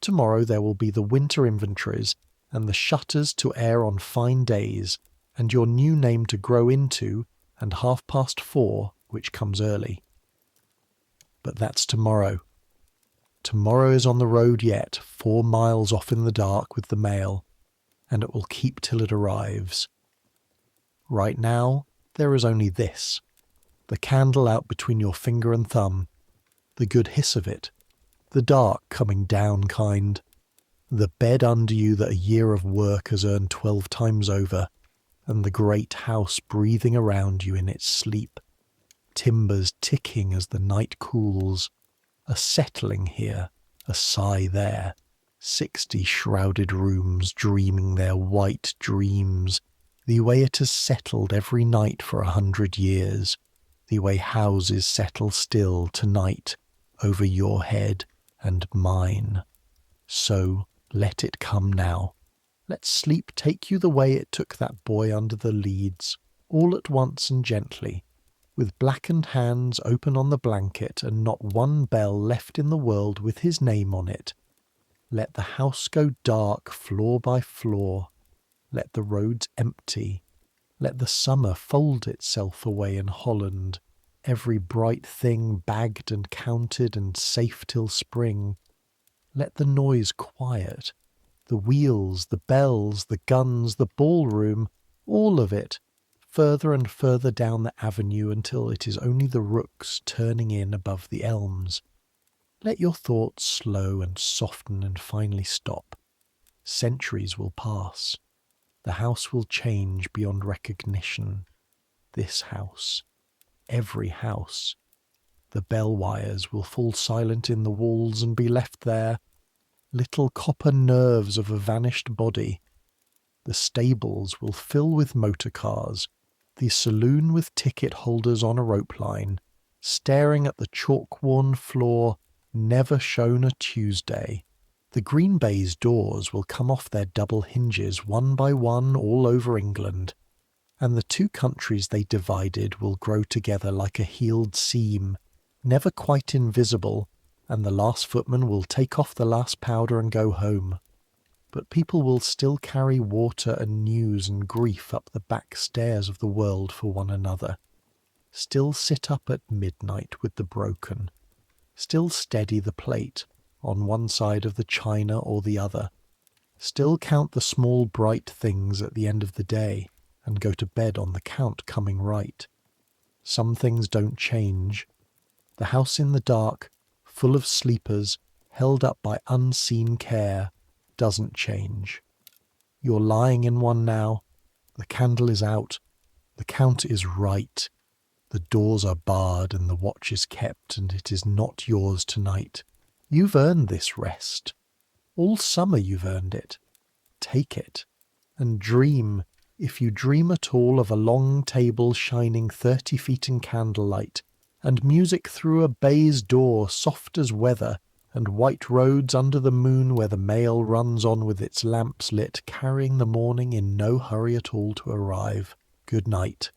Tomorrow there will be the winter inventories, and the shutters to air on fine days, and your new name to grow into, and 4:30, which comes early. But that's tomorrow. Tomorrow is on the road yet, 4 miles off in the dark with the mail, and it will keep till it arrives. Right now, there is only this. The candle out between your finger and thumb, the good hiss of it, the dark coming down kind, the bed under you that a year of work has earned 12 times over, and the great house breathing around you in its sleep, timbers ticking as the night cools, a settling here, a sigh there, 60 shrouded rooms dreaming their white dreams, the way it has settled every night for 100 years, the way houses settle still tonight over your head and mine. So let it come now. Let sleep take you the way it took that boy under the leads, all at once and gently, with blackened hands open on the blanket and not one bell left in the world with his name on it. Let the house go dark floor by floor. Let the roads empty. Let the summer fold itself away in Holland, every bright thing bagged and counted and safe till spring. Let the noise quiet, the wheels, the bells, the guns, the ballroom, all of it, further and further down the avenue until it is only the rooks turning in above the elms. Let your thoughts slow and soften and finally stop. Centuries will pass. The house will change beyond recognition. This house. Every house. The bell wires will fall silent in the walls and be left there, little copper nerves of a vanished body. The stables will fill with motor cars, the saloon with ticket holders on a rope line, staring at the chalk-worn floor, never shown a Tuesday. The green baize doors will come off their double hinges one by one all over England, and the two countries they divided will grow together like a healed seam, never quite invisible, and the last footman will take off the last powder and go home. But people will still carry water and news and grief up the back stairs of the world for one another, still sit up at midnight with the broken, still steady the plate on one side of the china or the other, still count the small bright things at the end of the day and go to bed on the count coming right. Some things don't change. The house in the dark, full of sleepers, held up by unseen care, doesn't change. You're lying in one now. The candle is out. The count is right. The doors are barred and the watch is kept, and it is not yours tonight. You've earned this rest. All summer you've earned it. Take it. And dream, if you dream at all, of a long table shining 30 feet in candlelight, and music through a baize door soft as weather, and white roads under the moon where the mail runs on with its lamps lit, carrying the morning in no hurry at all to arrive. Good night.